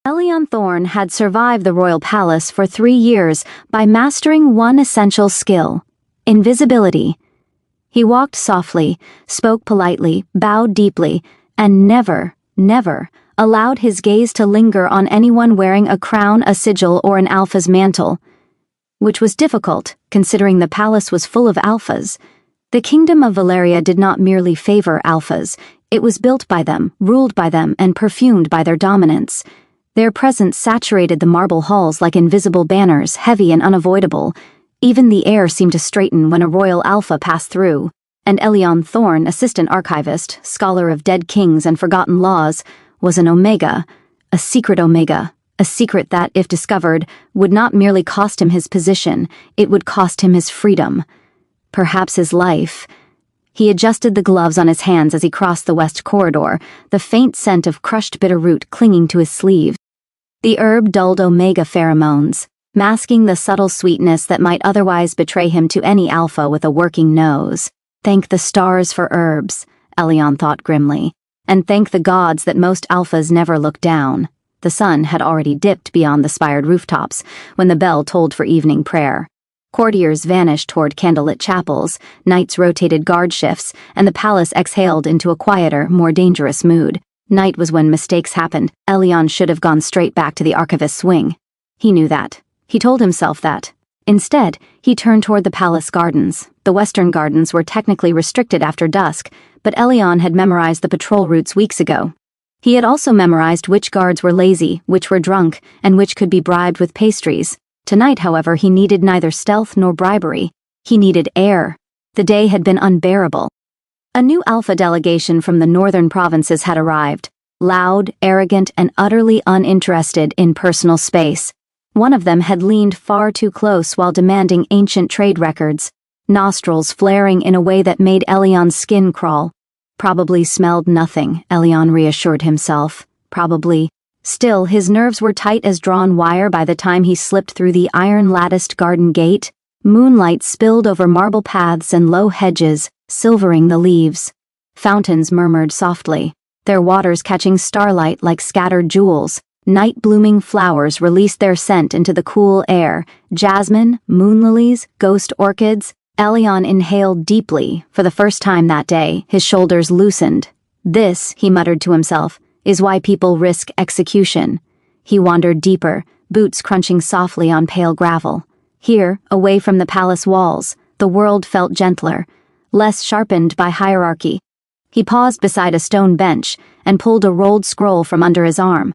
Elion Thorne had survived the royal palace for 3 years by mastering one essential skill: invisibility. He walked softly, spoke politely, bowed deeply, and never allowed his gaze to linger on anyone wearing a crown, a sigil, or an alpha's mantle. Which was difficult, considering the palace was full of alphas. The kingdom of Valeria did not merely favor alphas, it was built by them, ruled by them, and perfumed by their dominance. Their presence saturated the marble halls like invisible banners, heavy and unavoidable. Even the air seemed to straighten when a royal alpha passed through. And Elion Thorne, assistant archivist, scholar of dead kings and forgotten laws, was an Omega, a secret that, if discovered, would not merely cost him his position, it would cost him his freedom. Perhaps his life. He adjusted the gloves on his hands as he crossed the west corridor, the faint scent of crushed bitter root clinging to his sleeve. The herb dulled Omega pheromones, masking the subtle sweetness that might otherwise betray him to any alpha with a working nose. Thank the stars for herbs, Elion thought grimly, and thank the gods that most alphas never look down. The sun had already dipped beyond the spired rooftops when the bell tolled for evening prayer. Courtiers vanished toward candlelit chapels, knights rotated guard shifts, and the palace exhaled into a quieter, more dangerous mood. Night was when mistakes happened. Elion should have gone straight back to the archivist's wing. He knew that. He told himself that. Instead, he turned toward the palace gardens. The western gardens were technically restricted after dusk, but Elion had memorized the patrol routes weeks ago. He had also memorized which guards were lazy, which were drunk, and which could be bribed with pastries. Tonight, however, he needed neither stealth nor bribery. He needed air. The day had been unbearable. A new alpha delegation from the northern provinces had arrived, loud, arrogant, and utterly uninterested in personal space. One of them had leaned far too close while demanding ancient trade records, nostrils flaring in a way that made Elion's skin crawl. Probably smelled nothing, Elion reassured himself. Probably. Still, his nerves were tight as drawn wire by the time he slipped through the iron-latticed garden gate. Moonlight spilled over marble paths and low hedges, silvering the leaves. Fountains murmured softly, their waters catching starlight like scattered jewels. Night-blooming flowers released their scent into the cool air. Jasmine, moonlilies, ghost orchids. Elion inhaled deeply. For the first time that day, his shoulders loosened. This, he muttered to himself, is why people risk execution. He wandered deeper, boots crunching softly on pale gravel. Here, away from the palace walls, the world felt gentler, less sharpened by hierarchy. He paused beside a stone bench and pulled a rolled scroll from under his arm.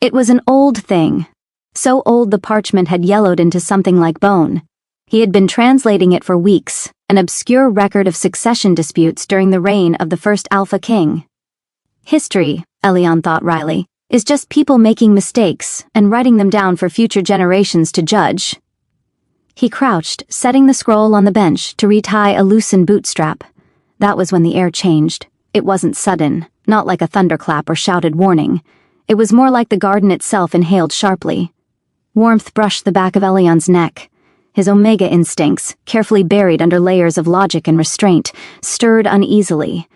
It was an old thing, so old the parchment had yellowed into something like bone. He had been translating it for weeks, an obscure record of succession disputes during the reign of the first Alpha King. History, Elion thought wryly, is just people making mistakes and writing them down for future generations to judge. He crouched, setting the scroll on the bench to retie a loosened bootstrap. That was when the air changed. It wasn't sudden, not like a thunderclap or shouted warning. It was more like the garden itself inhaled sharply. Warmth brushed the back of Elion's neck. His Omega instincts, carefully buried under layers of logic and restraint, stirred uneasily.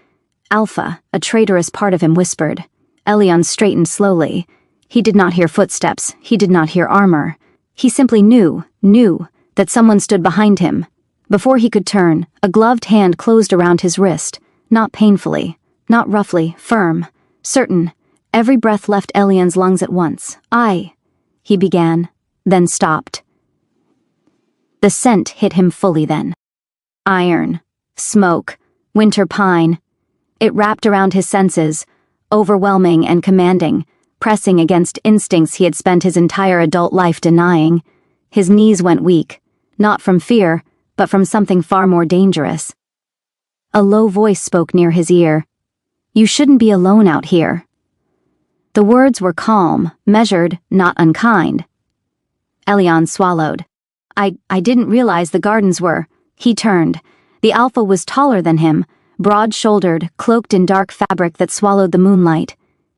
Alpha, a traitorous part of him, whispered. Elion straightened slowly. He did not hear footsteps. He did not hear armor. He simply knew that someone stood behind him. Before he could turn, a gloved hand closed around his wrist, not painfully, not roughly, firm, certain. Every breath left Elion's lungs at once. He began, then stopped. The scent hit him fully then. Iron, smoke, winter pine. It wrapped around his senses, overwhelming and commanding, pressing against instincts he had spent his entire adult life denying. His knees went weak, not from fear, but from something far more dangerous. A low voice spoke near his ear. You shouldn't be alone out here. The words were calm, measured, not unkind. Elion swallowed. I didn't realize the gardens were. He turned. The Alpha was taller than him, broad-shouldered, cloaked in dark fabric that swallowed the moonlight.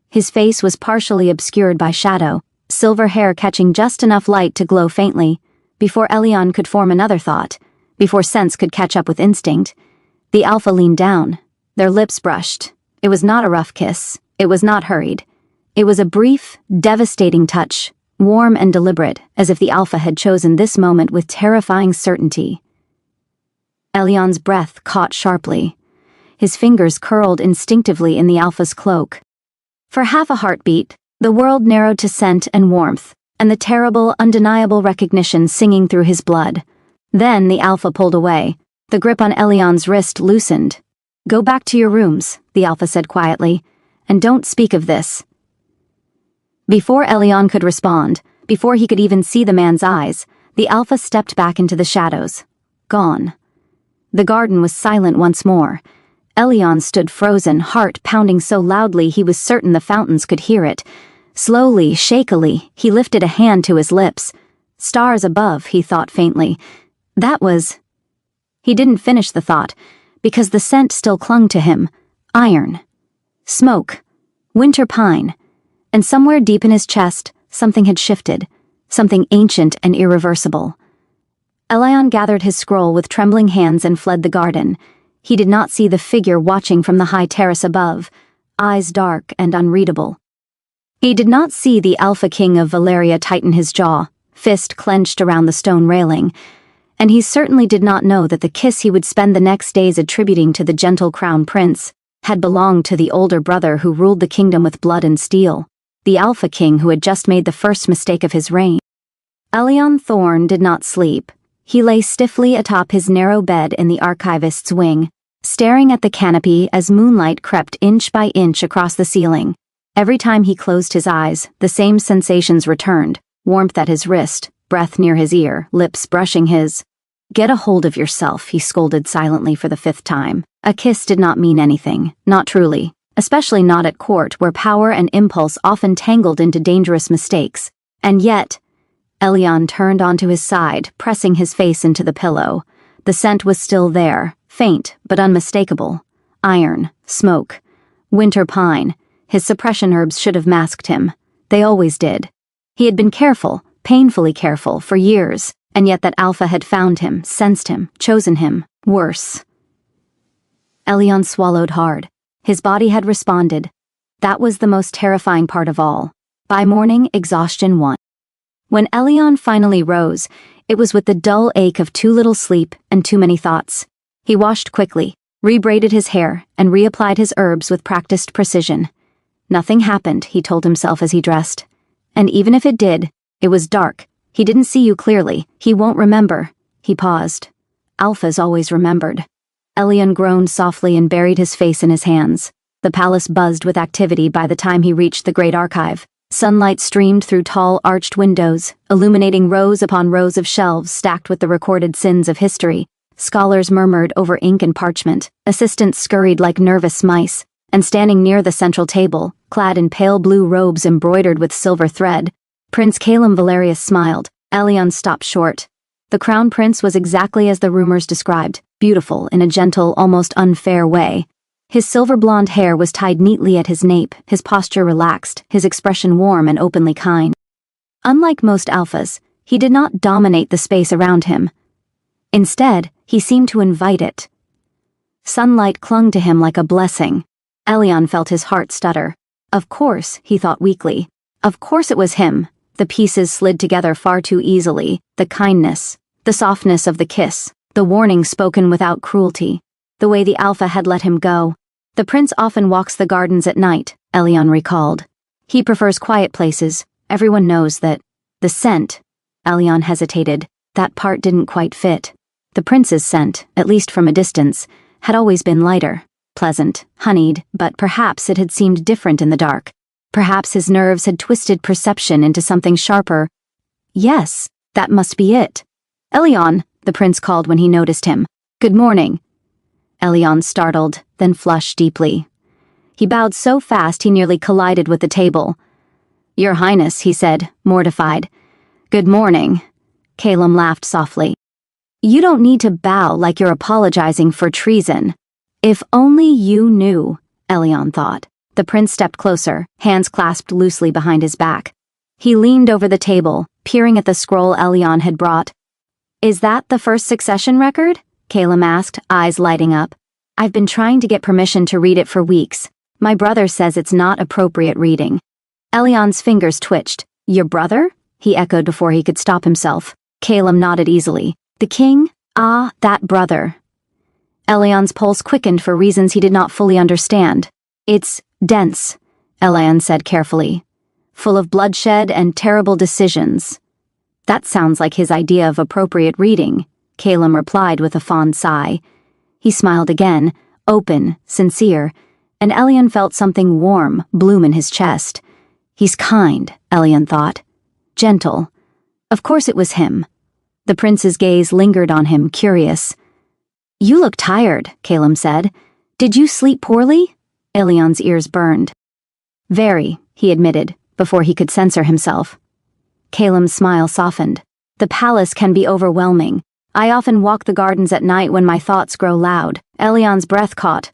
His face was partially obscured by shadow, silver hair catching just enough light to glow faintly. Before Elion could form another thought, before sense could catch up with instinct, the Alpha leaned down. Their lips brushed. It was not a rough kiss. It was not hurried. It was a brief, devastating touch, warm and deliberate, as if the Alpha had chosen this moment with terrifying certainty. Elion's breath caught sharply. His fingers curled instinctively in the Alpha's cloak. For half a heartbeat, the world narrowed to scent and warmth, and the terrible, undeniable recognition singing through his blood. Then the Alpha pulled away. The grip on Elion's wrist loosened. "Go back to your rooms," the Alpha said quietly, "and don't speak of this." Before Elion could respond, before he could even see the man's eyes, the Alpha stepped back into the shadows. Gone. The garden was silent once more. Elion stood frozen, heart pounding so loudly he was certain the fountains could hear it. Slowly, shakily, he lifted a hand to his lips. Stars above, he thought faintly. That was... He didn't finish the thought, because the scent still clung to him. Iron. Smoke. Winter pine. And somewhere deep in his chest, something had shifted. Something ancient and irreversible. Elion gathered his scroll with trembling hands and fled the garden. He did not see the figure watching from the high terrace above, eyes dark and unreadable. He did not see the Alpha King of Valeria tighten his jaw, fist clenched around the stone railing, and he certainly did not know that the kiss he would spend the next days attributing to the gentle crown prince had belonged to the older brother who ruled the kingdom with blood and steel, the Alpha King who had just made the first mistake of his reign. Elion Thorne did not sleep. He lay stiffly atop his narrow bed in the archivist's wing, staring at the canopy as moonlight crept inch by inch across the ceiling. Every time he closed his eyes, the same sensations returned, warmth at his wrist, breath near his ear, lips brushing his. "Get a hold of yourself," he scolded silently for the 5th time. A kiss did not mean anything, not truly, especially not at court where power and impulse often tangled into dangerous mistakes. And yet... Elion turned onto his side, pressing his face into the pillow. The scent was still there, faint but unmistakable. Iron, smoke, winter pine. His suppression herbs should have masked him. They always did. He had been careful, painfully careful, for years, and yet that Alpha had found him, sensed him, chosen him. Worse. Elion swallowed hard. His body had responded. That was the most terrifying part of all. By morning, exhaustion won. When Elion finally rose, it was with the dull ache of too little sleep and too many thoughts. He washed quickly, rebraided his hair, and reapplied his herbs with practiced precision. Nothing happened, he told himself as he dressed. And even if it did, it was dark. He didn't see you clearly. He won't remember. He paused. Alphas always remembered. Elion groaned softly and buried his face in his hands. The palace buzzed with activity by the time he reached the great archive. Sunlight streamed through tall, arched windows, illuminating rows upon rows of shelves stacked with the recorded sins of history. Scholars murmured over ink and parchment. Assistants scurried like nervous mice. And standing near the central table, clad in pale blue robes embroidered with silver thread, Prince Calum Valerius smiled. Elion stopped short. The crown prince was exactly as the rumors described, beautiful in a gentle, almost unfair way. His silver-blonde hair was tied neatly at his nape, his posture relaxed, his expression warm and openly kind. Unlike most Alphas, he did not dominate the space around him. Instead, he seemed to invite it. Sunlight clung to him like a blessing. Elion felt his heart stutter. Of course, he thought weakly. Of course it was him. The pieces slid together far too easily. The kindness, the softness of the kiss, the warning spoken without cruelty, the way the Alpha had let him go. The prince often walks the gardens at night, Elion recalled. He prefers quiet places. Everyone knows that. The scent. Elion hesitated. That part didn't quite fit. The prince's scent, at least from a distance, had always been lighter, pleasant, honeyed, but perhaps it had seemed different in the dark. Perhaps his nerves had twisted perception into something sharper. Yes, that must be it. Elion, the prince called when he noticed him. Good morning. Elion startled, then flushed deeply. He bowed so fast he nearly collided with the table. Your Highness, he said, mortified. Good morning. Calum laughed softly. You don't need to bow like you're apologizing for treason. If only you knew, Elion thought. The prince stepped closer, hands clasped loosely behind his back. He leaned over the table, peering at the scroll Elion had brought. Is that the first succession record? Calum asked, eyes lighting up. I've been trying to get permission to read it for weeks. My brother says it's not appropriate reading. Elion's fingers twitched. Your brother? He echoed before he could stop himself. Calum nodded easily. The king? Ah, that brother. Elion's pulse quickened for reasons he did not fully understand. It's dense, Elion said carefully. Full of bloodshed and terrible decisions. That sounds like his idea of appropriate reading, Calum replied with a fond sigh. He smiled again, open, sincere, and Elion felt something warm bloom in his chest. He's kind, Elion thought. Gentle. Of course it was him. The prince's gaze lingered on him, curious. You look tired, Calum said. Did you sleep poorly? Elion's ears burned. Very, he admitted, before he could censor himself. Calum's smile softened. The palace can be overwhelming. I often walk the gardens at night when my thoughts grow loud. Elion's breath caught.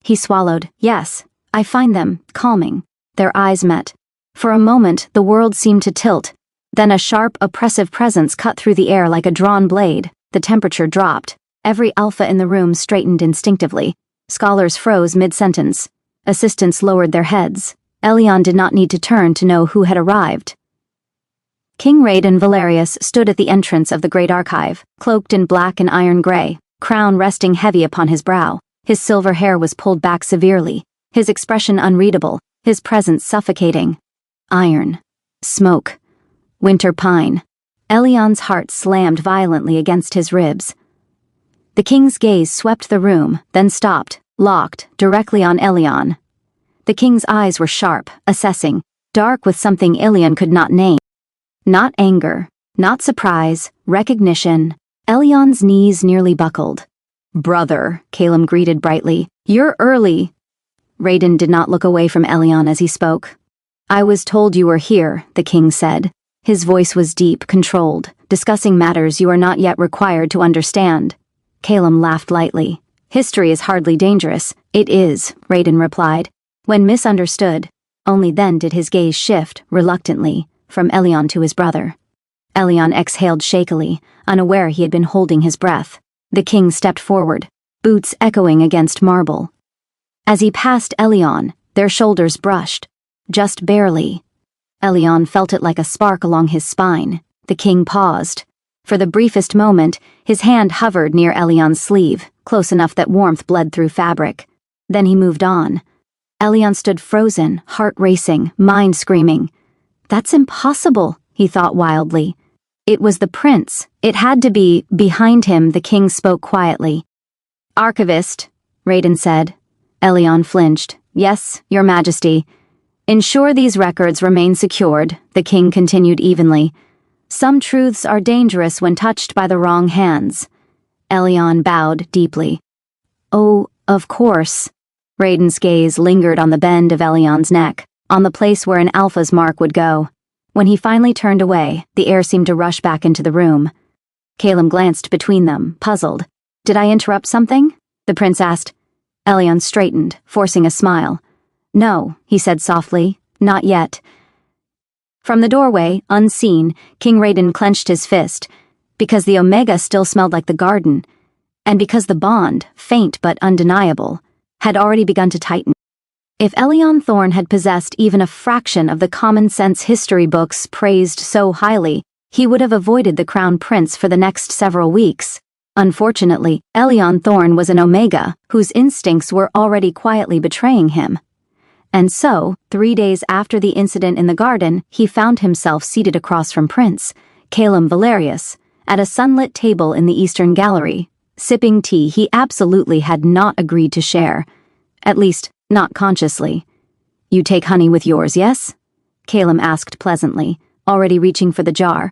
He swallowed. Yes, I find them calming. Their eyes met. For a moment, the world seemed to tilt. Then a sharp, oppressive presence cut through the air like a drawn blade. The temperature dropped. Every alpha in the room straightened instinctively. Scholars froze mid-sentence. Assistants lowered their heads. Elion did not need to turn to know who had arrived. King Raiden Valerius stood at the entrance of the Great Archive, cloaked in black and iron gray, crown resting heavy upon his brow. His silver hair was pulled back severely, his expression unreadable, his presence suffocating. Iron. Smoke. Winter pine. Elion's heart slammed violently against his ribs. The king's gaze swept the room, then stopped, locked, directly on Elion. The king's eyes were sharp, assessing, dark with something Elion could not name. Not anger, not surprise, recognition. Elion's knees nearly buckled. Brother, Calum greeted brightly. You're early. Raiden did not look away from Elion as he spoke. I was told you were here, the king said. His voice was deep, controlled, discussing matters you are not yet required to understand. Calum laughed lightly. History is hardly dangerous. It is, Raiden replied. When misunderstood, only then did his gaze shift, reluctantly, from Elion to his brother. Elion exhaled shakily, unaware he had been holding his breath. The king stepped forward, boots echoing against marble. As he passed Elion, their shoulders brushed, just barely. Elion felt it like a spark along his spine. The king paused. For the briefest moment, his hand hovered near Elion's sleeve, close enough that warmth bled through fabric. Then he moved on. Elion stood frozen, heart racing, mind screaming. That's impossible, he thought wildly. It was the prince. It had to be. Behind him, the king spoke quietly. Archivist, Raiden said. Elion flinched. Yes, your majesty. Ensure these records remain secured, the king continued evenly. Some truths are dangerous when touched by the wrong hands. Elion bowed deeply. Oh, of course. Raiden's gaze lingered on the bend of Elion's neck, on the place where an alpha's mark would go. When he finally turned away, the air seemed to rush back into the room. Calum glanced between them, puzzled. Did I interrupt something? The prince asked. Elion straightened, forcing a smile. No, he said softly, not yet. From the doorway, unseen, King Raiden clenched his fist, because the Omega still smelled like the garden, and because the bond, faint but undeniable, had already begun to tighten. If Elion Thorne had possessed even a fraction of the common-sense history books praised so highly, he would have avoided the Crown Prince for the next several weeks. Unfortunately, Elion Thorne was an Omega, whose instincts were already quietly betraying him. And so, 3 days after the incident in the garden, he found himself seated across from Prince, Calum Valerius, at a sunlit table in the Eastern Gallery, sipping tea he absolutely had not agreed to share. At least, not consciously. You take honey with yours, yes? Calum asked pleasantly, already reaching for the jar.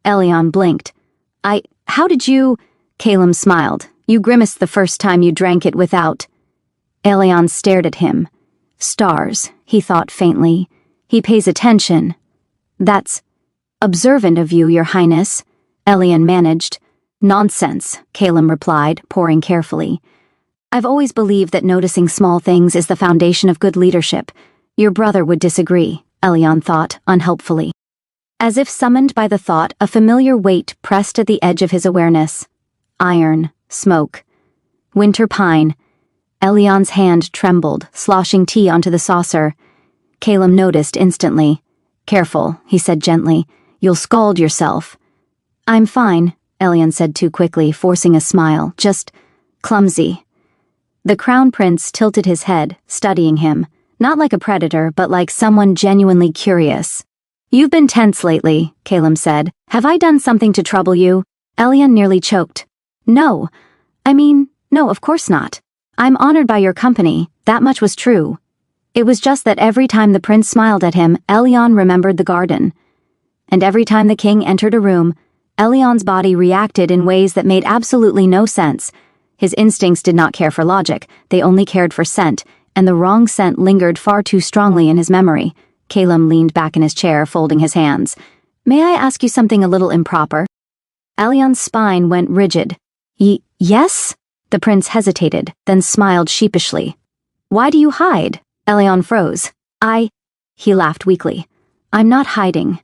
Elion blinked. How did you... Calum smiled. You grimaced the first time you drank it without... Elion stared at him. Stars, he thought faintly. He pays attention. That's observant of you, your highness, Elion managed. Nonsense, Calum replied, pouring carefully. I've always believed that noticing small things is the foundation of good leadership. Your brother would disagree, Elion thought, unhelpfully. As if summoned by the thought, a familiar weight pressed at the edge of his awareness. Iron, smoke, winter pine. Elion's hand trembled, sloshing tea onto the saucer. Calum noticed instantly. "Careful," he said gently. "You'll scald yourself." "I'm fine," Elion said too quickly, forcing a smile. "Just clumsy." The Crown Prince tilted his head, studying him, not like a predator, but like someone genuinely curious. "You've been tense lately," Calum said. "Have I done something to trouble you?" Elion nearly choked. No, of course not. I'm honored by your company, that much was true." It was just that every time the prince smiled at him, Elion remembered the garden. And every time the king entered a room, Elion's body reacted in ways that made absolutely no sense. His instincts did not care for logic, they only cared for scent, and the wrong scent lingered far too strongly in his memory. Calum leaned back in his chair, folding his hands. "May I ask you something a little improper?" Elion's spine went rigid. Yes?" The prince hesitated, then smiled sheepishly. "Why do you hide?" Elion froze. He laughed weakly. "I'm not hiding."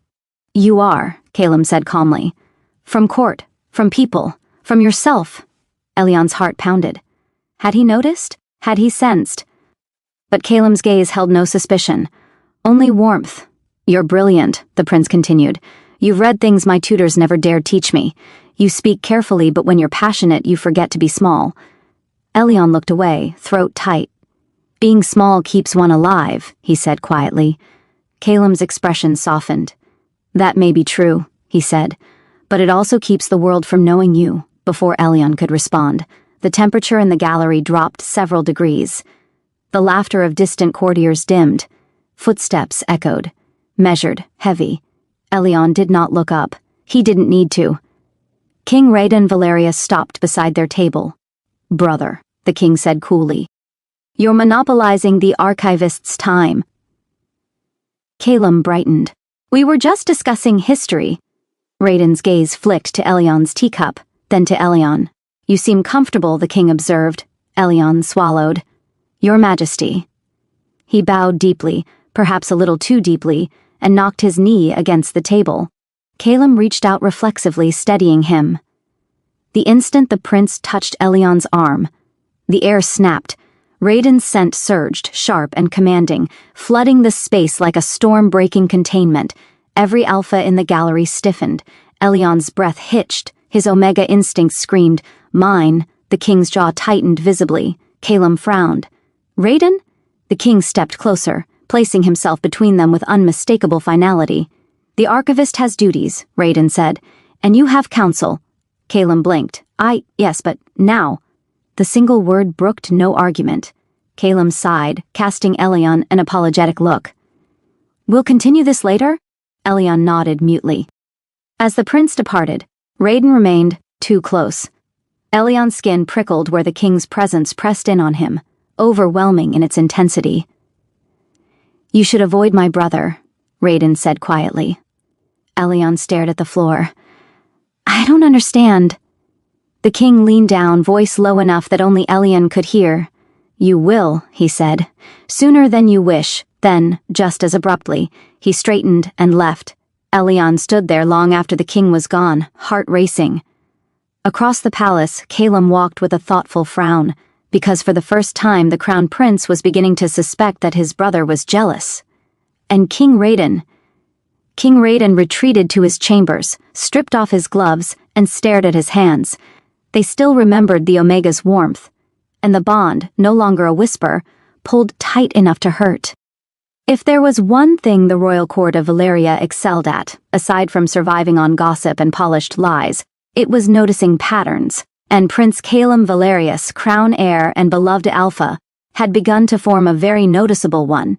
"You are," Calum said calmly. "From court, from people, from yourself." Elion's heart pounded. Had he noticed? Had he sensed? But Calum's gaze held no suspicion, only warmth. "You're brilliant," the prince continued. "You've read things my tutors never dared teach me. You speak carefully, but when you're passionate, you forget to be small." Elion looked away, throat tight. "Being small keeps one alive," he said quietly. Calum's expression softened. "That may be true," he said, "but it also keeps the world from knowing you." Before Elion could respond, the temperature in the gallery dropped several degrees. The laughter of distant courtiers dimmed. Footsteps echoed, measured, heavy. Elion did not look up. He didn't need to. King Raiden Valerius stopped beside their table. "Brother," the king said coolly, "you're monopolizing the archivist's time." Calum brightened. "We were just discussing history." Raiden's gaze flicked to Elion's teacup, then to Elion. "You seem comfortable," the king observed. Elion swallowed. "Your Majesty." He bowed deeply, perhaps a little too deeply, and knocked his knee against the table. Calum reached out reflexively, steadying him. The instant the prince touched Elion's arm, the air snapped. Raiden's scent surged, sharp and commanding, flooding the space like a storm-breaking containment. Every alpha in the gallery stiffened. Elion's breath hitched. His Omega instinct screamed, "Mine." The king's jaw tightened visibly. Calum frowned. "Raiden?" The king stepped closer, placing himself between them with unmistakable finality. "The archivist has duties," Raiden said, "and you have counsel." Calum blinked. Yes, but now." The single word brooked no argument. Calum sighed, casting Elion an apologetic look. "We'll continue this later?" Elion nodded mutely. As the prince departed, Raiden remained too close. Elion's skin prickled where the king's presence pressed in on him, overwhelming in its intensity. "You should avoid my brother," Raiden said quietly. Elion stared at the floor. "I don't understand." The king leaned down, voice low enough that only Elion could hear. "You will," he said. "Sooner than you wish." Then, just as abruptly, he straightened and left. Elion stood there long after the king was gone, heart racing. Across the palace, Calum walked with a thoughtful frown, because for the first time the crown prince was beginning to suspect that his brother was jealous. And King Raiden retreated to his chambers, stripped off his gloves, and stared at his hands. They still remembered the Omega's warmth, and the bond, no longer a whisper, pulled tight enough to hurt. If there was one thing the royal court of Valeria excelled at, aside from surviving on gossip and polished lies, it was noticing patterns, and Prince Calum Valerius, crown heir and beloved alpha, had begun to form a very noticeable one.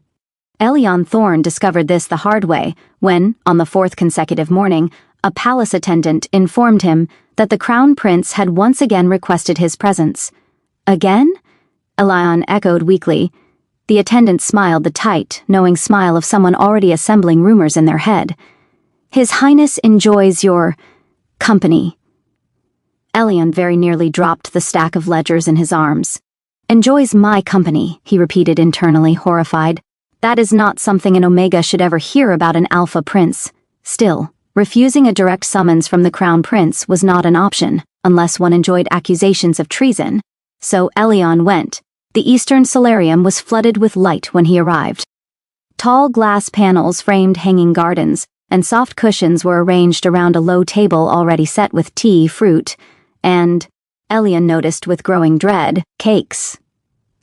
Elion Thorne discovered this the hard way when, on the fourth consecutive morning, a palace attendant informed him that the crown prince had once again requested his presence. "Again?" Elion echoed weakly. The attendant smiled the tight, knowing smile of someone already assembling rumors in their head. "His Highness enjoys your company." Elion very nearly dropped the stack of ledgers in his arms. "Enjoys my company," he repeated internally, horrified. That is not something an Omega should ever hear about an Alpha Prince. Still, refusing a direct summons from the Crown Prince was not an option, unless one enjoyed accusations of treason. So Elion went. The Eastern Solarium was flooded with light when he arrived. Tall glass panels framed hanging gardens, and soft cushions were arranged around a low table already set with tea, fruit, and, Elian noticed with growing dread, cakes.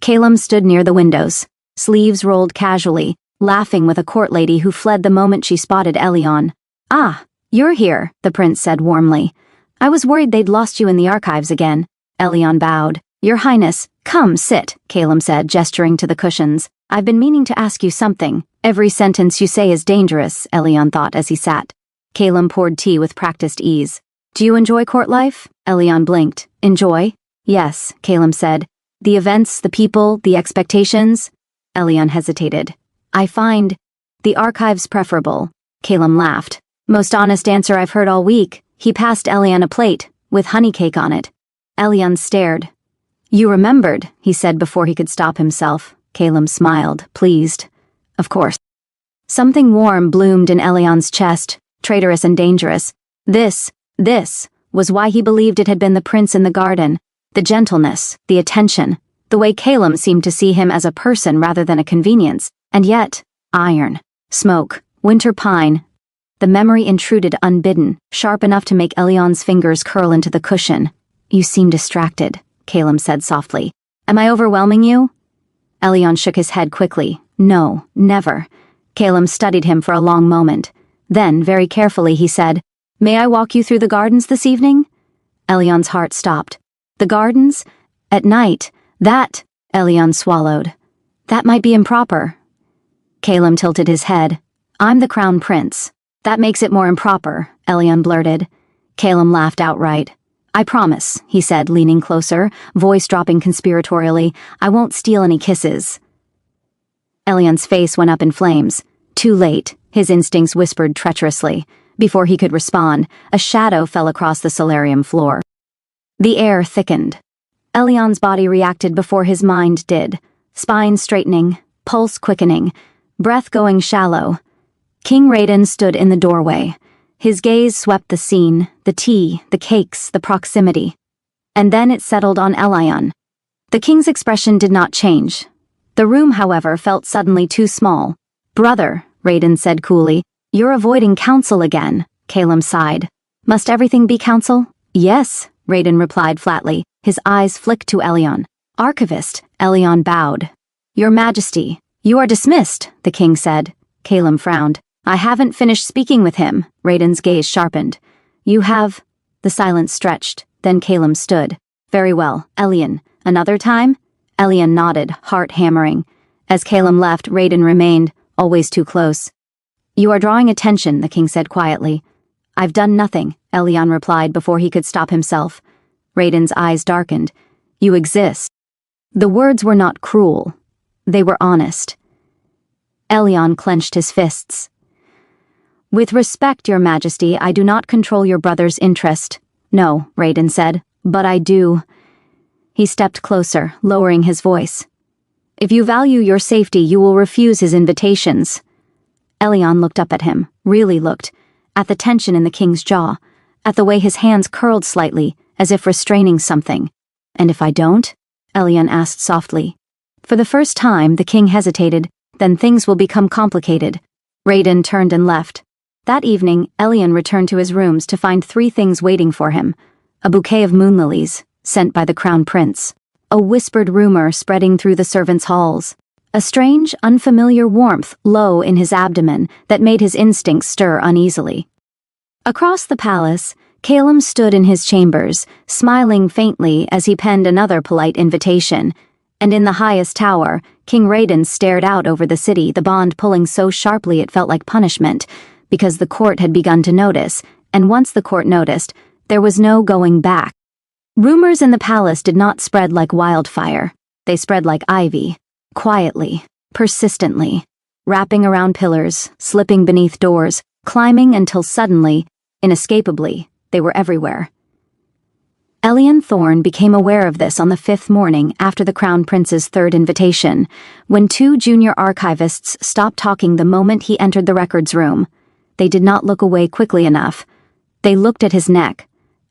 Calum stood near the windows, sleeves rolled casually, laughing with a court lady who fled the moment she spotted Elian. "Ah, you're here," the prince said warmly. "I was worried they'd lost you in the archives again." Elian bowed. "Your Highness, come sit," Calum said, gesturing to the cushions. "I've been meaning to ask you something. Every sentence you say is dangerous," Elian thought as he sat. Calum poured tea with practiced ease. "Do you enjoy court life?" Elian blinked. "Enjoy?" "Yes," Calum said. "The events, the people, the expectations?" Elian hesitated. "I find the archives preferable." Calum laughed. "Most honest answer I've heard all week." He passed Elian a plate, with honey cake on it. Elian stared. "You remembered," he said before he could stop himself. Calum smiled, pleased. "Of course." Something warm bloomed in Elian's chest, traitorous and dangerous. This was why he believed it had been the prince in the garden. The gentleness, the attention, the way Calum seemed to see him as a person rather than a convenience. And yet, iron, smoke, winter pine. The memory intruded unbidden, sharp enough to make Elian's fingers curl into the cushion. "You seem distracted," Calum said softly. "Am I overwhelming you?" Elian shook his head quickly. "No, never." Calum studied him for a long moment. Then, very carefully, he said, "May I walk you through the gardens this evening?" Elian's heart stopped. "The gardens? At night? That," Elian swallowed. "That might be improper." Calum tilted his head. "I'm the crown prince. That makes it more improper," Elian blurted. Calum laughed outright. "I promise," he said, leaning closer, voice dropping conspiratorially. "I won't steal any kisses." Elian's face went up in flames. Too late, his instincts whispered treacherously. Before he could respond, a shadow fell across the solarium floor. The air thickened. Elian's body reacted before his mind did, spine straightening, pulse quickening, breath going shallow. King Raiden stood in the doorway. His gaze swept the scene, the tea, the cakes, the proximity. And then it settled on Elian. The king's expression did not change. The room, however, felt suddenly too small. "Brother," Raiden said coolly, "you're avoiding council again." Calum sighed. "Must everything be council?" "Yes," Raiden replied flatly. His eyes flicked to Elian. "Archivist," Elian bowed. "Your Majesty." "You are dismissed," the king said. Calum frowned. "I haven't finished speaking with him." Raiden's gaze sharpened. "You have—" The silence stretched. Then Calum stood. "Very well. Elian, another time?" Elian nodded, heart hammering. As Calum left, Raiden remained, always too close. "You are drawing attention," the king said quietly. "I've done nothing," Elian replied before he could stop himself. Raiden's eyes darkened. "You exist." The words were not cruel. They were honest. Elian clenched his fists. "With respect, Your Majesty, I do not control your brother's interest." "No," Raiden said, "but I do." He stepped closer, lowering his voice. "If you value your safety, you will refuse his invitations." Elian looked up at him, really looked, at the tension in the king's jaw, at the way his hands curled slightly, as if restraining something. "And if I don't?" Elian asked softly. For the first time, the king hesitated. "Then things will become complicated." Raiden turned and left. That evening, Elian returned to his rooms to find 3 things waiting for him. A bouquet of moon lilies, sent by the crown prince. A whispered rumor spreading through the servants' halls. A strange, unfamiliar warmth low in his abdomen that made his instincts stir uneasily. Across the palace, Calum stood in his chambers, smiling faintly as he penned another polite invitation. And in the highest tower, King Raiden stared out over the city, the bond pulling so sharply it felt like punishment, because the court had begun to notice, and once the court noticed, there was no going back. Rumors in the palace did not spread like wildfire. They spread like ivy, quietly, persistently, wrapping around pillars, slipping beneath doors, climbing until suddenly, inescapably, they were everywhere. Elian Thorne became aware of this on the 5th morning after the Crown Prince's 3rd invitation, when 2 junior archivists stopped talking the moment he entered the records room. They did not look away quickly enough. They looked at his neck.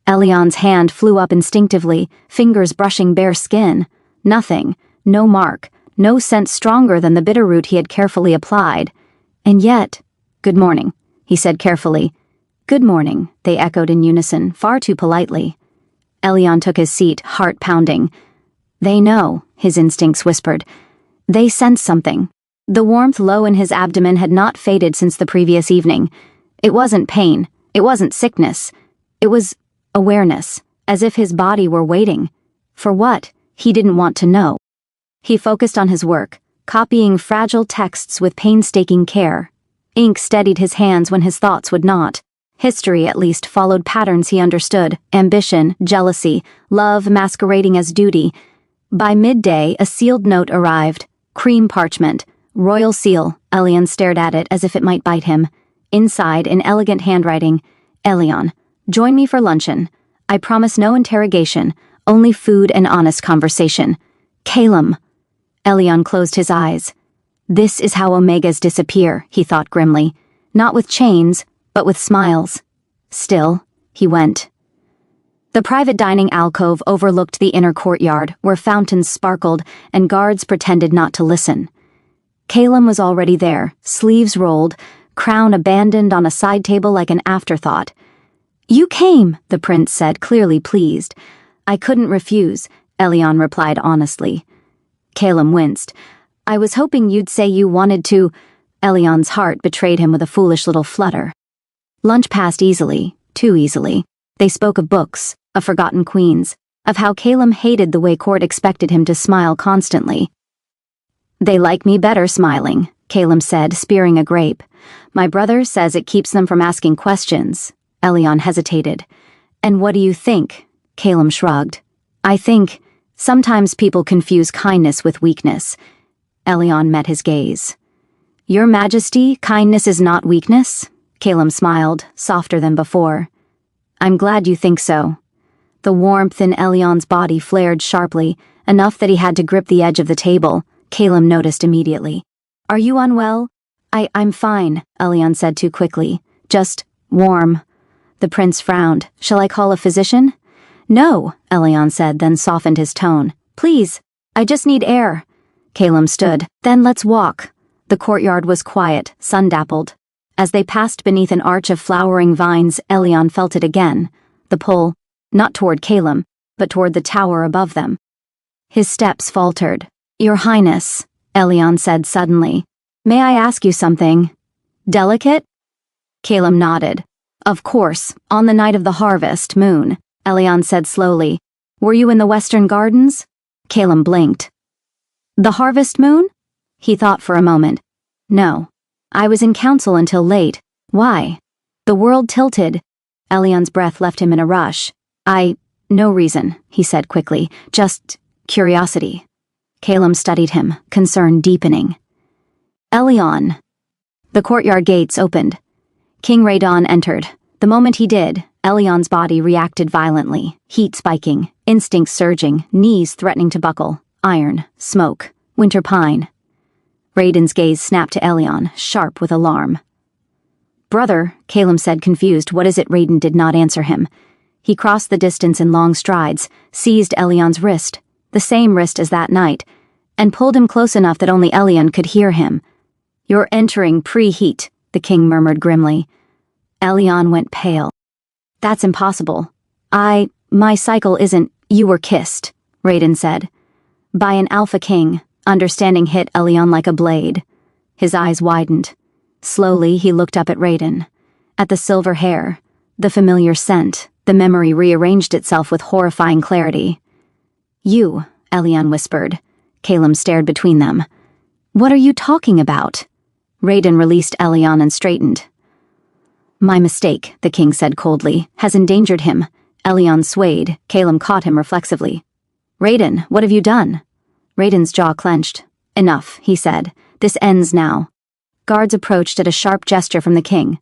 Elian's hand flew up instinctively, fingers brushing bare skin. Nothing, no mark, no scent stronger than the bitter root he had carefully applied. And yet, "Good morning," he said carefully. "Good morning," they echoed in unison, far too politely. Elyon took his seat, heart pounding. "They know," his instincts whispered. They sensed something. The warmth low in his abdomen had not faded since the previous evening. It wasn't pain. It wasn't sickness. It was awareness, as if his body were waiting. For what? He didn't want to know. He focused on his work, copying fragile texts with painstaking care. Ink steadied his hands when his thoughts would not. History, at least, followed patterns he understood: ambition, jealousy, love masquerading as duty. By midday, a sealed note arrived. Cream parchment. Royal seal. Elyon stared at it as if it might bite him. Inside, in elegant handwriting, "Elyon, join me for luncheon. I promise no interrogation, only food and honest conversation. Calum." Elyon closed his eyes. This is how Omegas disappear, he thought grimly. Not with chains, but with smiles. Still, he went. The private dining alcove overlooked the inner courtyard, where fountains sparkled and guards pretended not to listen. Calum was already there, sleeves rolled, crown abandoned on a side table like an afterthought. "You came," the prince said, clearly pleased. "I couldn't refuse," Elyon replied honestly. Calum winced. "I was hoping you'd say you wanted to—" Elyon's heart betrayed him with a foolish little flutter. Lunch passed easily, too easily. They spoke of books, of forgotten queens, of how Calum hated the way court expected him to smile constantly. "They like me better smiling," Calum said, spearing a grape. "My brother says it keeps them from asking questions." Elyon hesitated. "And what do you think?" Calum shrugged. "I think sometimes people confuse kindness with weakness." Elyon met his gaze. "Your Majesty, kindness is not weakness?" Calum smiled, softer than before. "I'm glad you think so." The warmth in Elyon's body flared sharply, enough that he had to grip the edge of the table. Calum noticed immediately. "Are you unwell?" I'm fine," Elyon said too quickly. "Just warm." The prince frowned. "Shall I call a physician?" "No," Elyon said, then softened his tone. "Please, I just need air." Calum stood. "Then let's walk." The courtyard was quiet, sun-dappled. As they passed beneath an arch of flowering vines, Elyon felt it again. The pull, not toward Calum, but toward the tower above them. His steps faltered. "Your Highness," Elyon said suddenly. "May I ask you something? Delicate?" Calum nodded. "Of course, on the night of the harvest moon," Elyon said slowly. "Were you in the Western Gardens?" Calum blinked. "The harvest moon?" He thought for a moment. "No. I was in council until late. Why?" "The world tilted." Elyon's breath left him in a rush. No reason," he said quickly. "Just curiosity." Calum studied him, concern deepening. "Elyon." The courtyard gates opened. King Radon entered. The moment he did, Elyon's body reacted violently, heat spiking, instincts surging, knees threatening to buckle. Iron, smoke, winter pine. Radon's gaze snapped to Elyon, sharp with alarm. "Brother," Calum said confused. "What is it?" Radon did not answer him. He crossed the distance in long strides, seized Elyon's wrist, the same wrist as that night, and pulled him close enough that only Elyon could hear him. "You're entering preheat," the king murmured grimly. Elyon went pale. "That's impossible. My cycle isn't—" "You were kissed," Radon said. "By an alpha king." Understanding hit Elyon like a blade. His eyes widened. Slowly, he looked up at Radon. At the silver hair, the familiar scent, the memory rearranged itself with horrifying clarity. "You," Elyon whispered. Calum stared between them. "What are you talking about?" Radon released Elyon and straightened. "My mistake," the king said coldly, "has endangered him." Elyon swayed. Calum caught him reflexively. "Radon, what have you done?" Radon's jaw clenched. "Enough," he said. "This ends now." Guards approached at a sharp gesture from the king.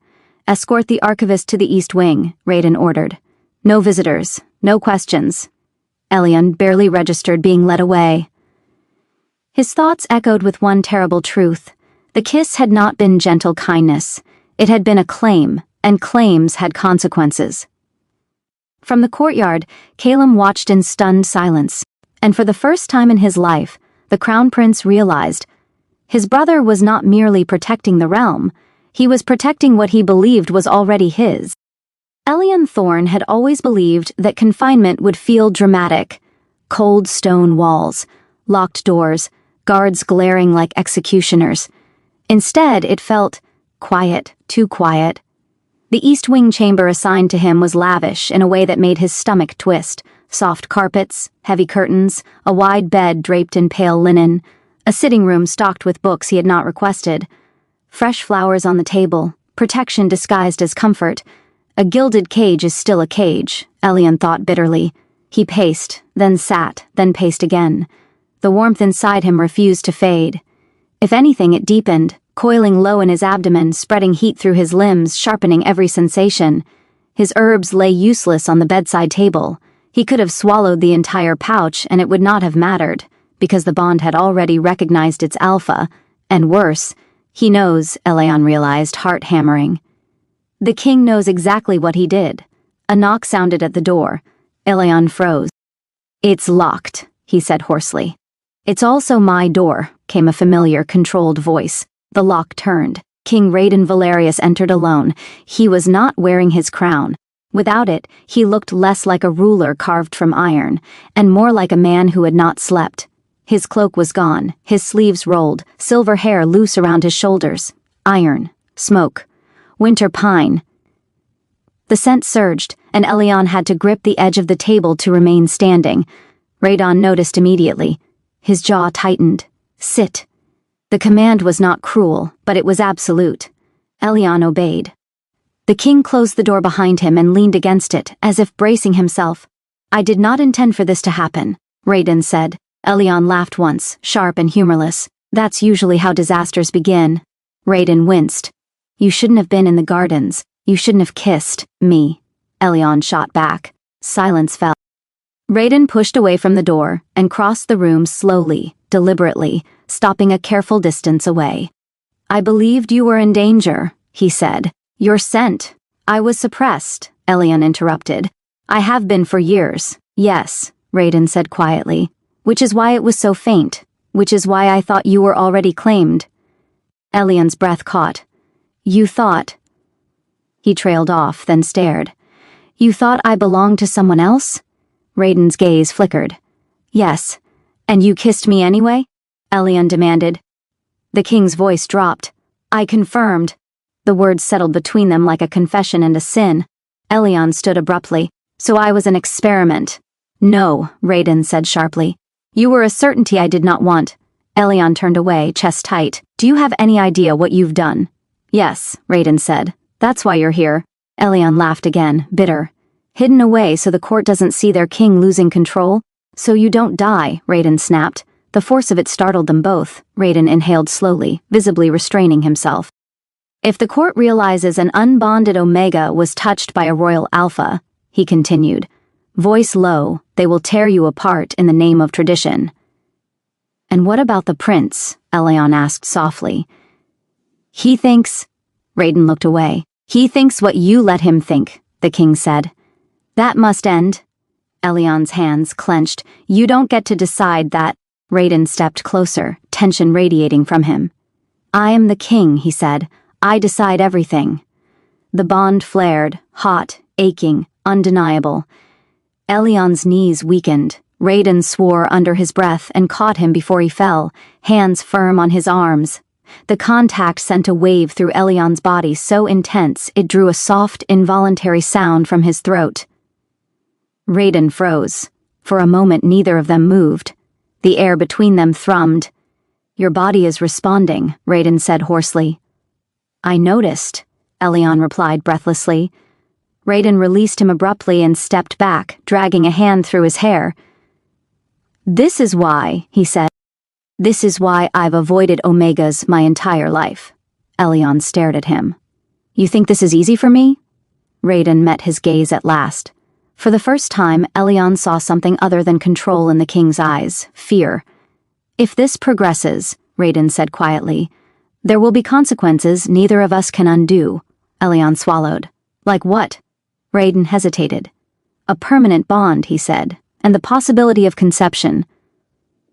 "Escort the archivist to the east wing," Radon ordered. "No visitors. No questions." Elyon barely registered being led away. His thoughts echoed with one terrible truth. The kiss had not been gentle kindness. It had been a claim, and claims had consequences. From the courtyard, Calum watched in stunned silence, and for the first time in his life, the Crown Prince realized. His brother was not merely protecting the realm, he was protecting what he believed was already his. Elion Thorne had always believed that confinement would feel dramatic. Cold stone walls, locked doors, guards glaring like executioners. Instead, it felt quiet, too quiet. The East Wing chamber assigned to him was lavish in a way that made his stomach twist. Soft carpets, heavy curtains, a wide bed draped in pale linen, a sitting room stocked with books he had not requested. Fresh flowers on the table, protection disguised as comfort. A gilded cage is still a cage, Elion thought bitterly. He paced, then sat, then paced again. The warmth inside him refused to fade. If anything, it deepened, coiling low in his abdomen, spreading heat through his limbs, sharpening every sensation. His herbs lay useless on the bedside table. He could have swallowed the entire pouch and it would not have mattered, because the bond had already recognized its alpha, and worse, he knows, Elion realized, heart hammering. The king knows exactly what he did. A knock sounded at the door. Elion froze. "It's locked," he said hoarsely. "It's also my door," came a familiar, controlled voice. The lock turned. King Raiden Valerius entered alone. He was not wearing his crown. Without it, he looked less like a ruler carved from iron, and more like a man who had not slept. His cloak was gone, his sleeves rolled, silver hair loose around his shoulders. Iron, smoke, winter pine. The scent surged, and Elion had to grip the edge of the table to remain standing. Raiden noticed immediately. His jaw tightened. "Sit." The command was not cruel, but it was absolute. Elion obeyed. The king closed the door behind him and leaned against it, as if bracing himself. "I did not intend for this to happen," Raiden said. Elion laughed once, sharp and humorless. "That's usually how disasters begin." Raiden winced. "You shouldn't have been in the gardens. You shouldn't have kissed me." Elion shot back. Silence fell. Raiden pushed away from the door and crossed the room slowly, deliberately, stopping a careful distance away. "I believed you were in danger," he said. "You're sent." "I was suppressed," Elion interrupted. "I have been for years." "Yes," Raiden said quietly. "Which is why it was so faint. Which is why I thought you were already claimed." Elion's breath caught. "You thought..." He trailed off, then stared. "You thought I belonged to someone else?" Raiden's gaze flickered. "Yes. And you kissed me anyway?" Elion demanded. The king's voice dropped. "I confirmed." The words settled between them like a confession and a sin. Elion stood abruptly. "So I was an experiment." "No," Raiden said sharply. "You were a certainty I did not want." Elion turned away, chest tight. "Do you have any idea what you've done?" "Yes," Raiden said. "That's why you're here." Elion laughed again, bitter. "Hidden away so the court doesn't see their king losing control? So you don't die," Raiden snapped. The force of it startled them both. Raiden inhaled slowly, visibly restraining himself. "If the court realizes an unbonded Omega was touched by a royal alpha," he continued, voice low, "they will tear you apart in the name of tradition." "And what about the prince?" Elion asked softly. "He thinks..." Raiden looked away. "He thinks what you let him think," the king said. "That must end." Elion's hands clenched. "You don't get to decide that." Raiden stepped closer, tension radiating from him. "I am the king," he said. "I decide everything." The bond flared, hot, aching, undeniable. Elion's knees weakened. Raiden swore under his breath and caught him before he fell, hands firm on his arms. The contact sent a wave through Elion's body so intense it drew a soft, involuntary sound from his throat. Raiden froze. For a moment neither of them moved. The air between them thrummed. "Your body is responding," Raiden said hoarsely. "I noticed," Elion replied breathlessly. Raiden released him abruptly and stepped back, dragging a hand through his hair. "This is why," he said. "This is why I've avoided Omegas my entire life." Elion stared at him. "You think this is easy for me?" Raiden met his gaze at last. For the first time, Elion saw something other than control in the king's eyes, fear. "If this progresses," Raiden said quietly, "there will be consequences neither of us can undo." Elion swallowed. "Like what?" Raiden hesitated. "A permanent bond," he said, "and the possibility of conception."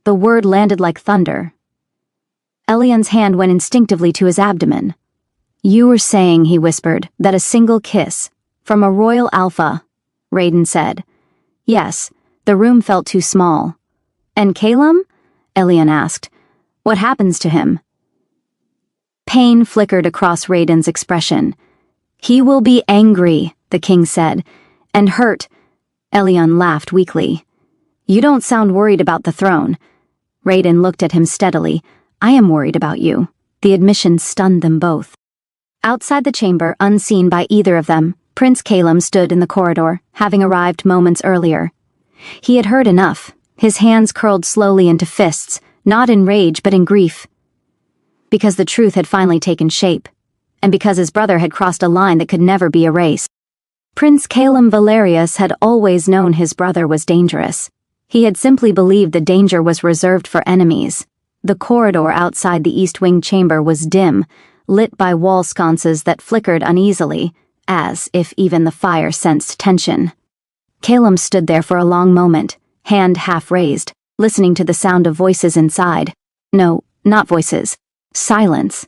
The word landed like thunder. Elion's hand went instinctively to his abdomen. "You were saying," he whispered, "that a single kiss, from a royal alpha," Raiden said. "Yes." The room felt too small. "And Calum?" Elion asked. "What happens to him?" Pain flickered across Raiden's expression. "He will be angry," the king said, "and hurt." Elion laughed weakly. "You don't sound worried about the throne." Raiden looked at him steadily. "I am worried about you." The admission stunned them both. Outside the chamber, unseen by either of them, Prince Calum stood in the corridor, having arrived moments earlier. He had heard enough. His hands curled slowly into fists, not in rage but in grief. Because the truth had finally taken shape, and because his brother had crossed a line that could never be erased. Prince Calum Valerius had always known his brother was dangerous. He had simply believed the danger was reserved for enemies. The corridor outside the East Wing chamber was dim, lit by wall sconces that flickered uneasily, as if even the fire sensed tension. Calum stood there for a long moment, hand half raised, listening to the sound of voices inside. No, not voices. Silence.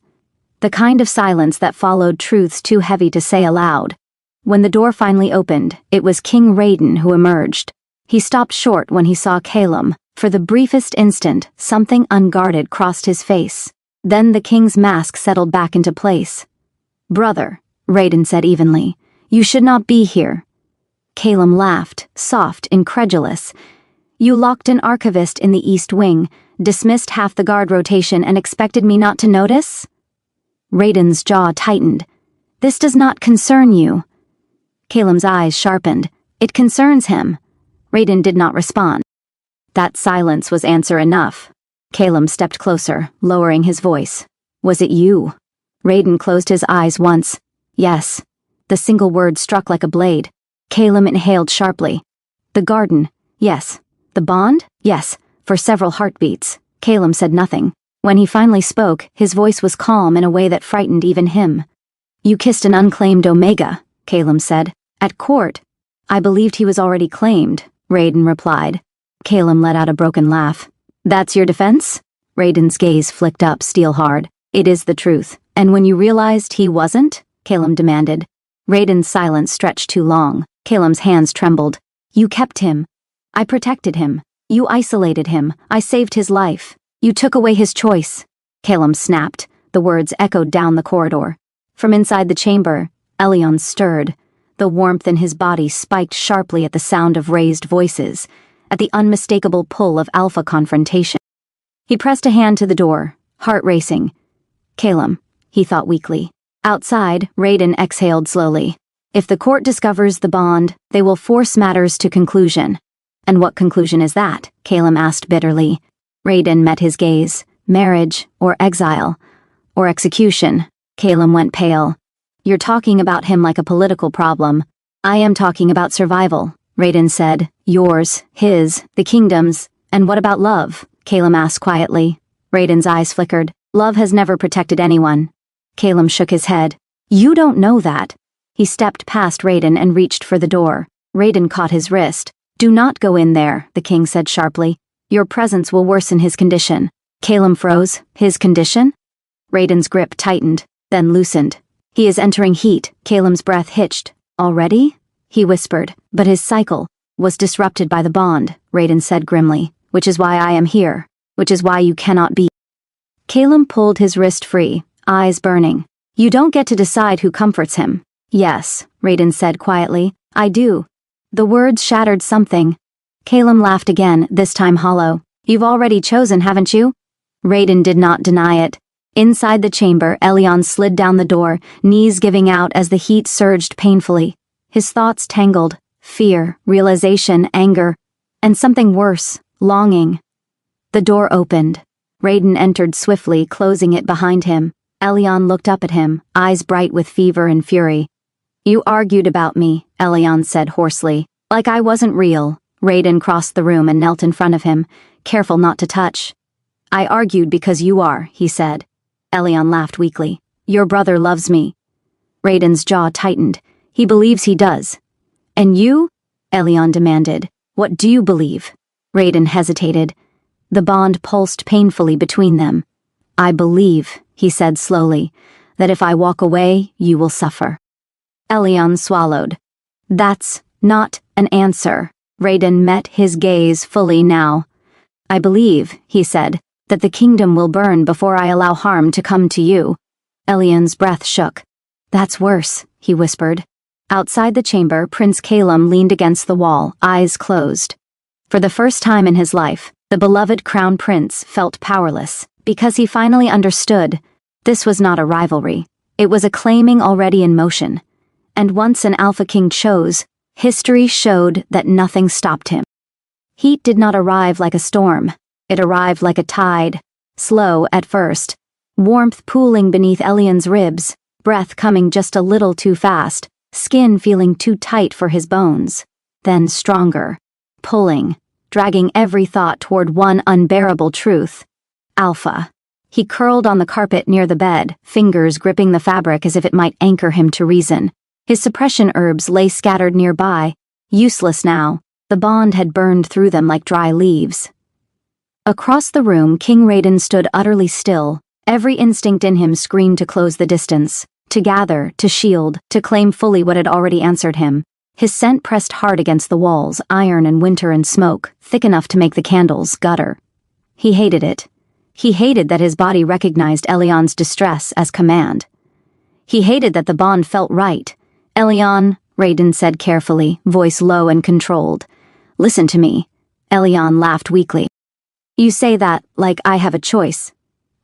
The kind of silence that followed truths too heavy to say aloud. When the door finally opened, it was King Raiden who emerged. He stopped short when he saw Calum. For the briefest instant, something unguarded crossed his face. Then the king's mask settled back into place. "Brother," Raiden said evenly, "you should not be here." Calum laughed, soft, incredulous. "You locked an archivist in the East Wing, dismissed half the guard rotation and expected me not to notice?" Raiden's jaw tightened. "This does not concern you." Calum's eyes sharpened. "It concerns him." Raiden did not respond. That silence was answer enough. Calum stepped closer, lowering his voice. "Was it you?" Raiden closed his eyes once. "Yes." The single word struck like a blade. Calum inhaled sharply. "The garden, yes. The bond, yes." For several heartbeats, Calum said nothing. When he finally spoke, his voice was calm in a way that frightened even him. "You kissed an unclaimed Omega," Calum said. "At court." "I believed he was already claimed," Raiden replied. Calum let out a broken laugh. "That's your defense?" Raiden's gaze flicked up, steel hard. "It is the truth. And when you realized he wasn't?" Calum demanded. Raiden's silence stretched too long. Calum's hands trembled. "You kept him. I protected him. You isolated him. I saved his life. You took away his choice." Calum snapped. The words echoed down the corridor. From inside the chamber, Elion stirred. The warmth in his body spiked sharply at the sound of raised voices, at the unmistakable pull of alpha confrontation. He pressed a hand to the door, heart racing. "Calum," he thought weakly. Outside, Raiden exhaled slowly. "If the court discovers the bond, they will force matters to conclusion." "And what conclusion is that?" Calum asked bitterly. Raiden met his gaze. "Marriage, or exile, or execution." Calum went pale. "You're talking about him like a political problem." "I am talking about survival," Raiden said. "Yours, his, the kingdom's. And what about love?" Calum asked quietly. Raiden's eyes flickered. "Love has never protected anyone." Calum shook his head. "You don't know that." He stepped past Raiden and reached for the door. Raiden caught his wrist. "Do not go in there," the king said sharply. "Your presence will worsen his condition." Calum froze. "His condition?" Raiden's grip tightened, then loosened. "He is entering heat." Calum's breath hitched. "Already?" he whispered, but his cycle was disrupted by the bond, Raiden said grimly. "Which is why I am here. Which is why you cannot be." Calum pulled his wrist free, eyes burning. "You don't get to decide who comforts him." "Yes," Raiden said quietly. "I do." The words shattered something. Calum laughed again, this time hollow. "You've already chosen, haven't you?" Raiden did not deny it. Inside the chamber, Elion slid down the door, knees giving out as the heat surged painfully. His thoughts tangled. Fear, realization, anger, and something worse, longing. The door opened. Raiden entered swiftly, closing it behind him. Elion looked up at him, eyes bright with fever and fury. "You argued about me," Elion said hoarsely. "Like I wasn't real." Raiden crossed the room and knelt in front of him, careful not to touch. "I argued because you are," he said. Elion laughed weakly. "Your brother loves me." Raiden's jaw tightened. "He believes he does." "And you?" Elion demanded. "What do you believe?" Raiden hesitated. The bond pulsed painfully between them. "I believe," he said slowly, "that if I walk away, you will suffer." Elyon swallowed. "That's not an answer." Raiden met his gaze fully now. "I believe," he said, "that the kingdom will burn before I allow harm to come to you." Elyon's breath shook. "That's worse," he whispered. Outside the chamber, Prince Calum leaned against the wall, eyes closed. For the first time in his life, the beloved crown prince felt powerless, because he finally understood. This was not a rivalry. It was a claiming already in motion. And once an Alpha King chose, history showed that nothing stopped him. Heat did not arrive like a storm. It arrived like a tide, slow at first, warmth pooling beneath Elyon's ribs, breath coming just a little too fast, skin feeling too tight for his bones, then stronger, pulling, dragging every thought toward one unbearable truth. Alpha. He curled on the carpet near the bed, fingers gripping the fabric as if it might anchor him to reason. His suppression herbs lay scattered nearby, useless now. The bond had burned through them like dry leaves. Across the room, King Raiden stood utterly still. Every instinct in him screamed to close the distance, to gather, to shield, to claim fully what had already answered him. His scent pressed hard against the walls, iron and winter and smoke, thick enough to make the candles gutter. He hated it. He hated that his body recognized Elyon's distress as command. He hated that the bond felt right. "Elyon," Raiden said carefully, voice low and controlled. "Listen to me." Elyon laughed weakly. "You say that like I have a choice."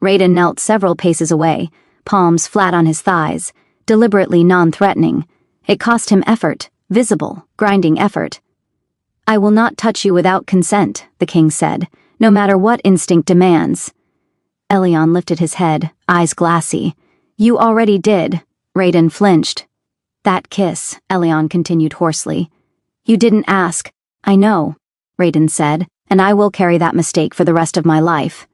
Raiden knelt several paces away, palms flat on his thighs, deliberately non-threatening. It cost him effort, visible, grinding effort. "I will not touch you without consent," the king said, "no matter what instinct demands." Elyon lifted his head, eyes glassy. "You already did." Raiden flinched. "That kiss," Elyon continued hoarsely. "You didn't ask." "I know," Raiden said, "and I will carry that mistake for the rest of my life."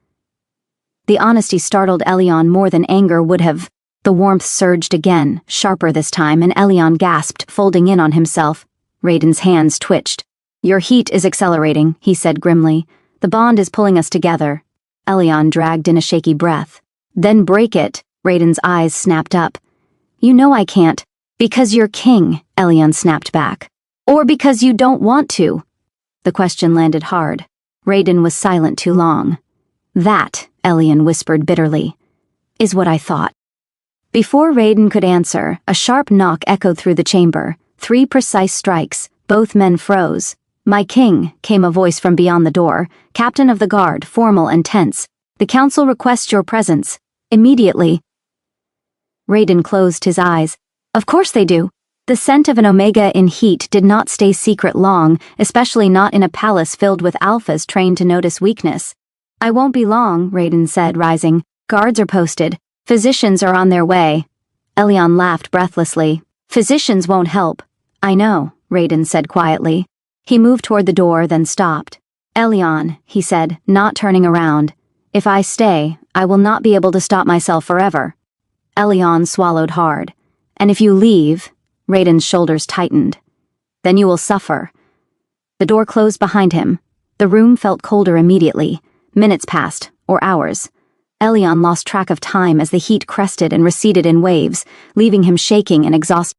The honesty startled Elyon more than anger would have. The warmth surged again, sharper this time, and Elyon gasped, folding in on himself. Raiden's hands twitched. "Your heat is accelerating," he said grimly. "The bond is pulling us together." Elyon dragged in a shaky breath. "Then break it," Raiden's eyes snapped up. "You know I can't." "Because you're king," Elyon snapped back. "Or because you don't want to?" The question landed hard. Raiden was silent too long. "That," Elyon whispered bitterly, "is what I thought." Before Raiden could answer, a sharp knock echoed through the chamber. 3 precise strikes. Both men froze. "My king," came a voice from beyond the door, captain of the guard, formal and tense. "The council requests your presence. Immediately." Raiden closed his eyes. Of course they do. The scent of an Omega in heat did not stay secret long, especially not in a palace filled with alphas trained to notice weakness. "I won't be long," Raiden said, rising. "Guards are posted. Physicians are on their way." Elyon laughed breathlessly. "Physicians won't help." "I know," Raiden said quietly. He moved toward the door, then stopped. "Elyon," he said, not turning around. "If I stay, I will not be able to stop myself forever." Elyon swallowed hard. "And if you leave," Raiden's shoulders tightened, "then you will suffer." The door closed behind him. The room felt colder immediately. Minutes passed, or hours. Elyon lost track of time as the heat crested and receded in waves, leaving him shaking and exhausted.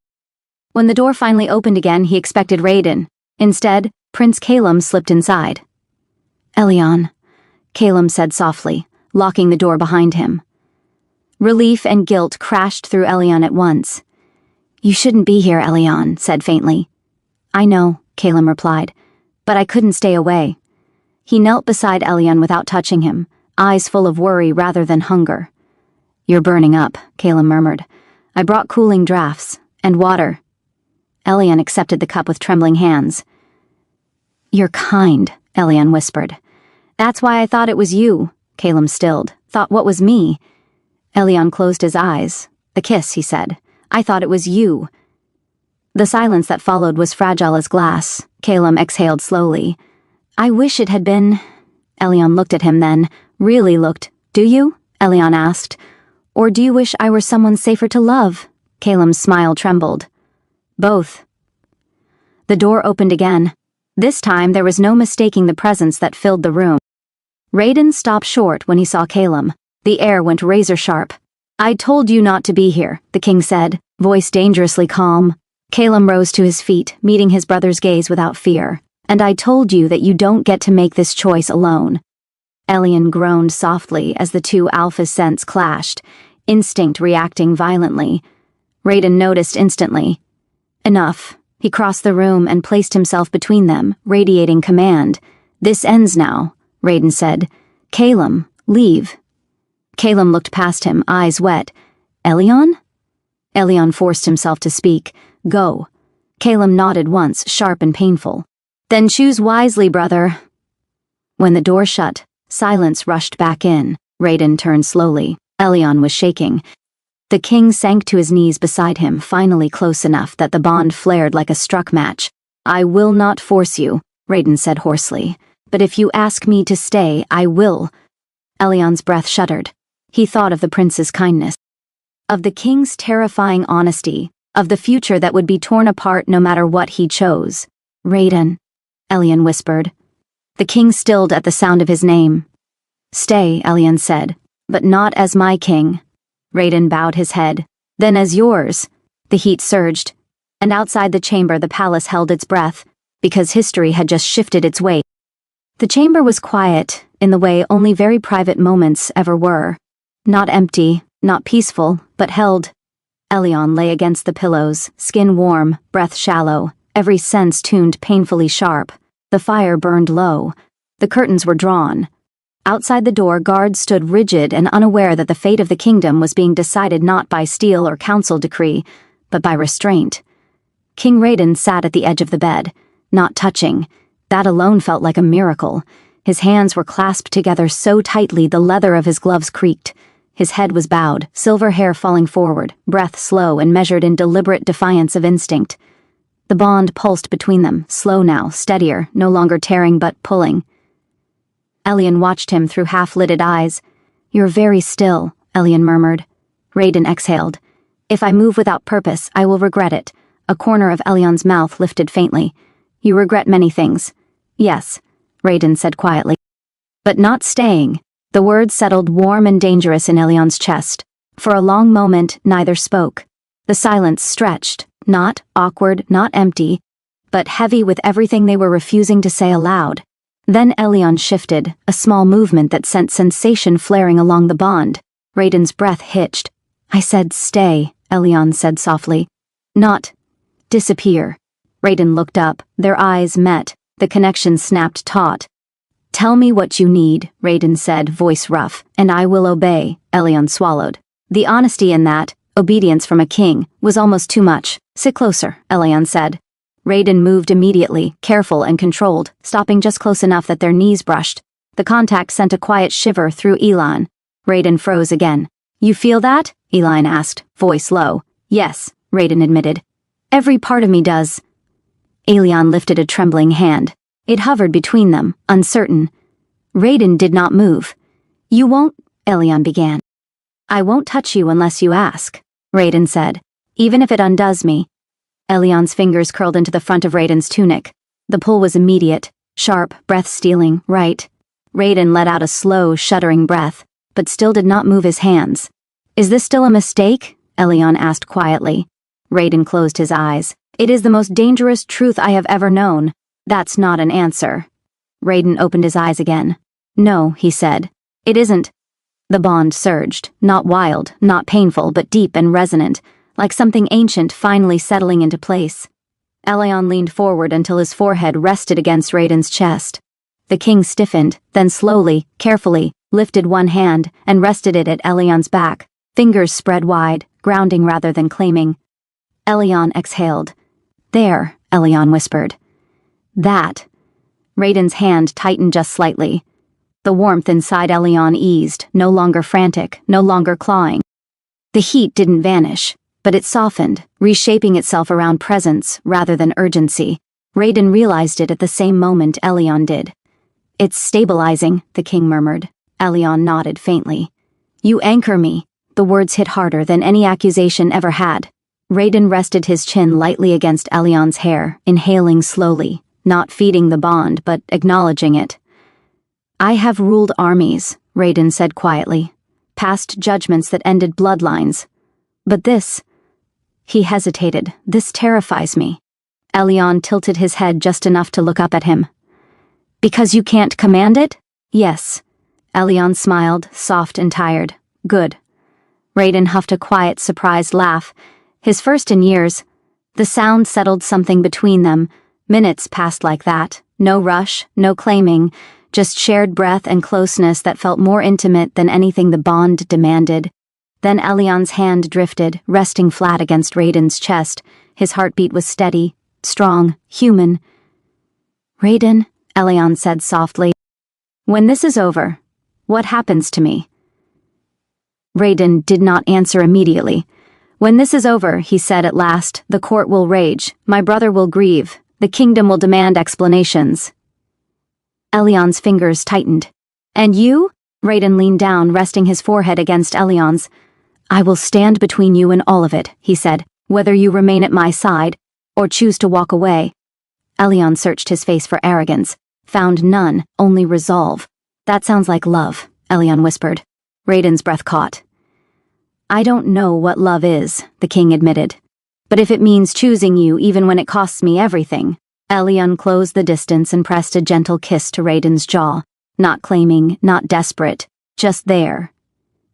When the door finally opened again, he expected Raiden. Instead, Prince Calum slipped inside. "Elyon," Calum said softly, locking the door behind him. Relief and guilt crashed through Elyon at once. "You shouldn't be here," Elyon said faintly. "I know," Calum replied, "but I couldn't stay away." He knelt beside Elyon without touching him, eyes full of worry rather than hunger. "You're burning up," Calum murmured. "I brought cooling drafts, and water." Elyon accepted the cup with trembling hands. "You're kind," Elyon whispered. "That's why I thought it was you," Calum stilled. "Thought what was me?" Elyon closed his eyes. "The kiss," he said. "I thought it was you." The silence that followed was fragile as glass. Calum exhaled slowly. "I wish it had been..." Elyon looked at him then, really looked. "Do you?" Elyon asked. "Or do you wish I were someone safer to love?" Calum's smile trembled. "Both." The door opened again. This time there was no mistaking the presence that filled the room. Raiden stopped short when he saw Calum. The air went razor-sharp. "I told you not to be here," the king said, voice dangerously calm. Calum rose to his feet, meeting his brother's gaze without fear. "And I told you that you don't get to make this choice alone." Elyon groaned softly as the two alpha scents clashed, instinct reacting violently. Raiden noticed instantly. Enough. He crossed the room and placed himself between them, radiating command. "This ends now," Raiden said. "Calum, leave." Calum looked past him, eyes wet. "Elyon?" Elyon forced himself to speak. "Go." Calum nodded once, sharp and painful. "Then choose wisely, brother." When the door shut, silence rushed back in. Raiden turned slowly. Elyon was shaking. The king sank to his knees beside him, finally close enough that the bond flared like a struck match. "I will not force you," Raiden said hoarsely. "But if you ask me to stay, I will." Elyon's breath shuddered. He thought of the prince's kindness, of the king's terrifying honesty, of the future that would be torn apart no matter what he chose. "Raiden," Elyon whispered. The king stilled at the sound of his name. "Stay," Elyon said, "but not as my king." Raiden bowed his head. "Then as yours." The heat surged, and outside the chamber the palace held its breath, because history had just shifted its weight. The chamber was quiet, in the way only very private moments ever were. Not empty, not peaceful, but held. Elyon lay against the pillows, skin warm, breath shallow, every sense tuned painfully sharp. The fire burned low. The curtains were drawn. Outside the door, guards stood rigid and unaware that the fate of the kingdom was being decided not by steel or council decree, but by restraint. King Raiden sat at the edge of the bed, not touching. That alone felt like a miracle. His hands were clasped together so tightly the leather of his gloves creaked. His head was bowed, silver hair falling forward, breath slow and measured in deliberate defiance of instinct. The bond pulsed between them, slow now, steadier, no longer tearing but pulling. Elyon watched him through half-lidded eyes. "You're very still," Elyon murmured. Raiden exhaled. "If I move without purpose, I will regret it." A corner of Elyon's mouth lifted faintly. "You regret many things." "Yes," Raiden said quietly. "But not staying." The words settled warm and dangerous in Elyon's chest. For a long moment, neither spoke. The silence stretched, not awkward, not empty, but heavy with everything they were refusing to say aloud. Then Elyon shifted, a small movement that sent sensation flaring along the bond. Raiden's breath hitched. "I said stay," Elyon said softly. "Not disappear." Raiden looked up, their eyes met, the connection snapped taut. "Tell me what you need," Raiden said, voice rough, "and I will obey." Elyon swallowed. The honesty in that, obedience from a king, was almost too much. "Sit closer," Elyon said. Raiden moved immediately, careful and controlled, stopping just close enough that their knees brushed. The contact sent a quiet shiver through Elyon. Raiden froze again. "You feel that?" Elyon asked, voice low. "Yes," Raiden admitted. "Every part of me does." Elyon lifted a trembling hand. It hovered between them, uncertain. Raiden did not move. "You won't," Elyon began. "I won't touch you unless you ask," Raiden said. "Even if it undoes me." Elyon's fingers curled into the front of Raiden's tunic. The pull was immediate, sharp, breath-stealing, right. Raiden let out a slow, shuddering breath, but still did not move his hands. "Is this still a mistake?" Elyon asked quietly. Raiden closed his eyes. "It is the most dangerous truth I have ever known." "That's not an answer." Raiden opened his eyes again. "No," he said. "It isn't." The bond surged, not wild, not painful, but deep and resonant, like something ancient finally settling into place. Elyon leaned forward until his forehead rested against Raiden's chest. The king stiffened, then slowly, carefully, lifted one hand and rested it at Elyon's back, fingers spread wide, grounding rather than claiming. Elyon exhaled. "There," Elyon whispered. "That." Raiden's hand tightened just slightly. The warmth inside Elyon eased, no longer frantic, no longer clawing. The heat didn't vanish, but it softened, reshaping itself around presence rather than urgency. Raiden realized it at the same moment Elyon did. "It's stabilizing," the king murmured. Elyon nodded faintly. "You anchor me." The words hit harder than any accusation ever had. Raiden rested his chin lightly against Elyon's hair, inhaling slowly, not feeding the bond but acknowledging it. I have ruled armies, Raiden said quietly, passed judgments that ended bloodlines. But this... He hesitated. This terrifies me. Elyon tilted his head just enough to look up at him. Because you can't command it? Yes. Elyon smiled, soft and tired. Good. Raiden huffed a quiet, surprised laugh. His first in years. The sound settled something between them. Minutes passed like that. No rush, no claiming, just shared breath and closeness that felt more intimate than anything the bond demanded. Then Elyon's hand drifted, resting flat against Raiden's chest. His heartbeat was steady, strong, human. Raiden, Elyon said softly, when this is over, what happens to me? Raiden did not answer immediately. When this is over, he said at last, the court will rage, my brother will grieve, the kingdom will demand explanations. Elyon's fingers tightened. And you? Raiden leaned down, resting his forehead against Elyon's. I will stand between you and all of it, he said, whether you remain at my side, or choose to walk away. Elyon searched his face for arrogance, found none, only resolve. That sounds like love, Elyon whispered. Raiden's breath caught. I don't know what love is, the king admitted. But if it means choosing you even when it costs me everything. Elyon closed the distance and pressed a gentle kiss to Raiden's jaw, not claiming, not desperate, just there.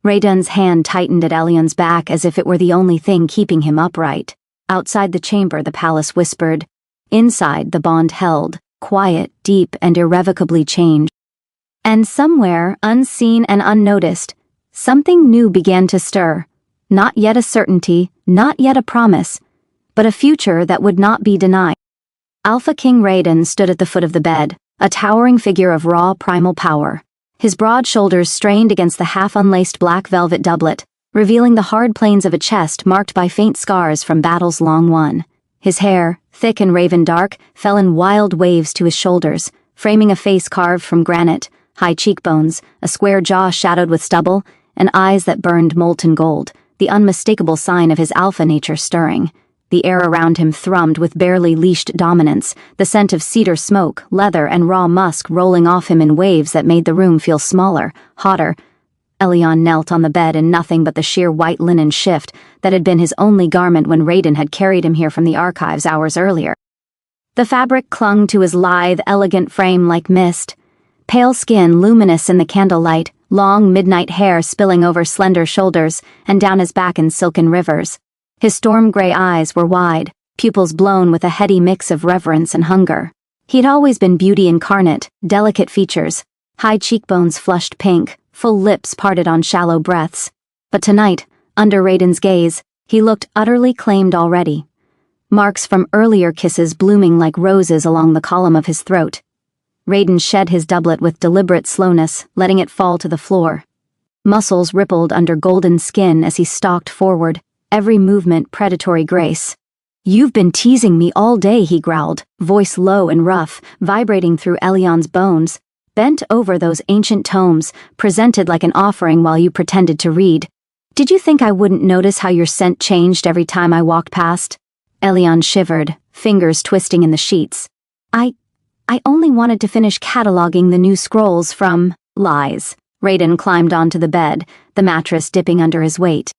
Raiden's hand tightened at Elyon's back as if it were the only thing keeping him upright. Outside the chamber, the palace whispered. Inside, the bond held, quiet, deep, and irrevocably changed. And somewhere, unseen and unnoticed, something new began to stir. Not yet a certainty, not yet a promise, but a future that would not be denied. Alpha King Raiden stood at the foot of the bed, a towering figure of raw primal power. His broad shoulders strained against the half-unlaced black velvet doublet, revealing the hard planes of a chest marked by faint scars from battles long won. His hair, thick and raven dark, fell in wild waves to his shoulders, framing a face carved from granite, high cheekbones, a square jaw shadowed with stubble, and eyes that burned molten gold, the unmistakable sign of his alpha nature stirring. The air around him thrummed with barely leashed dominance, the scent of cedar smoke, leather, and raw musk rolling off him in waves that made the room feel smaller, hotter. Elyon knelt on the bed in nothing but the sheer white linen shift that had been his only garment when Raiden had carried him here from the archives hours earlier. The fabric clung to his lithe, elegant frame like mist. Pale skin luminous in the candlelight, long midnight hair spilling over slender shoulders and down his back in silken rivers. His storm-gray eyes were wide, pupils blown with a heady mix of reverence and hunger. He'd always been beauty incarnate, delicate features, high cheekbones flushed pink, full lips parted on shallow breaths. But tonight, under Raiden's gaze, he looked utterly claimed already. Marks from earlier kisses blooming like roses along the column of his throat. Raiden shed his doublet with deliberate slowness, letting it fall to the floor. Muscles rippled under golden skin as he stalked forward, every movement predatory grace. You've been teasing me all day, he growled, voice low and rough, vibrating through Elyon's bones. Bent over those ancient tomes, presented like an offering while you pretended to read. Did you think I wouldn't notice how your scent changed every time I walked past? Elyon shivered, fingers twisting in the sheets. I only wanted to finish cataloging the new scrolls from lies. Raiden climbed onto the bed, the mattress dipping under his weight.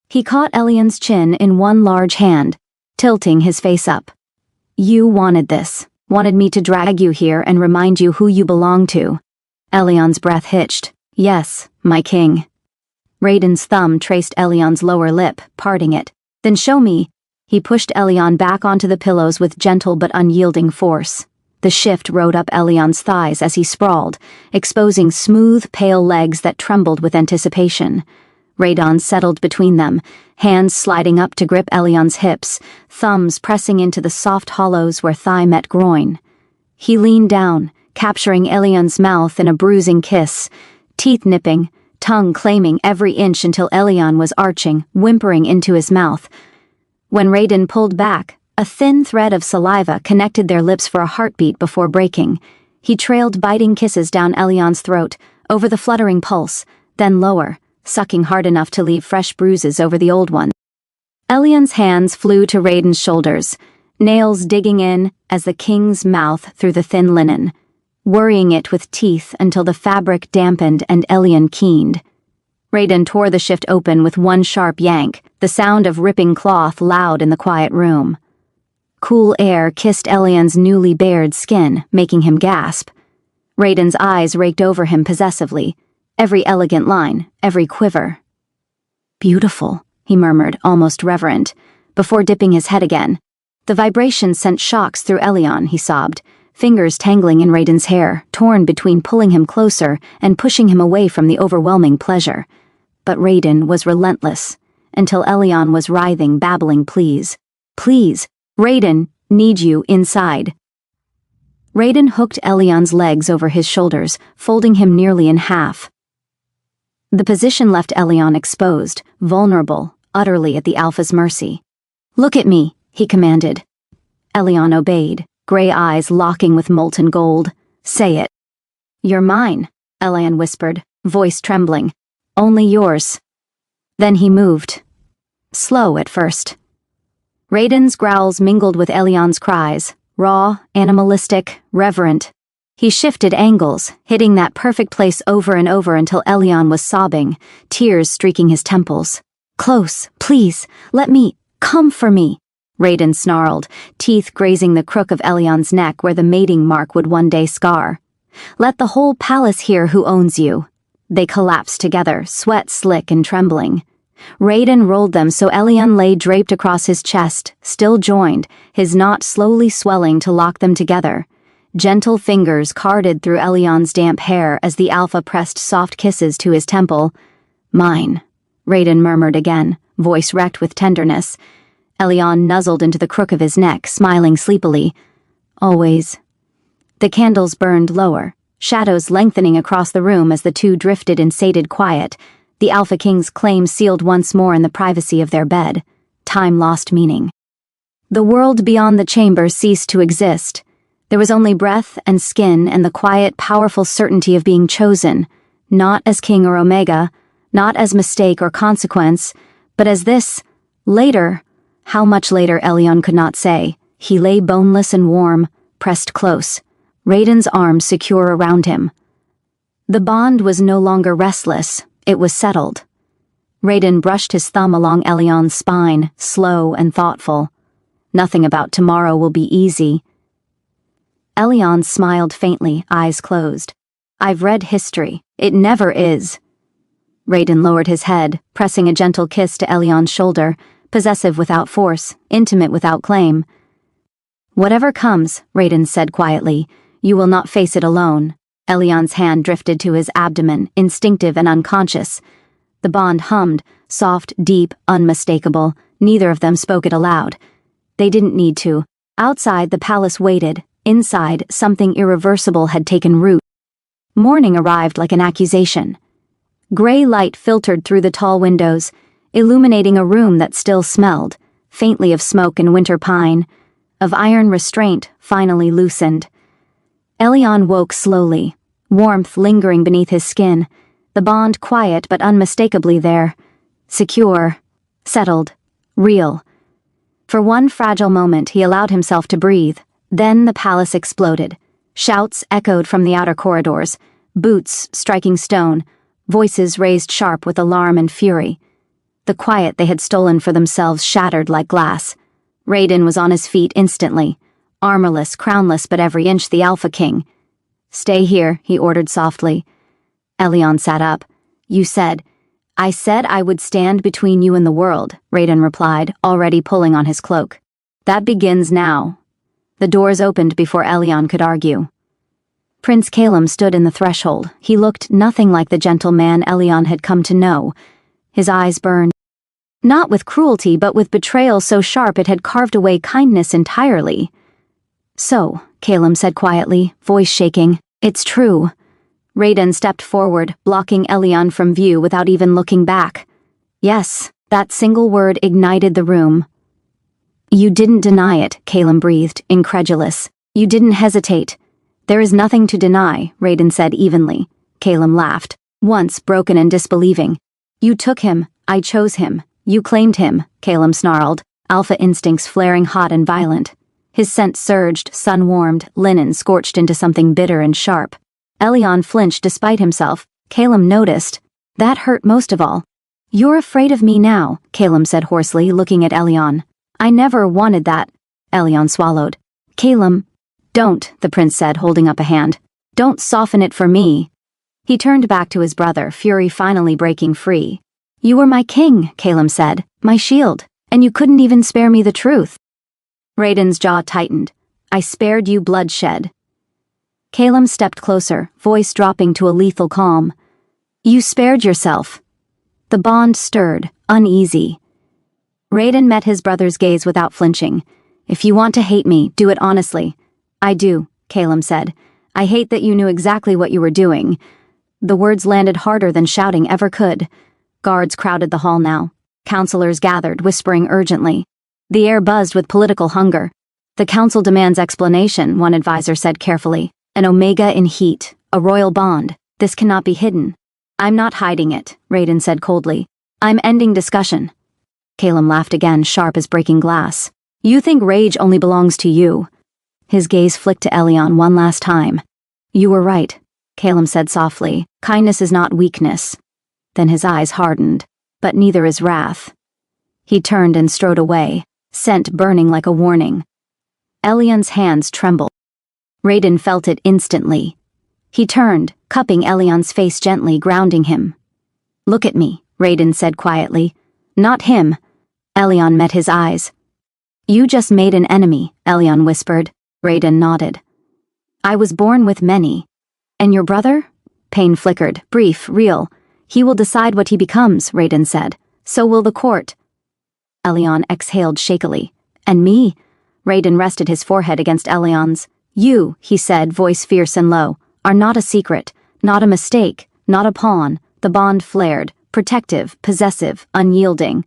He caught Elyon's chin in one large hand, tilting his face up. You wanted this, wanted me to drag you here and remind you who you belong to. Elyon's breath hitched. Yes, my king. Raiden's thumb traced Elyon's lower lip, parting it. Then show me. He pushed Elyon back onto the pillows with gentle but unyielding force. The shift rode up Elyon's thighs as he sprawled, exposing smooth, pale legs that trembled with anticipation. Raiden settled between them, hands sliding up to grip Elyon's hips, thumbs pressing into the soft hollows where thigh met groin. He leaned down, capturing Elyon's mouth in a bruising kiss, teeth nipping, tongue claiming every inch until Elyon was arching, whimpering into his mouth. When Raiden pulled back, a thin thread of saliva connected their lips for a heartbeat before breaking. He trailed biting kisses down Elyon's throat, over the fluttering pulse, then lower, sucking hard enough to leave fresh bruises over the old one. Elyon's hands flew to Raiden's shoulders, nails digging in as the king's mouth through the thin linen. worrying it with teeth until the fabric dampened and Elion keened. Raiden tore the shift open with one sharp yank, the sound of ripping cloth loud in the quiet room. Cool air kissed Elion's newly bared skin, making him gasp. Raiden's eyes raked over him possessively, every elegant line, every quiver. "Beautiful," he murmured, almost reverent, before dipping his head again. The vibration sent shocks through Elion, he sobbed, fingers tangling in Raiden's hair, torn between pulling him closer and pushing him away from the overwhelming pleasure. But Raiden was relentless, until Elion was writhing, babbling pleas. "Please, Raiden, need you inside." Raiden hooked Elion's legs over his shoulders, folding him nearly in half. The position left Elion exposed, vulnerable, utterly at the Alpha's mercy. "Look at me," he commanded. Elion obeyed, gray eyes locking with molten gold. "Say it." "You're mine," Elion whispered, voice trembling. "Only yours." Then he moved. Slow at first. Raiden's growls mingled with Elion's cries, raw, animalistic, reverent. He shifted angles, hitting that perfect place over and over until Elion was sobbing, tears streaking his temples. "Close, please, let me, come for me," Raiden snarled, teeth grazing the crook of Elion's neck where the mating mark would one day scar. "Let the whole palace hear who owns you." They collapsed together, sweat slick and trembling. Raiden rolled them so Elion lay draped across his chest, still joined, his knot slowly swelling to lock them together. Gentle fingers carded through Elion's damp hair as the Alpha pressed soft kisses to his temple. "Mine," Raiden murmured again, voice wrecked with tenderness. Elion nuzzled into the crook of his neck, smiling sleepily. "Always." The candles burned lower, shadows lengthening across the room as the two drifted in sated quiet, the Alpha King's claim sealed once more in the privacy of their bed. Time lost meaning. The world beyond the chamber ceased to exist. There was only breath and skin and the quiet, powerful certainty of being chosen, not as king or Omega, not as mistake or consequence, but as this, later. How much later Elion could not say. He lay boneless and warm, pressed close, Raiden's arms secure around him. The bond was no longer restless, it was settled. Raiden brushed his thumb along Elion's spine, slow and thoughtful. "Nothing about tomorrow will be easy." Elion smiled faintly, eyes closed. "I've read history. It never is." Raiden lowered his head, pressing a gentle kiss to Elion's shoulder, possessive without force, intimate without claim. "Whatever comes," Raiden said quietly, "you will not face it alone." Elion's hand drifted to his abdomen, instinctive and unconscious. The bond hummed, soft, deep, unmistakable. Neither of them spoke it aloud. They didn't need to. Outside, the palace waited. Inside, something irreversible had taken root. Morning arrived like an accusation. Gray light filtered through the tall windows, illuminating a room that still smelled, faintly of smoke and winter pine, of iron restraint finally loosened. Elion woke slowly, warmth lingering beneath his skin, the bond quiet but unmistakably there, secure, settled, real. For one fragile moment he allowed himself to breathe, then the palace exploded. Shouts echoed from the outer corridors, boots striking stone, voices raised sharp with alarm and fury. The quiet they had stolen for themselves shattered like glass. Raiden was on his feet instantly, armorless, crownless, but every inch the Alpha King. "Stay here," he ordered softly. Elion sat up. "You said—" "I said I would stand between you and the world," Raiden replied, already pulling on his cloak. "That begins now." The doors opened before Elion could argue. Prince Calum stood in the threshold. He looked nothing like the gentle man Elion had come to know. His eyes burned. Not with cruelty, but with betrayal so sharp it had carved away kindness entirely. "So," Calum said quietly, voice shaking, "it's true." Raiden stepped forward, blocking Elion from view without even looking back. "Yes," that single word ignited the room. "You didn't deny it," Calum breathed, incredulous. "You didn't hesitate." "There is nothing to deny," Raiden said evenly. Calum laughed, once broken and disbelieving. "You took him, I chose him. You claimed him," Calum snarled, alpha instincts flaring hot and violent. His scent surged, sun-warmed, linen scorched into something bitter and sharp. Elyon flinched despite himself. Calum noticed. That hurt most of all. "You're afraid of me now," Calum said hoarsely, looking at Elyon. "I never wanted that." Elyon swallowed. "Calum." "Don't," the prince said, holding up a hand. "Don't soften it for me." He turned back to his brother, fury finally breaking free. "You were my king," Calum said, "my shield, and you couldn't even spare me the truth." Raiden's jaw tightened. "I spared you bloodshed." Calum stepped closer, voice dropping to a lethal calm. "You spared yourself." The bond stirred, uneasy. Raiden met his brother's gaze without flinching. "If you want to hate me, do it honestly." "I do," Calum said. "I hate that you knew exactly what you were doing." The words landed harder than shouting ever could. Guards crowded the hall now. Counselors gathered, whispering urgently. The air buzzed with political hunger. "The council demands explanation," one advisor said carefully. "An Omega in heat, a royal bond. This cannot be hidden." "I'm not hiding it," Raiden said coldly. "I'm ending discussion." Calum laughed again, sharp as breaking glass. "You think rage only belongs to you." His gaze flicked to Elyon one last time. "You were right," Calum said softly. "Kindness is not weakness." Then his eyes hardened. "But neither is wrath." He turned and strode away, scent burning like a warning. Elyon's hands trembled. Raiden felt it instantly. He turned, cupping Elyon's face gently, grounding him. "Look at me," Raiden said quietly. "Not him." Elyon met his eyes. "You just made an enemy," Elyon whispered. Raiden nodded. "I was born with many." "And your brother?" Pain flickered, brief, real. "He will decide what he becomes," Raiden said. "So will the court." Elyon exhaled shakily. "And me?" Raiden rested his forehead against Elyon's. "You," he said, voice fierce and low, "are not a secret, not a mistake, not a pawn." The bond flared, protective, possessive, unyielding.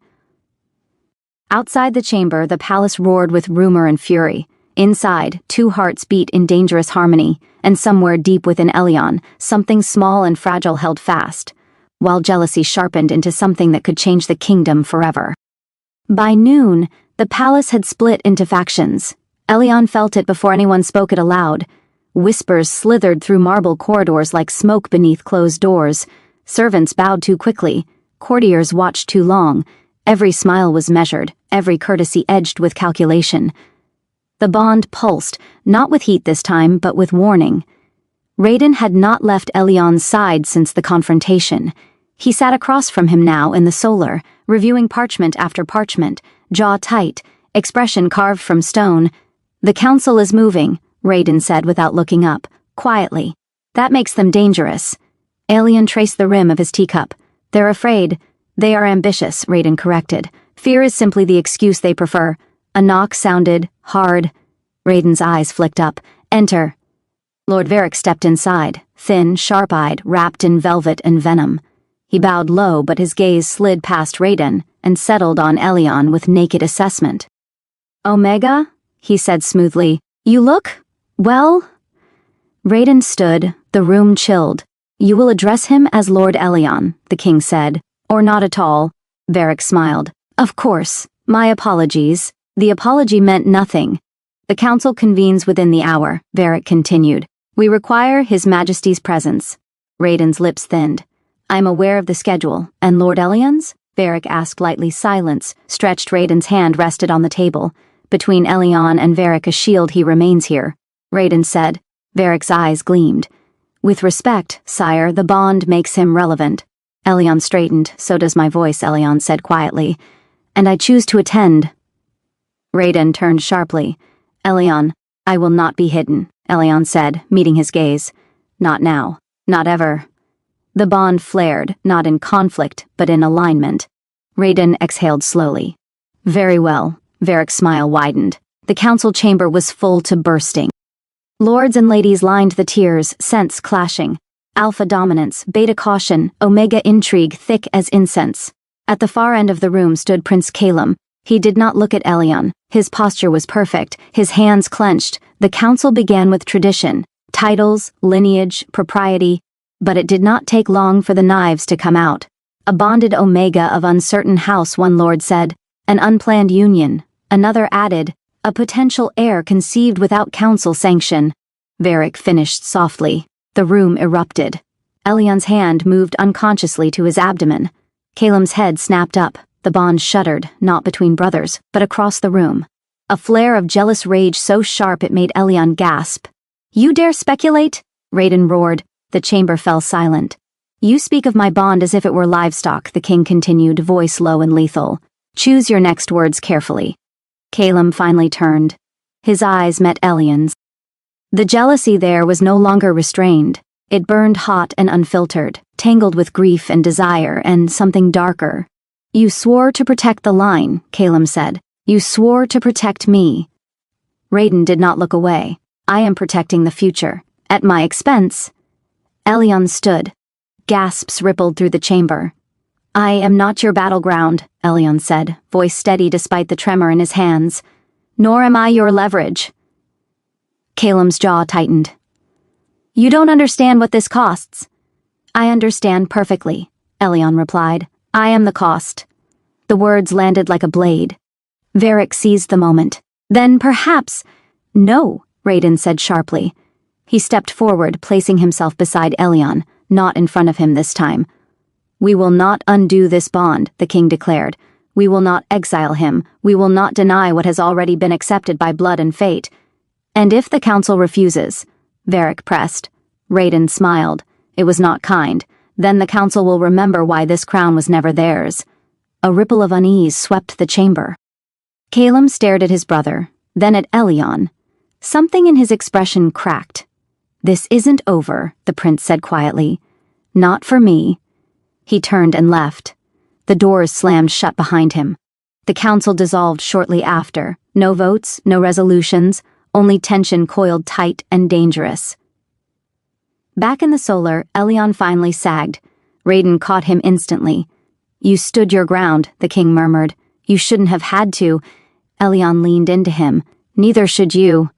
Outside the chamber, the palace roared with rumor and fury. Inside, two hearts beat in dangerous harmony, and somewhere deep within Elyon, something small and fragile held fast, while jealousy sharpened into something that could change the kingdom forever. By noon, the palace had split into factions. Elyon felt it before anyone spoke it aloud. Whispers slithered through marble corridors like smoke beneath closed doors. Servants bowed too quickly. Courtiers watched too long. Every smile was measured, every courtesy edged with calculation. The bond pulsed, not with heat this time, but with warning. Raiden had not left Elyon's side since the confrontation. He sat across from him now in the solar, reviewing parchment after parchment, jaw tight, expression carved from stone. "The council is moving," Raiden said without looking up, quietly. "That makes them dangerous." Elyon traced the rim of his teacup. "They're afraid." "They are ambitious," Raiden corrected. "Fear is simply the excuse they prefer." A knock sounded, hard. Raiden's eyes flicked up. "Enter." Lord Varric stepped inside, thin, sharp-eyed, wrapped in velvet and venom. He bowed low, but his gaze slid past Raiden and settled on Elyon with naked assessment. "Omega?" he said smoothly. "You look, well?" Raiden stood, the room chilled. "You will address him as Lord Elyon," the king said. "Or not at all." Varric smiled. "Of course. My apologies." The apology meant nothing. "The council convenes within the hour," Varric continued. "We require His Majesty's presence." Raiden's lips thinned. "I'm aware of the schedule. And Lord Elyon's?" Varric asked lightly. Silence. Stretched Raiden's hand rested on the table. "Between Elyon and Varric a shield he remains here," Raiden said. Varric's eyes gleamed. "With respect, sire, the bond makes him relevant." Elyon straightened. "So does my voice," Elyon said quietly. "And I choose to attend." Raiden turned sharply. "Elyon, I will not be hidden," Elyon said, meeting his gaze. "Not now. Not ever." The bond flared, not in conflict, but in alignment. Raiden exhaled slowly. "Very well." Varric's smile widened. The council chamber was full to bursting. Lords and ladies lined the tiers, scents clashing. Alpha dominance, beta caution, omega intrigue thick as incense. At the far end of the room stood Prince Calum. He did not look at Elyon. His posture was perfect, his hands clenched. The council began with tradition, titles, lineage, propriety, but it did not take long for the knives to come out. "A bonded omega of uncertain house," one lord said. "An unplanned union." Another added, A potential heir conceived without council sanction. Varric finished softly. The room erupted. Elion's hand moved unconsciously to his abdomen. Caelim's head snapped up. The bond shuddered, not between brothers, but across the room. A flare of jealous rage so sharp it made Elion gasp. "You dare speculate?" Raiden roared. The chamber fell silent. "You speak of my bond as if it were livestock," the king continued, voice low and lethal. "Choose your next words carefully." Caelim finally turned. His eyes met Elion's. The jealousy there was no longer restrained. It burned hot and unfiltered, tangled with grief and desire and something darker. "You swore to protect the line," Caelim said. "You swore to protect me." Raiden did not look away. "I am protecting the future. At my expense." Elion stood. Gasps rippled through the chamber. "I am not your battleground," Elion said, voice steady despite the tremor in his hands. "Nor am I your leverage." Caelim's jaw tightened. "You don't understand what this costs." "I understand perfectly," Elion replied. "I am the cost." The words landed like a blade. Varric seized the moment. "Then perhaps—" "No," Raiden said sharply. He stepped forward, placing himself beside Elion, not in front of him this time. "We will not undo this bond," the king declared. "We will not exile him. We will not deny what has already been accepted by blood and fate. And if the council refuses," Varric pressed. Raiden smiled. It was not kind. "Then the council will remember why this crown was never theirs." A ripple of unease swept the chamber. Caelim stared at his brother, then at Elion. Something in his expression cracked. "This isn't over," the prince said quietly. "Not for me." He turned and left. The doors slammed shut behind him. The council dissolved shortly after. No votes, no resolutions, only tension coiled tight and dangerous. Back in the solar, Elion finally sagged. Raiden caught him instantly. "You stood your ground," the king murmured. "You shouldn't have had to." Elion leaned into him. "Neither should you."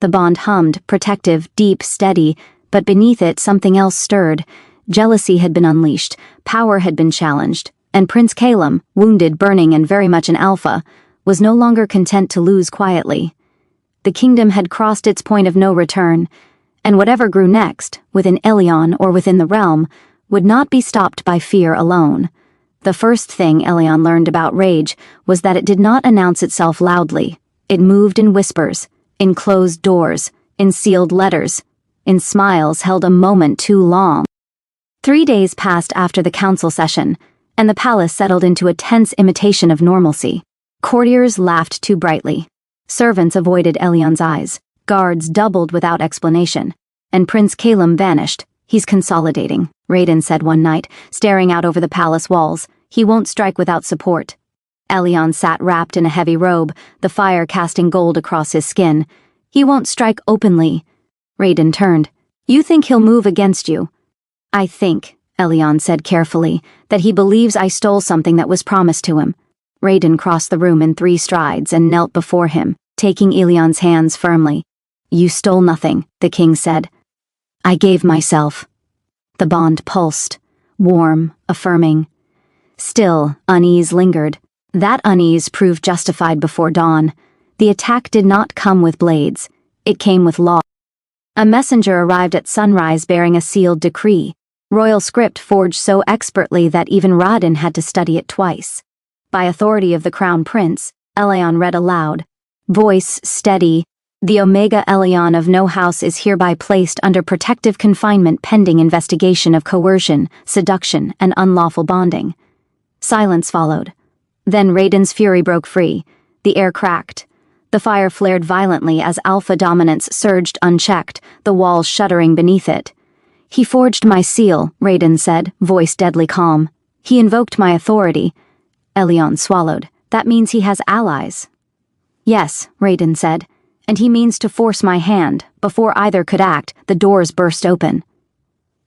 The bond hummed, protective, deep, steady, but beneath it something else stirred. Jealousy had been unleashed, power had been challenged, and Prince Caelim, wounded, burning, and very much an alpha, was no longer content to lose quietly. The kingdom had crossed its point of no return, and whatever grew next, within Elion or within the realm, would not be stopped by fear alone. The first thing Elion learned about rage was that it did not announce itself loudly. It moved in whispers, in closed doors, in sealed letters, in smiles held a moment too long. 3 days passed after the council session, and the palace settled into a tense imitation of normalcy. Courtiers laughed too brightly. Servants avoided Elion's eyes. Guards doubled without explanation. And Prince Caelim vanished. "He's consolidating," Raiden said one night, staring out over the palace walls. "He won't strike without support." Elion sat wrapped in a heavy robe, the fire casting gold across his skin. "He won't strike openly." Raiden turned. "You think he'll move against you?" "I think," Elion said carefully, "that he believes I stole something that was promised to him." Raiden crossed the room in 3 strides and knelt before him, taking Elion's hands firmly. "You stole nothing," the king said. "I gave myself." The bond pulsed, warm, affirming. Still, unease lingered. That unease proved justified before dawn. The attack did not come with blades. It came with law. A messenger arrived at sunrise bearing a sealed decree. Royal script forged so expertly that even Raiden had to study it twice. By authority of the crown prince, Elion read aloud. Voice steady. "The Omega Elion of no house is hereby placed under protective confinement pending investigation of coercion, seduction, and unlawful bonding." Silence followed. Then Raiden's fury broke free. The air cracked. The fire flared violently as alpha dominance surged unchecked, the walls shuddering beneath it. "He forged my seal," Raiden said, voice deadly calm. "He invoked my authority." Elion swallowed. "That means he has allies." "Yes," Raiden said. "And he means to force my hand." Before either could act, the doors burst open.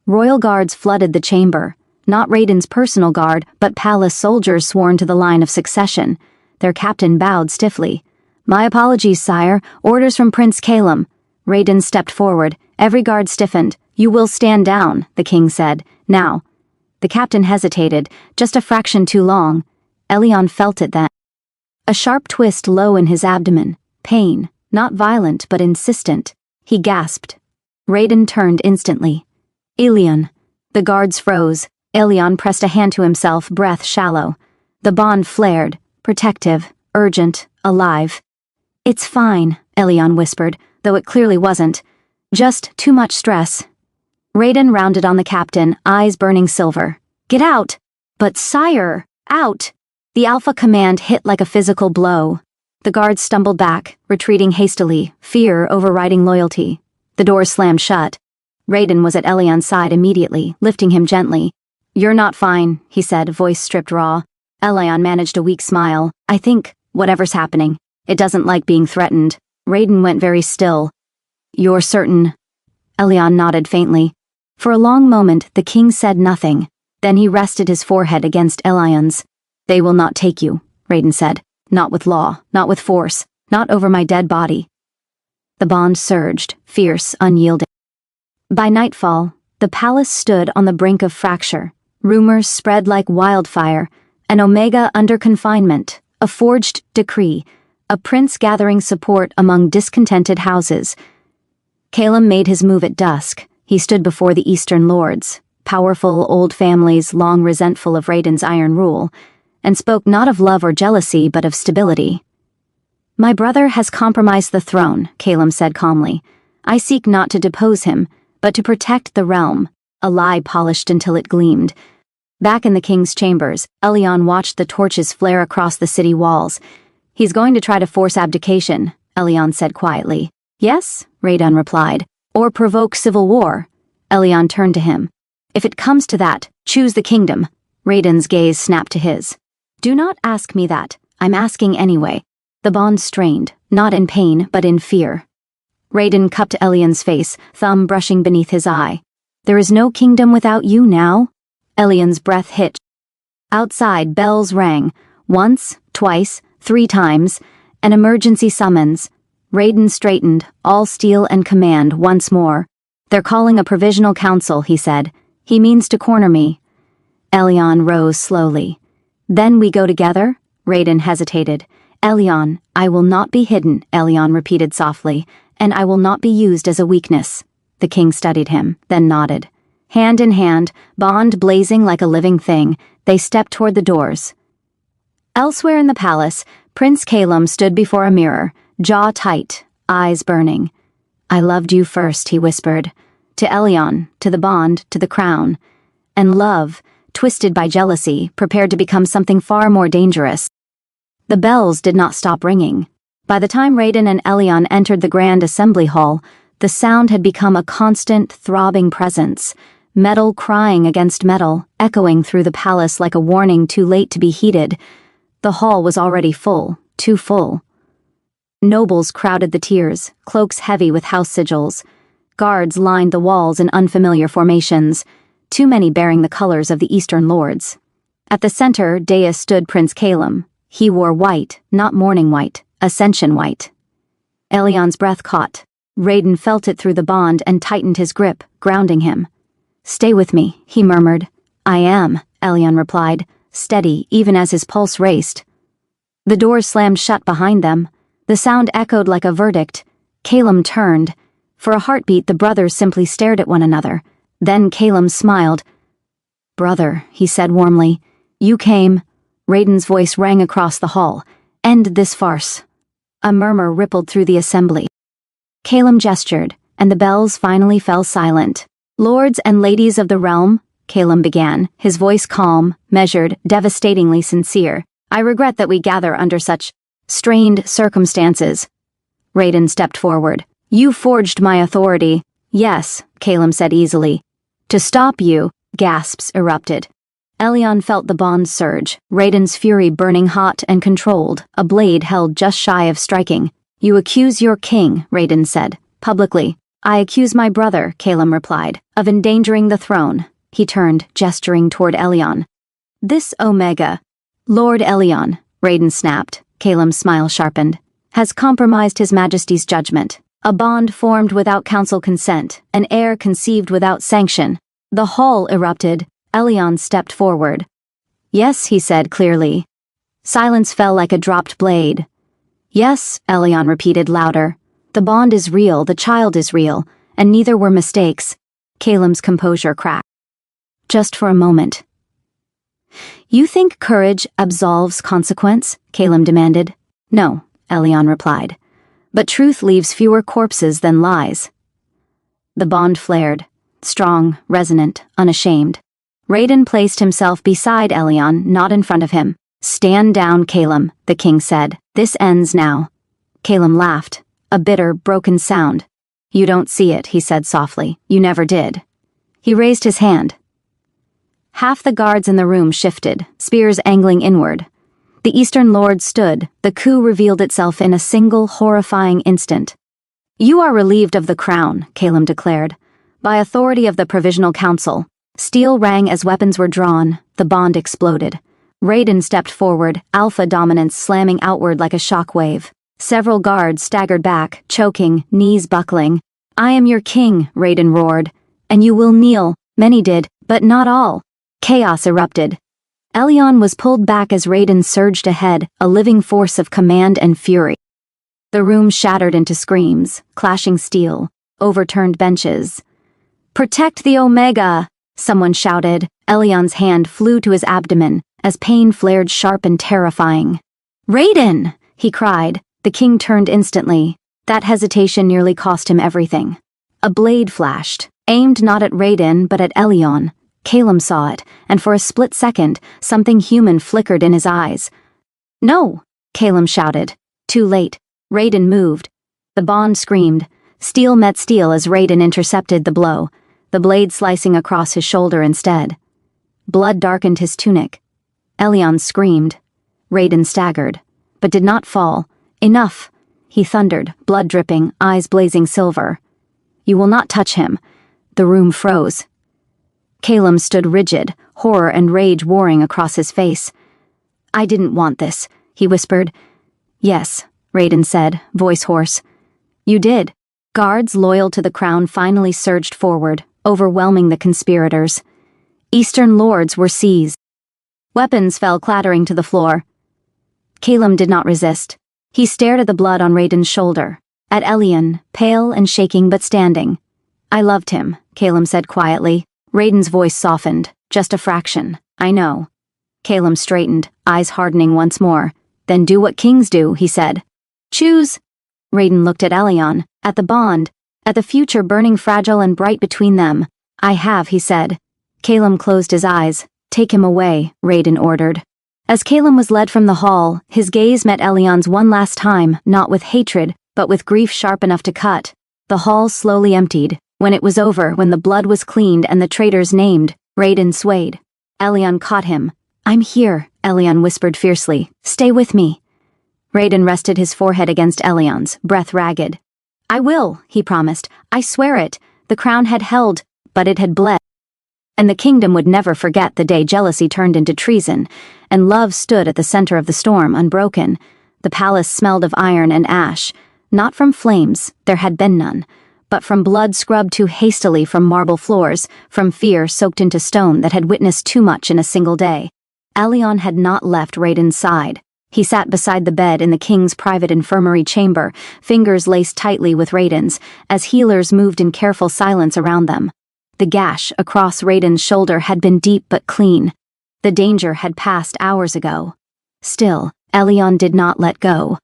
Royal guards flooded the chamber. Not Raiden's personal guard, but palace soldiers sworn to the line of succession. Their captain bowed stiffly. "My apologies, sire. Orders from Prince Caelim." Raiden stepped forward. Every guard stiffened. "You will stand down," the king said. "Now." The captain hesitated, just a fraction too long. Elion felt it then. A sharp twist low in his abdomen. Pain, not violent but insistent. He gasped. Raiden turned instantly. Elion. The guards froze. Elion pressed a hand to himself, breath shallow. The bond flared, protective, urgent, alive. It's fine, Elion whispered, though it clearly wasn't. Just too much stress. Raiden rounded on the captain, eyes burning silver. Get out! But sire, out! The Alpha command hit like a physical blow. The guards stumbled back, retreating hastily, fear overriding loyalty. The door slammed shut. Raiden was at Elion's side immediately, lifting him gently. You're not fine, he said, voice stripped raw. Elion managed a weak smile. I think, whatever's happening, it doesn't like being threatened. Raiden went very still. You're certain? Elion nodded faintly. For a long moment, the king said nothing. Then he rested his forehead against Elion's. They will not take you, Raiden said. Not with law, not with force, not over my dead body. The bond surged, fierce, unyielding. By nightfall, the palace stood on the brink of fracture. Rumors spread like wildfire. An Omega under confinement, a forged decree, a prince gathering support among discontented houses. Calum made his move at dusk. He stood before the Eastern Lords, powerful old families long resentful of Raiden's iron rule, and spoke not of love or jealousy but of stability. My brother has compromised the throne, Calum said calmly. I seek not to depose him, but to protect the realm, a lie polished until it gleamed. Back in the king's chambers, Elion watched the torches flare across the city walls. He's going to try to force abdication, Elion said quietly. Yes, Raiden replied. Or provoke civil war. Elion turned to him. If it comes to that, choose the kingdom. Raiden's gaze snapped to his. Do not ask me that. I'm asking anyway. The bond strained, not in pain, but in fear. Raiden cupped Elion's face, thumb brushing beneath his eye. There is no kingdom without you now? Elion's breath hitched. Outside, bells rang. Once, twice, 3 times. An emergency summons. Raiden straightened, all steel and command once more. They're calling a provisional council, he said. He means to corner me. Elion rose slowly. Then we go together? Raiden hesitated. Elion, I will not be hidden, Elion repeated softly, and I will not be used as a weakness. The king studied him, then nodded. Hand in hand, bond blazing like a living thing, they stepped toward the doors. Elsewhere in the palace, Prince Calum stood before a mirror, jaw tight, eyes burning. I loved you first, he whispered. To Elion, to the bond, to the crown. And love, twisted by jealousy, prepared to become something far more dangerous. The bells did not stop ringing. By the time Raiden and Elion entered the grand assembly hall, the sound had become a constant, throbbing presence, metal crying against metal, echoing through the palace like a warning too late to be heeded. The hall was already full, too full. Nobles crowded the tiers, cloaks heavy with house sigils. Guards lined the walls in unfamiliar formations, too many bearing the colors of the Eastern Lords. At the center dais stood Prince Calum. He wore white, not mourning white, ascension white. Elion's breath caught. Raiden felt it through the bond and tightened his grip, grounding him. Stay with me, he murmured. I am, Elion replied, steady even as his pulse raced. The doors slammed shut behind them. The sound echoed like a verdict. Calum turned. For a heartbeat, the brothers simply stared at one another. Then Calum smiled. Brother, he said warmly, you came. Raiden's voice rang across the hall. End this farce. A murmur rippled through the assembly. Calum gestured, and the bells finally fell silent. Lords and ladies of the realm, Calum began, his voice calm, measured, devastatingly sincere. I regret that we gather under such strained circumstances. Raiden stepped forward. You forged my authority. Yes, Calum said easily. To stop you, gasps erupted. Elion felt the bond surge, Raiden's fury burning hot and controlled, a blade held just shy of striking. You accuse your king, Raiden said, publicly. I accuse my brother, Calum replied, of endangering the throne. He turned, gesturing toward Elion. This Omega, Lord Elion, Raiden snapped, Calum's smile sharpened, has compromised His Majesty's judgment. A bond formed without council consent, an heir conceived without sanction. The hall erupted. Elion stepped forward. Yes, he said clearly. Silence fell like a dropped blade. Yes, Elion repeated louder. The bond is real, the child is real, and neither were mistakes. Calem's composure cracked. Just for a moment. You think courage absolves consequence? Calem demanded. No, Elion replied. But truth leaves fewer corpses than lies. The bond flared, strong, resonant, unashamed. Raiden placed himself beside Elion, not in front of him. Stand down, Calem, the king said. This ends now. Calem laughed, a bitter, broken sound. You don't see it, he said softly. You never did. He raised his hand. Half the guards in the room shifted, spears angling inward. The Eastern Lord stood, the coup revealed itself in a single, horrifying instant. You are relieved of the crown, Calem declared. By authority of the Provisional Council. Steel rang as weapons were drawn, the bond exploded. Raiden stepped forward, alpha dominance slamming outward like a shockwave. Several guards staggered back, choking, knees buckling. I am your king, Raiden roared. And you will kneel. Many did, but not all. Chaos erupted. Elion was pulled back as Raiden surged ahead, a living force of command and fury. The room shattered into screams, clashing steel, overturned benches. Protect the Omega! Someone shouted. Elion's hand flew to his abdomen as pain flared sharp and terrifying. Raiden! He cried. The king turned instantly. That hesitation nearly cost him everything. A blade flashed, aimed not at Raiden but at Elion. Calem saw it, and for a split second, something human flickered in his eyes. No! Calem shouted. Too late. Raiden moved. The bond screamed. Steel met steel as Raiden intercepted the blow, the blade slicing across his shoulder instead. Blood darkened his tunic. Elion screamed. Raiden staggered, but did not fall. Enough! He thundered, blood dripping, eyes blazing silver. You will not touch him. The room froze. Calem stood rigid, horror and rage warring across his face. I didn't want this, he whispered. Yes, Raiden said, voice hoarse. You did. Guards loyal to the crown finally surged forward, overwhelming the conspirators. Eastern lords were seized. Weapons fell clattering to the floor. Calem did not resist. He stared at the blood on Raiden's shoulder, at Elion, pale and shaking but standing. I loved him, Calem said quietly. Raiden's voice softened, just a fraction. I know. Calem straightened, eyes hardening once more. Then do what kings do, he said. Choose. Raiden looked at Elion, at the bond, at the future burning fragile and bright between them. I have, he said. Calem closed his eyes. Take him away, Raiden ordered. As Calem was led from the hall, his gaze met Elion's one last time, not with hatred, but with grief sharp enough to cut. The hall slowly emptied. When it was over, when the blood was cleaned and the traitors named, Raiden swayed. Elion caught him. I'm here, Elion whispered fiercely. Stay with me. Raiden rested his forehead against Elion's, breath ragged. I will, he promised. I swear it. The crown had held, but it had bled. And the kingdom would never forget the day jealousy turned into treason, and love stood at the center of the storm, unbroken. The palace smelled of iron and ash, not from flames, there had been none, but from blood scrubbed too hastily from marble floors, from fear soaked into stone that had witnessed too much in a single day. Elion had not left Raiden's side. He sat beside the bed in the king's private infirmary chamber, fingers laced tightly with Raiden's, as healers moved in careful silence around them. The gash across Raiden's shoulder had been deep but clean. The danger had passed hours ago. Still, Elion did not let go.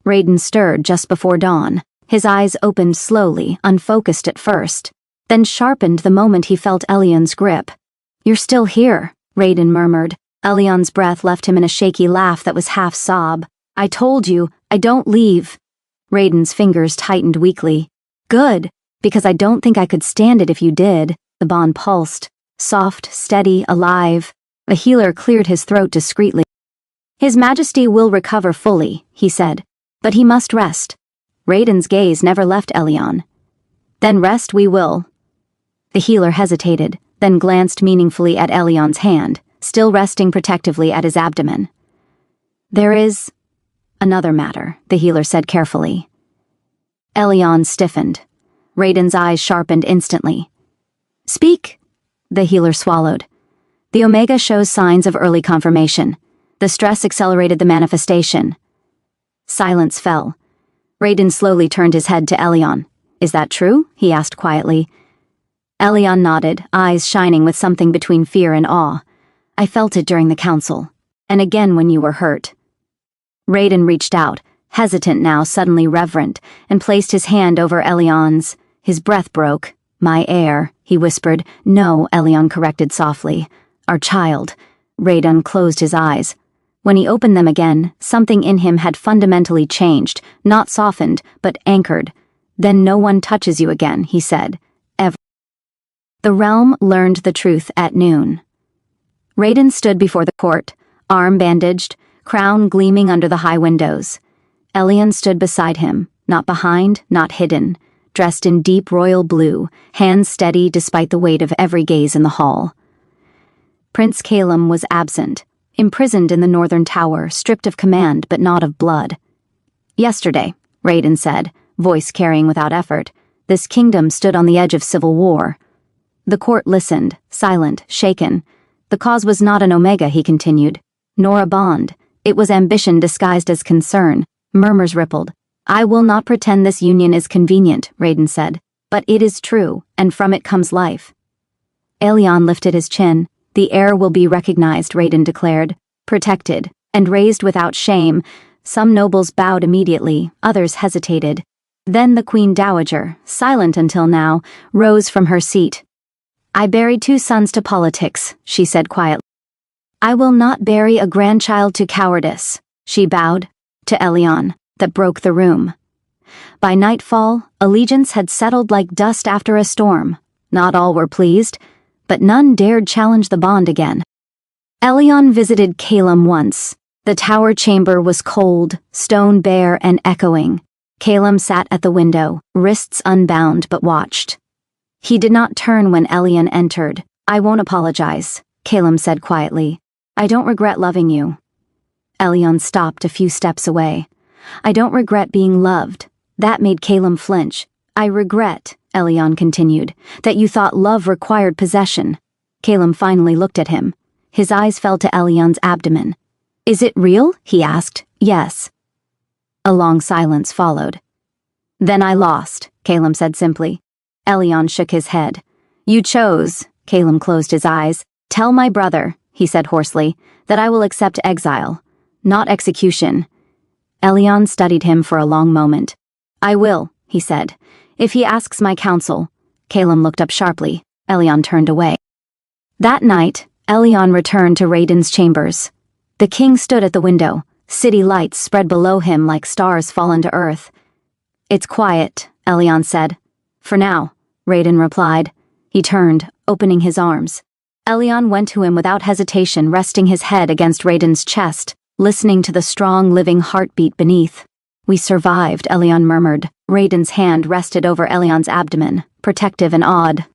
Raiden stirred just before dawn. His eyes opened slowly, unfocused at first, then sharpened the moment he felt Elion's grip. You're still here, Raiden murmured. Elion's breath left him in a shaky laugh that was half sob. I told you, I don't leave. Raiden's fingers tightened weakly. Good, because I don't think I could stand it if you did. The bond pulsed, soft, steady, alive. The healer cleared his throat discreetly. His Majesty will recover fully, he said, but he must rest. Raiden's gaze never left Elion. Then rest we will. The healer hesitated, then glanced meaningfully at Elion's hand, still resting protectively at his abdomen. There is another matter, the healer said carefully. Elion stiffened. Raiden's eyes sharpened instantly. Speak, the healer swallowed. The Omega shows signs of early confirmation. The The stress accelerated the manifestation. Silence fell. Raiden slowly turned his head to Elion. "Is that true?" he asked quietly. Elion nodded, eyes shining with something between fear and awe. "I felt it during the council. And again when you were hurt." Raiden reached out, hesitant now, suddenly reverent, and placed his hand over Elion's. His breath broke. "My heir," he whispered. "No," Elion corrected softly. "Our child." Raiden closed his eyes. When he opened them again, something in him had fundamentally changed, not softened, but anchored. "Then no one touches you again," he said. "Ever." The realm learned the truth at noon. Raiden stood before the court, arm bandaged, crown gleaming under the high windows. Elion stood beside him, not behind, not hidden, dressed in deep royal blue, hands steady despite the weight of every gaze in the hall. Prince Calum was absent, imprisoned in the northern tower, stripped of command but not of blood. "Yesterday," Raiden said, voice carrying without effort, "this kingdom stood on the edge of civil war." The court listened, silent, shaken. "The cause was not an Omega," he continued, "nor a bond. It was ambition disguised as concern." Murmurs rippled. "I will not pretend this union is convenient," Raiden said, "but it is true, and from it comes life." Elion lifted his chin. "The heir will be recognized," Raiden declared, "protected, and raised without shame." Some nobles bowed immediately, others hesitated. Then the Queen Dowager, silent until now, rose from her seat. "I buried 2 sons to politics," she said quietly. "I will not bury a grandchild to cowardice." She bowed to Elion, that broke the room. By nightfall, allegiance had settled like dust after a storm. Not all were pleased, but none dared challenge the bond again. Elion visited Calum once. The tower chamber was cold, stone bare and echoing. Calum sat at the window, wrists unbound, but watched. He did not turn when Elion entered. "I won't apologize," Calum said quietly. "I don't regret loving you." Elion stopped a few steps away. "I don't regret being loved." That made Calum flinch. "I regret," Elion continued, "that you thought love required possession." Calum finally looked at him. His eyes fell to Elion's abdomen. "Is it real?" he asked. "Yes." A long silence followed. "Then I lost," Calum said simply. Elion shook his head. "You chose," Calum closed his eyes. "Tell my brother," he said hoarsely, "that I will accept exile, not execution." Elion studied him for a long moment. "I will," he said, "if he asks my counsel." Calum looked up sharply. Elion turned away. That night, Elion returned to Raiden's chambers. The king stood at the window, city lights spread below him like stars fallen to earth. "It's quiet," Elion said. "For now," Raiden replied. He turned, opening his arms. Elion went to him without hesitation, resting his head against Raiden's chest, listening to the strong, living heartbeat beneath. "We survived," Elion murmured. Raiden's hand rested over Elion's abdomen, protective and awed.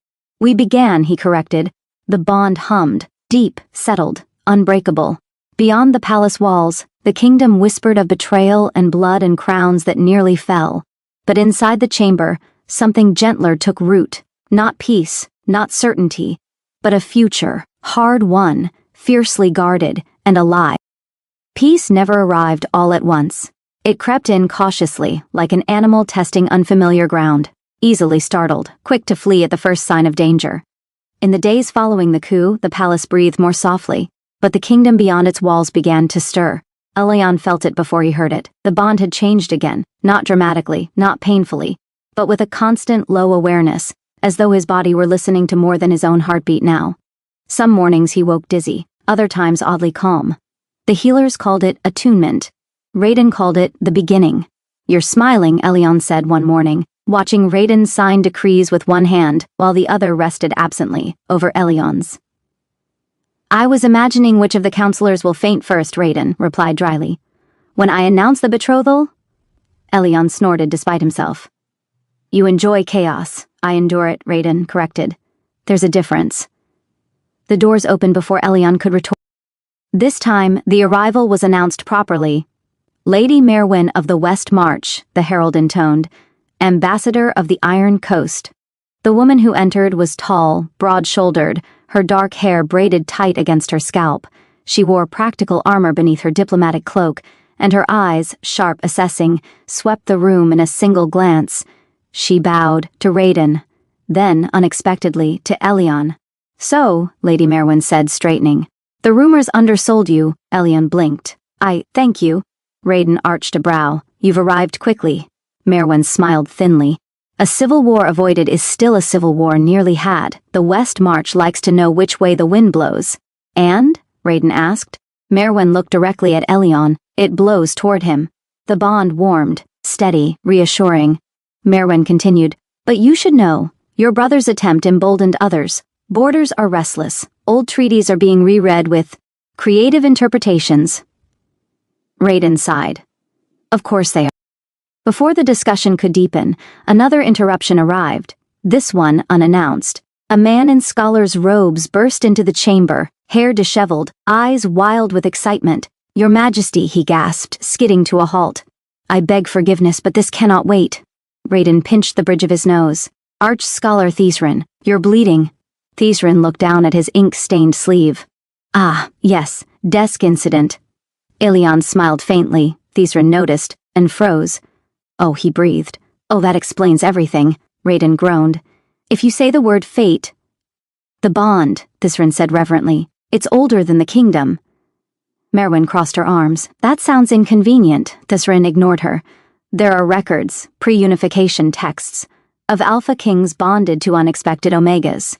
"We began," he corrected. The bond hummed, deep, settled, unbreakable. Beyond the palace walls, the kingdom whispered of betrayal and blood and crowns that nearly fell. But inside the chamber, something gentler took root. Not peace, not certainty, but a future, hard-won, fiercely guarded, and alive. Peace never arrived all at once. It crept in cautiously, like an animal testing unfamiliar ground, easily startled, quick to flee at the first sign of danger. In the days following the coup, the palace breathed more softly, but the kingdom beyond its walls began to stir. Elion felt it before he heard it. The bond had changed again, not dramatically, not painfully, but with a constant, low awareness, as though his body were listening to more than his own heartbeat now. Some mornings he woke dizzy, other times oddly calm. The healers called it attunement. Raiden called it the beginning. "You're smiling," Elion said one morning, watching Raiden sign decrees with one hand, while the other rested absently over Elion's. "I was imagining which of the counselors will faint first," Raiden replied dryly. "When I announce the betrothal?" Elion snorted despite himself. "You enjoy chaos. I endure it," Raiden corrected. "There's a difference." The doors opened before Elion could retort. This time, the arrival was announced properly. "Lady Merwin of the West March," the herald intoned, "Ambassador of the Iron Coast." The woman who entered was tall, broad-shouldered, her dark hair braided tight against her scalp. She wore practical armor beneath her diplomatic cloak, and her eyes, sharp assessing, swept the room in a single glance. She bowed to Raiden, then, unexpectedly, to Elion. "So," Lady Merwin said, straightening, "the rumors undersold you." Elion blinked. Thank you." Raiden arched a brow. "You've arrived quickly." Merwin smiled thinly. "A civil war avoided is still a civil war nearly had. The West March likes to know which way the wind blows." "And?" Raiden asked. Merwin looked directly at Elion. "It blows toward him." The bond warmed, steady, reassuring. Merwin continued, "But you should know, your brother's attempt emboldened others. Borders are restless. Old treaties are being reread with creative interpretations." Raiden sighed. "Of course they are." Before the discussion could deepen, another interruption arrived, this one unannounced. A man in scholar's robes burst into the chamber, hair disheveled, eyes wild with excitement. "Your Majesty," he gasped, skidding to a halt. "I beg forgiveness, but this cannot wait." Raiden pinched the bridge of his nose. "Arch-Scholar Thesrin, you're bleeding." Thesrin looked down at his ink-stained sleeve. "Ah, yes, desk incident." Elion smiled faintly, Thesrin noticed, and froze. "Oh," he breathed. "Oh, that explains everything," Raiden groaned. "If you say the word fate—" "The bond," Thesrin said reverently. "It's older than the kingdom." Merwin crossed her arms. "That sounds inconvenient." Thesrin ignored her. "There are records, pre-unification texts, of Alpha Kings bonded to unexpected Omegas.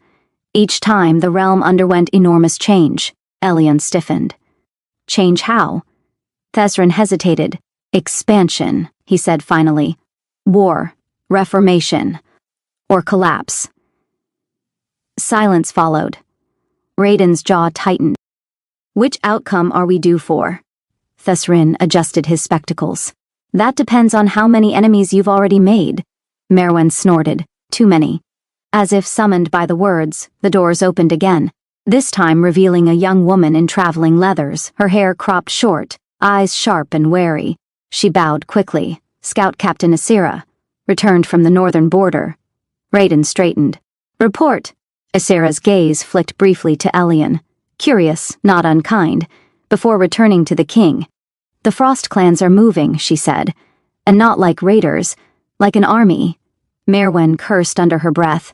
Each time the realm underwent enormous change." Elion stiffened. "Change how?" Thesrin hesitated. "Expansion," he said finally. "War, reformation, or collapse." Silence followed. Raiden's jaw tightened. "Which outcome are we due for?" Thesrin adjusted his spectacles. "That depends on how many enemies you've already made." Merwin snorted. "Too many." As if summoned by the words, the doors opened again, this time revealing a young woman in traveling leathers, her hair cropped short, eyes sharp and wary. She bowed quickly. "Scout Captain Ysera, returned from the northern border." Raiden straightened. "Report." Ysera's gaze flicked briefly to Elion, curious, not unkind, before returning to the king. "The Frost clans are moving," she said, "and not like raiders, like an army." Merwin cursed under her breath.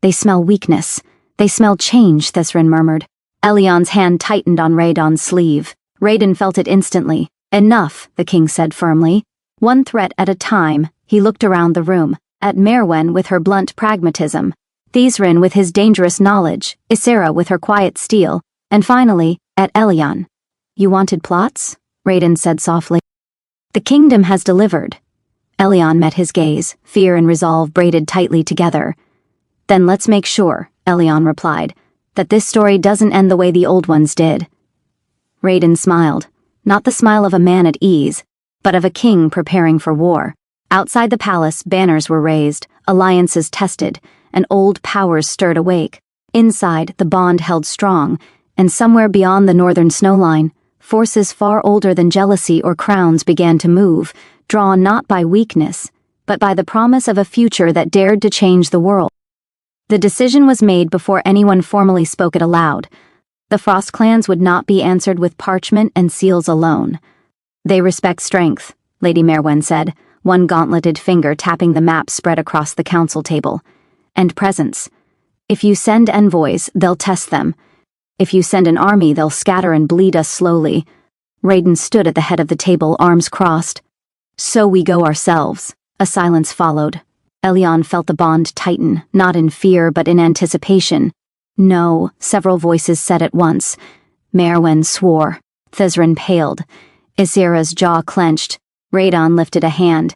"They smell weakness. They smell change," Thesrin murmured. Elion's hand tightened on Raiden's sleeve. Raiden felt it instantly. "Enough," the king said firmly. One threat at a time, he looked around the room, at Merwin with her blunt pragmatism, Thesrin with his dangerous knowledge, Ysera with her quiet steel, and finally, at Elion. "You wanted plots?" Raiden said softly. "The kingdom has delivered." Elion met his gaze, fear and resolve braided tightly together. "Then let's make sure," Elion replied, "that this story doesn't end the way the old ones did." Raiden smiled, not the smile of a man at ease, but of a king preparing for war. Outside the palace, banners were raised, alliances tested, and old powers stirred awake. Inside, the bond held strong, and somewhere beyond the northern snowline, forces far older than jealousy or crowns began to move, drawn not by weakness, but by the promise of a future that dared to change the world. The decision was made before anyone formally spoke it aloud. The Frost clans would not be answered with parchment and seals alone. "They respect strength," Lady Merwin said, one gauntleted finger tapping the map spread across the council table. "And presence. If you send envoys, they'll test them. If you send an army, they'll scatter and bleed us slowly." Raiden stood at the head of the table, arms crossed. "So we go ourselves." A silence followed. Elion felt the bond tighten, not in fear but in anticipation. "No," several voices said at once. Merwin swore. Thesrin paled. Ysera's jaw clenched. Raiden lifted a hand.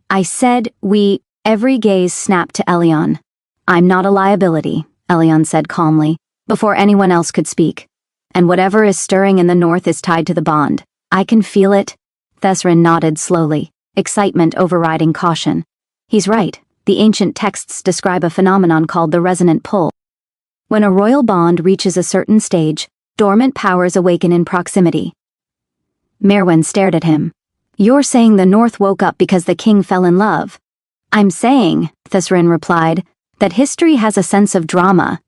"I said we—" Every gaze snapped to Elion. "I'm not a liability," Elion said calmly, before anyone else could speak. "And whatever is stirring in the north is tied to the bond. I can feel it." Thesrin nodded slowly, excitement overriding caution. "He's right. The ancient texts describe a phenomenon called the resonant pull. When a royal bond reaches a certain stage, dormant powers awaken in proximity." Merwin stared at him. "You're saying the North woke up because the king fell in love." "I'm saying," Thesrin replied, "that history has a sense of drama."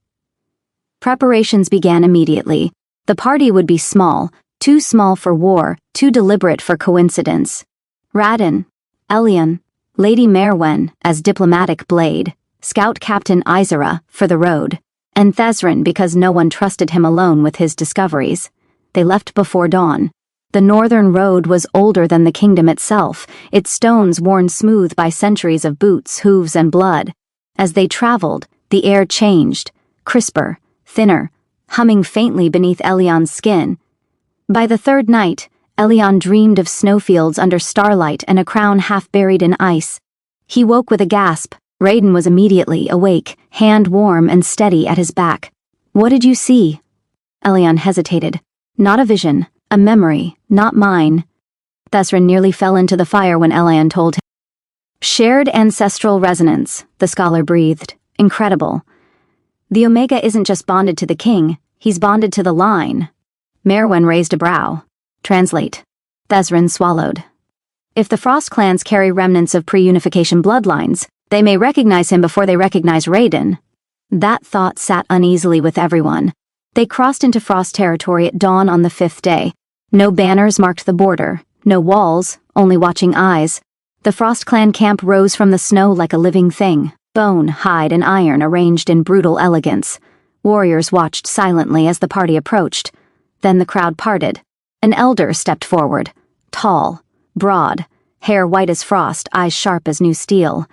Preparations began immediately. The party would be small, too small for war, too deliberate for coincidence. Radin, Elion, Lady Merwen as diplomatic blade, Scout Captain Izera for the road, and Thezrin because no one trusted him alone with his discoveries. They left before dawn. The northern road was older than the kingdom itself, its stones worn smooth by centuries of boots, hooves, and blood. As they traveled, the air changed, crisper, thinner, humming faintly beneath Elion's skin. By the third night, Elion dreamed of snowfields under starlight and a crown half buried in ice. He woke with a gasp. Raiden was immediately awake, hand warm and steady at his back. "What did you see?" Elion hesitated. "Not a vision, a memory, not mine." Thezrin nearly fell into the fire when Elion told him. "Shared ancestral resonance," the scholar breathed. "Incredible. The Omega isn't just bonded to the king, he's bonded to the line." Merwen raised a brow. "Translate." Thezrin swallowed. "If the Frost clans carry remnants of pre-unification bloodlines, they may recognize him before they recognize Raiden." That thought sat uneasily with everyone. They crossed into Frost territory at dawn on the 5th day. No banners marked the border, no walls, only watching eyes. The Frost clan camp rose from the snow like a living thing, bone, hide, and iron arranged in brutal elegance. Warriors watched silently as the party approached. Then the crowd parted. An elder stepped forward, tall, broad, hair white as frost, eyes sharp as new steel.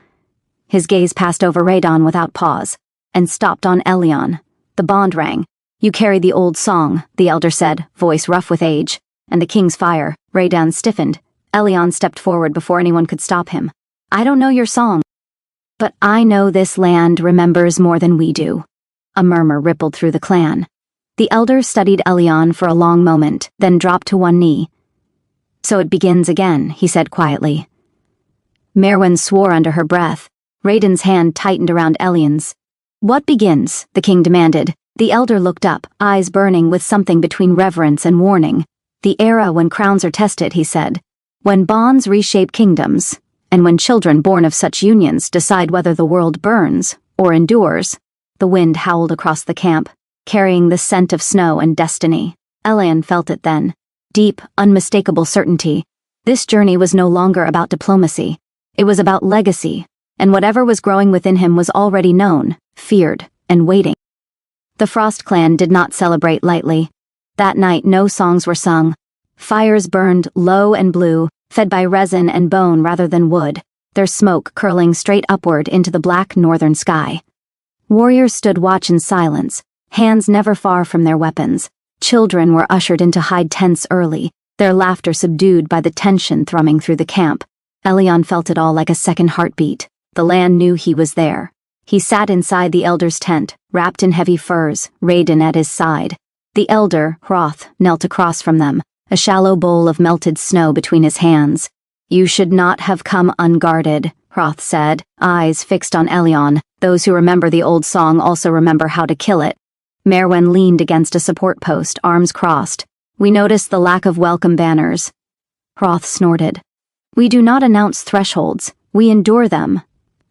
His gaze passed over Radon without pause, and stopped on Elion. The bond rang. "You carry the old song," the elder said, voice rough with age. "And the king's fire." Radon stiffened. Elion stepped forward before anyone could stop him. "I don't know your song, but I know this land remembers more than we do." A murmur rippled through the clan. The elder studied Elion for a long moment, then dropped to one knee. "So it begins again," he said quietly. Merwen swore under her breath. Raiden's hand tightened around Elion's. "What begins?" the king demanded. The elder looked up, eyes burning with something between reverence and warning. "The era when crowns are tested," he said. "When bonds reshape kingdoms, and when children born of such unions decide whether the world burns or endures." The wind howled across the camp, carrying the scent of snow and destiny. Elion felt it then. Deep, unmistakable certainty. This journey was no longer about diplomacy. It was about legacy, and whatever was growing within him was already known, feared, and waiting. The Frost clan did not celebrate lightly. That night no songs were sung. Fires burned low and blue, fed by resin and bone rather than wood, their smoke curling straight upward into the black northern sky. Warriors stood watch in silence, hands never far from their weapons. Children were ushered into hide tents early, their laughter subdued by the tension thrumming through the camp. Elion felt it all like a second heartbeat. The land knew he was there. He sat inside the elder's tent, wrapped in heavy furs, Raiden at his side. The elder, Hroth, knelt across from them, a shallow bowl of melted snow between his hands. "You should not have come unguarded," Hroth said, eyes fixed on Elion. "Those who remember the old song also remember how to kill it." Merwen leaned against a support post, arms crossed. "We noticed the lack of welcome banners." Hroth snorted. "We do not announce thresholds, we endure them."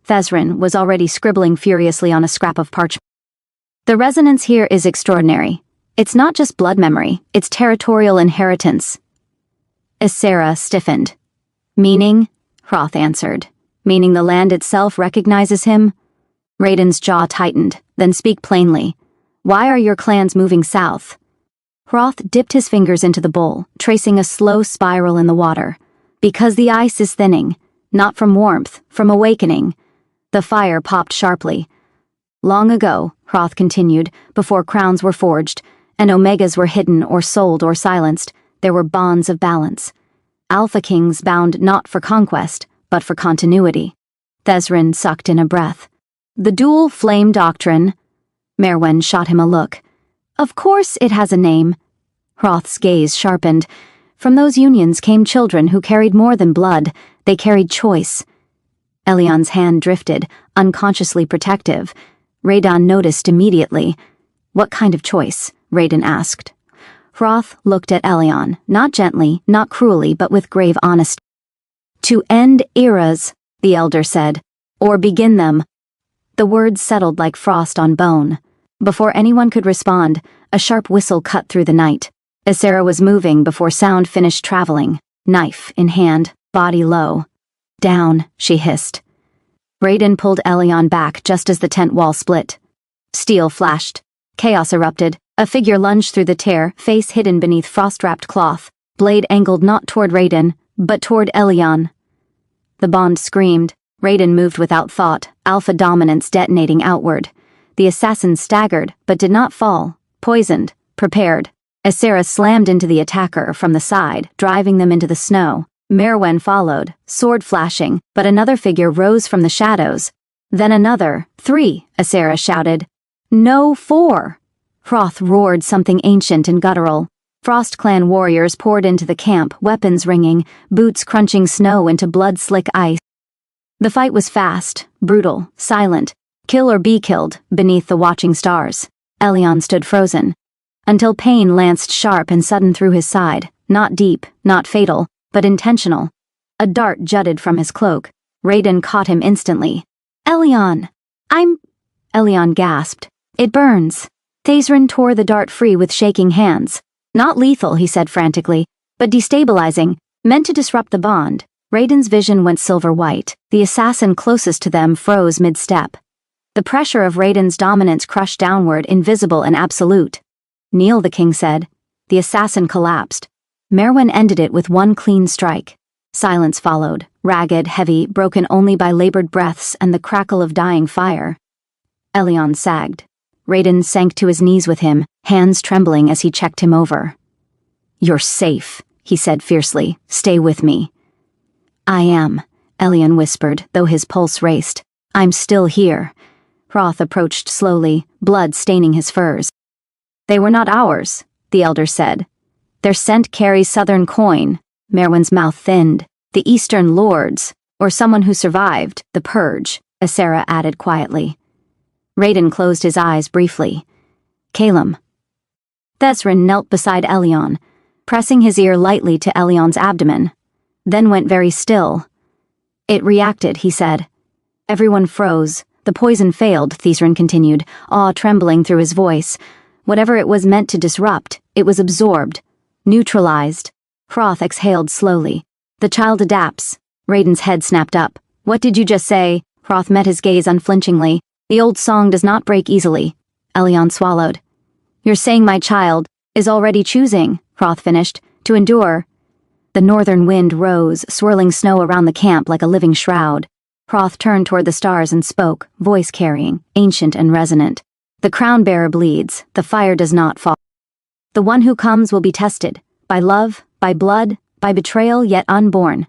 Thezrin was already scribbling furiously on a scrap of parchment. "The resonance here is extraordinary. It's not just blood memory, it's territorial inheritance." Ysera stiffened. "Meaning?" Hroth answered. "Meaning the land itself recognizes him?" Raiden's jaw tightened. "Then speak plainly. Why are your clans moving south?" Hroth dipped his fingers into the bowl, tracing a slow spiral in the water. "Because the ice is thinning. Not from warmth, from awakening." The fire popped sharply. "Long ago," Hroth continued, "before crowns were forged, and Omegas were hidden or sold or silenced, there were bonds of balance. Alpha Kings bound not for conquest, but for continuity." Thezrin sucked in a breath. "The dual flame doctrine." Merwen shot him a look. "Of course it has a name." Hroth's gaze sharpened. From those unions came children who carried more than blood, they carried choice. Elion's hand drifted, unconsciously protective. Radon noticed immediately. "What kind of choice?" Raiden asked. Hroth looked at Elion, not gently, not cruelly, but with grave honesty. "To end eras," the elder said, "or begin them." The words settled like frost on bone. Before anyone could respond, A sharp whistle cut through the night. Ysera was moving before sound finished traveling, knife in hand, body low. "Down," she hissed. Raiden pulled Elyon back just as the tent wall split. Steel flashed. Chaos erupted. A figure lunged through the tear, face hidden beneath frost-wrapped cloth, blade angled not toward Raiden, but toward Elyon. The Bond screamed. Raiden moved without thought, alpha dominance detonating outward. The assassin staggered, but did not fall, poisoned, prepared. Ysera slammed into the attacker from the side, driving them into the snow. Merwen followed, sword flashing, but another figure rose from the shadows. Then another. 3, Ysera shouted. "No, 4! Hroth roared something ancient and guttural. Frost Clan warriors poured into the camp, weapons ringing, boots crunching snow into blood-slick ice. The fight was fast, brutal, silent. Kill or be killed, beneath the watching stars. Elyon stood frozen. Until pain lanced sharp and sudden through his side, not deep, not fatal, but intentional. A dart jutted from his cloak. Raiden caught him instantly. "Elyon! Elyon gasped. "It burns." Thazrin tore the dart free with shaking hands. "Not lethal," he said frantically, "but destabilizing, meant to disrupt the bond." Raiden's vision went silver-white. The assassin closest to them froze mid-step. The pressure of Raiden's dominance crushed downward, invisible and absolute. "Kneel," the king said. The assassin collapsed. Merwen ended it with one clean strike. Silence followed, ragged, heavy, broken only by labored breaths and the crackle of dying fire. Elyon sagged. Raiden sank to his knees with him, hands trembling as he checked him over. "You're safe," he said fiercely. "Stay with me." "I am," Elyon whispered, though his pulse raced. "I'm still here." Hroth approached slowly, blood staining his furs. "They were not ours," the elder said. "Their scent carries southern coin." Merwen's mouth thinned. "The Eastern Lords, or someone who survived, the Purge," Ysera added quietly. Raiden closed his eyes briefly. "Calum." Thezrin knelt beside Elyon, pressing his ear lightly to Elyon's abdomen, then went very still. "It reacted," he said. Everyone froze. "The poison failed," Thezrin continued, awe trembling through his voice. "Whatever it was meant to disrupt, it was absorbed, neutralized." Hroth exhaled slowly. "The child adapts." Raiden's head snapped up. "What did you just say?" Hroth met his gaze unflinchingly. "The old song does not break easily." Elyon swallowed. "You're saying my child is already choosing," Hroth finished, "to endure." The northern wind rose, swirling snow around the camp like a living shroud. Hroth turned toward the stars and spoke, voice carrying, ancient and resonant. "The crown bearer bleeds, the fire does not fall. The one who comes will be tested, by love, by blood, by betrayal yet unborn."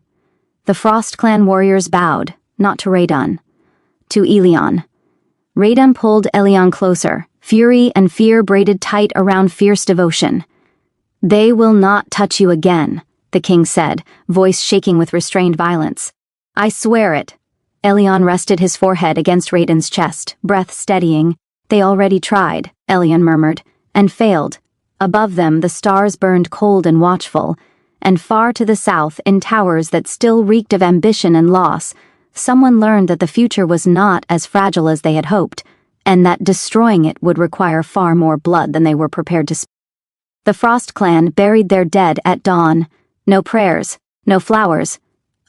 The Frost Clan warriors bowed, not to Raiden, to Elyon. Raiden pulled Elyon closer, fury and fear braided tight around fierce devotion. "They will not touch you again," the king said, voice shaking with restrained violence. "I swear it." Elyon rested his forehead against Raiden's chest, breath steadying. "They already tried," Elyon murmured, "and failed." Above them the stars burned cold and watchful, and far to the south, in towers that still reeked of ambition and loss, someone learned that the future was not as fragile as they had hoped, and that destroying it would require far more blood than they were prepared to spare. The Frost Clan buried their dead at dawn. No prayers, no flowers,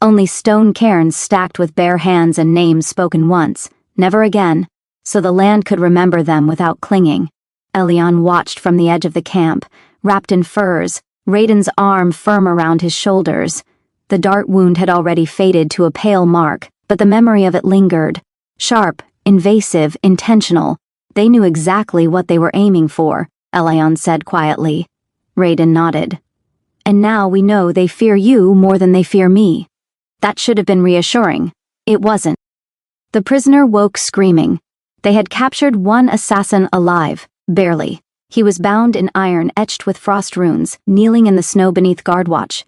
only stone cairns stacked with bare hands and names spoken once, never again, so the land could remember them without clinging. Elyon watched from the edge of the camp, wrapped in furs, Raiden's arm firm around his shoulders. The dart wound had already faded to a pale mark, but the memory of it lingered. Sharp, invasive, intentional. They knew exactly what they were aiming for, Elyon said quietly. Raiden nodded. "And now we know they fear you more than they fear me." That should have been reassuring. It wasn't. The prisoner woke screaming. They had captured one assassin alive, barely. He was bound in iron etched with frost runes, kneeling in the snow beneath guard watch.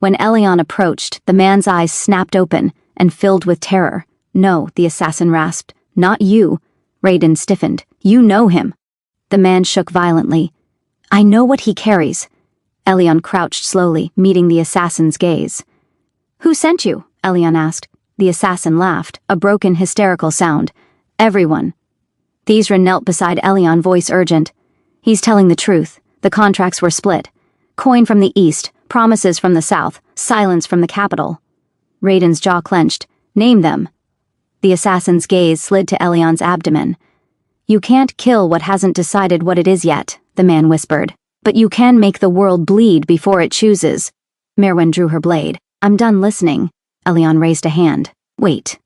When Elyon approached, the man's eyes snapped open and filled with terror. "No," the assassin rasped. "Not you." Raiden stiffened. "You know him." The man shook violently. "I know what he carries." Elyon crouched slowly, meeting the assassin's gaze. "Who sent you?" Elyon asked. The assassin laughed, a broken, hysterical sound. "Everyone." Thezrin knelt beside Elyon, voice urgent. He's telling the truth. The contracts were split. Coin from the east, promises from the south, silence from the capital. Raiden's jaw clenched. Name them. The assassin's gaze slid to Elion's abdomen. You can't kill what hasn't decided what it is yet, the man whispered. But you can make the world bleed before it chooses. Merwin drew her blade. I'm done listening. Elion raised a hand. Wait.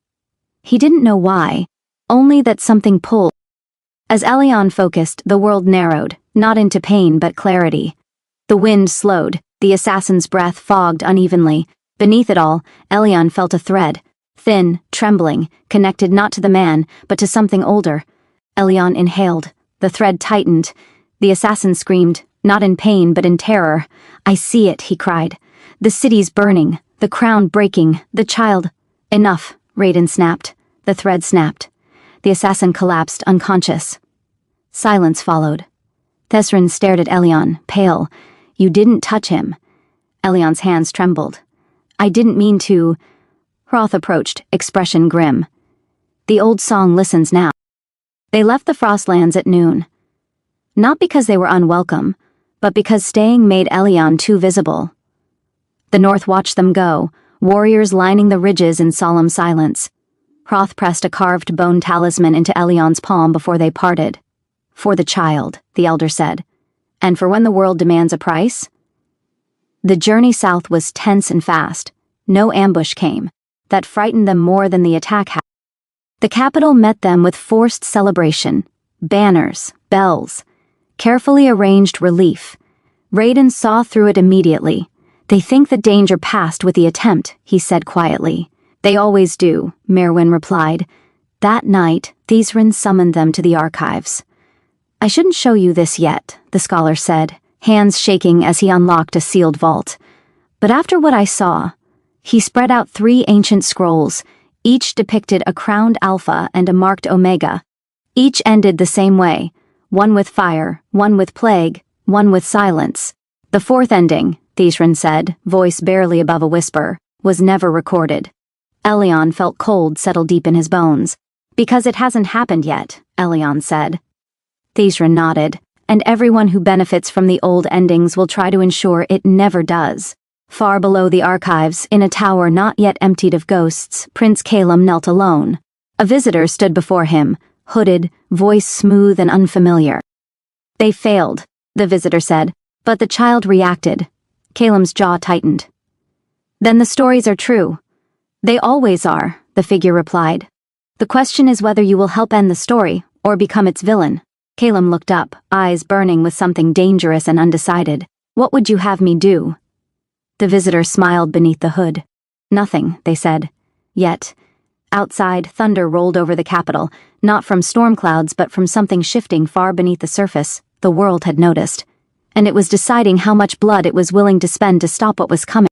He didn't know why, only that something pulled. As Elion focused, the world narrowed, not into pain but clarity. The wind slowed, the assassin's breath fogged unevenly. Beneath it all, Elion felt a thread, thin, trembling, connected not to the man, but to something older. Elion inhaled. The thread tightened. The assassin screamed, not in pain but in terror. I see it, he cried. The city's burning, the crown breaking, the child. Enough, Raiden snapped. The thread snapped. The assassin collapsed, unconscious. Silence followed. Thesrin stared at Elion, pale. You didn't touch him. Elion's hands trembled. I didn't mean to. Hroth approached, expression grim. The old song listens now. They left the Frostlands at noon. Not because they were unwelcome, but because staying made Elion too visible. The north watched them go, warriors lining the ridges in solemn silence. Hroth pressed a carved bone talisman into Elion's palm before they parted. For the child, the elder said. And for when the world demands a price? The journey south was tense and fast. No ambush came. That frightened them more than the attack had. The capital met them with forced celebration. Banners, bells, carefully arranged relief. Raiden saw through it immediately. They think the danger passed with the attempt, he said quietly. They always do, Merwin replied. That night, Thesrin summoned them to the archives. I shouldn't show you this yet, the scholar said, hands shaking as he unlocked a sealed vault. But after what I saw, he spread out 3 ancient scrolls. Each depicted a crowned Alpha and a marked Omega. Each ended the same way, one with fire, one with plague, one with silence. The 4th ending, Thesrin said, voice barely above a whisper, was never recorded. Elion felt cold settle deep in his bones. Because it hasn't happened yet, Elion said. Thesrin nodded, and everyone who benefits from the old endings will try to ensure it never does. Far below the archives, in a tower not yet emptied of ghosts, Prince Calum knelt alone. A visitor stood before him, hooded, voice smooth and unfamiliar. They failed, the visitor said, but the child reacted. Calum's jaw tightened. Then the stories are true. They always are, the figure replied. The question is whether you will help end the story, or become its villain. Calum looked up, eyes burning with something dangerous and undecided. What would you have me do? The visitor smiled beneath the hood. Nothing, they said. Yet, outside, thunder rolled over the capital, not from storm clouds but from something shifting far beneath the surface. The world had noticed. And it was deciding how much blood it was willing to spend to stop what was coming.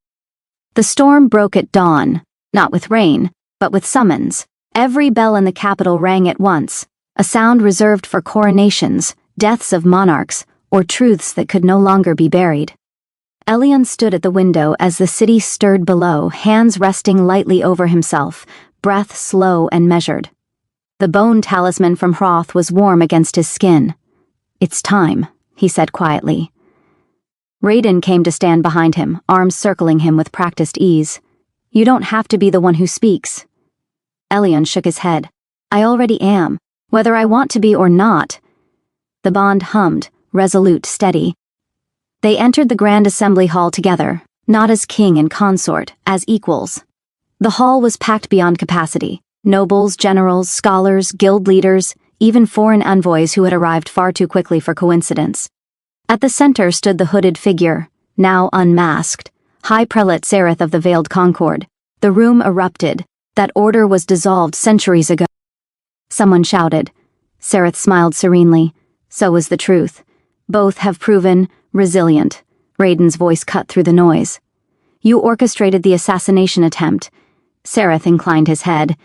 The storm broke at dawn, not with rain, but with summons. Every bell in the capital rang at once, a sound reserved for coronations, deaths of monarchs, or truths that could no longer be buried. Elion stood at the window as the city stirred below, hands resting lightly over himself, breath slow and measured. The bone talisman from Hroth was warm against his skin. It's time, he said quietly. Raiden came to stand behind him, arms circling him with practiced ease. You don't have to be the one who speaks. Elion shook his head. I already am, whether I want to be or not. The bond hummed, resolute, steady. They entered the Grand Assembly Hall together, not as king and consort, as equals. The hall was packed beyond capacity. Nobles, generals, scholars, guild leaders, even foreign envoys who had arrived far too quickly for coincidence. At the center stood the hooded figure, now unmasked, High Prelate Sereth of the Veiled Concord. The room erupted. That order was dissolved centuries ago. Someone shouted. Sereth smiled serenely. So was the truth. Both have proven resilient. Raiden's voice cut through the noise. You orchestrated the assassination attempt. Sereth inclined his head.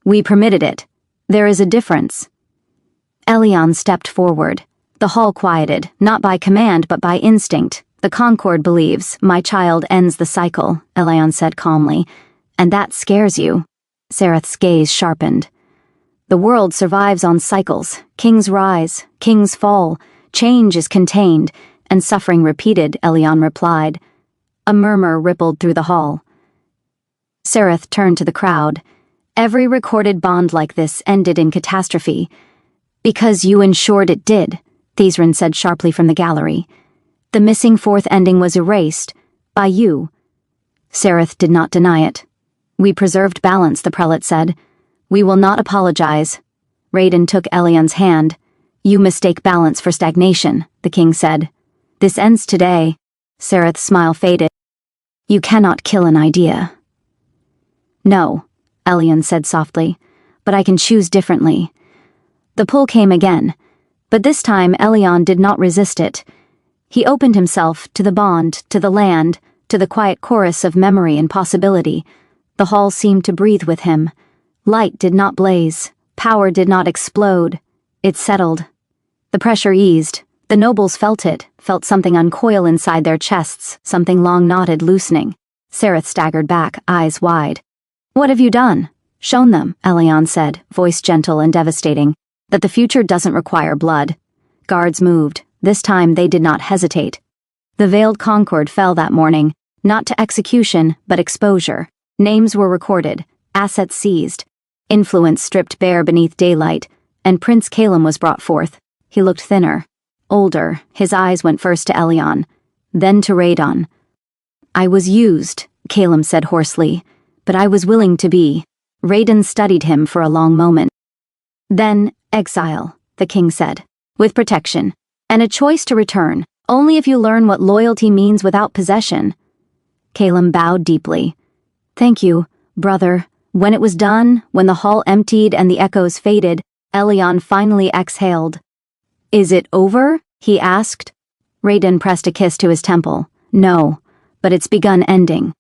We permitted it. There is a difference. Elion stepped forward. The hall quieted, not by command but by instinct. The Concord believes my child ends the cycle, Elion said calmly. And that scares you. Sereth's gaze sharpened. The world survives on cycles. Kings rise, kings fall. Change is contained, and suffering repeated, Elion replied. A murmur rippled through the hall. Sereth turned to the crowd. Every recorded bond like this ended in catastrophe. Because you ensured it did, Thesrin said sharply from the gallery. The missing fourth ending was erased. By you. Sereth did not deny it. We preserved balance, the prelate said. We will not apologize. Raiden took Elion's hand. You mistake balance for stagnation, the king said. This ends today. Sereth's smile faded. You cannot kill an idea. No, Elion said softly, but I can choose differently. The pull came again, but this time Elion did not resist it. He opened himself to the bond, to the land, to the quiet chorus of memory and possibility. The hall seemed to breathe with him. Light did not blaze, power did not explode. It settled. The pressure eased. The nobles felt it, felt something uncoil inside their chests, something long knotted loosening. Sereth staggered back, eyes wide. What have you done? Shown them, Elion said, voice gentle and devastating, that the future doesn't require blood. Guards moved. This time they did not hesitate. The Veiled Concord fell that morning, not to execution, but exposure. Names were recorded, assets seized, influence stripped bare beneath daylight, and Prince Calum was brought forth. He looked thinner, older. His eyes went first to Elion, then to Raiden. I was used, Calum said hoarsely, but I was willing to be. Raiden studied him for a long moment. Then, exile, the king said, with protection, and a choice to return, only if you learn what loyalty means without possession. Calum bowed deeply. Thank you, brother. When it was done, when the hall emptied and the echoes faded, Elion finally exhaled. Is it over? He asked. Raiden pressed a kiss to his temple. No, but it's begun ending.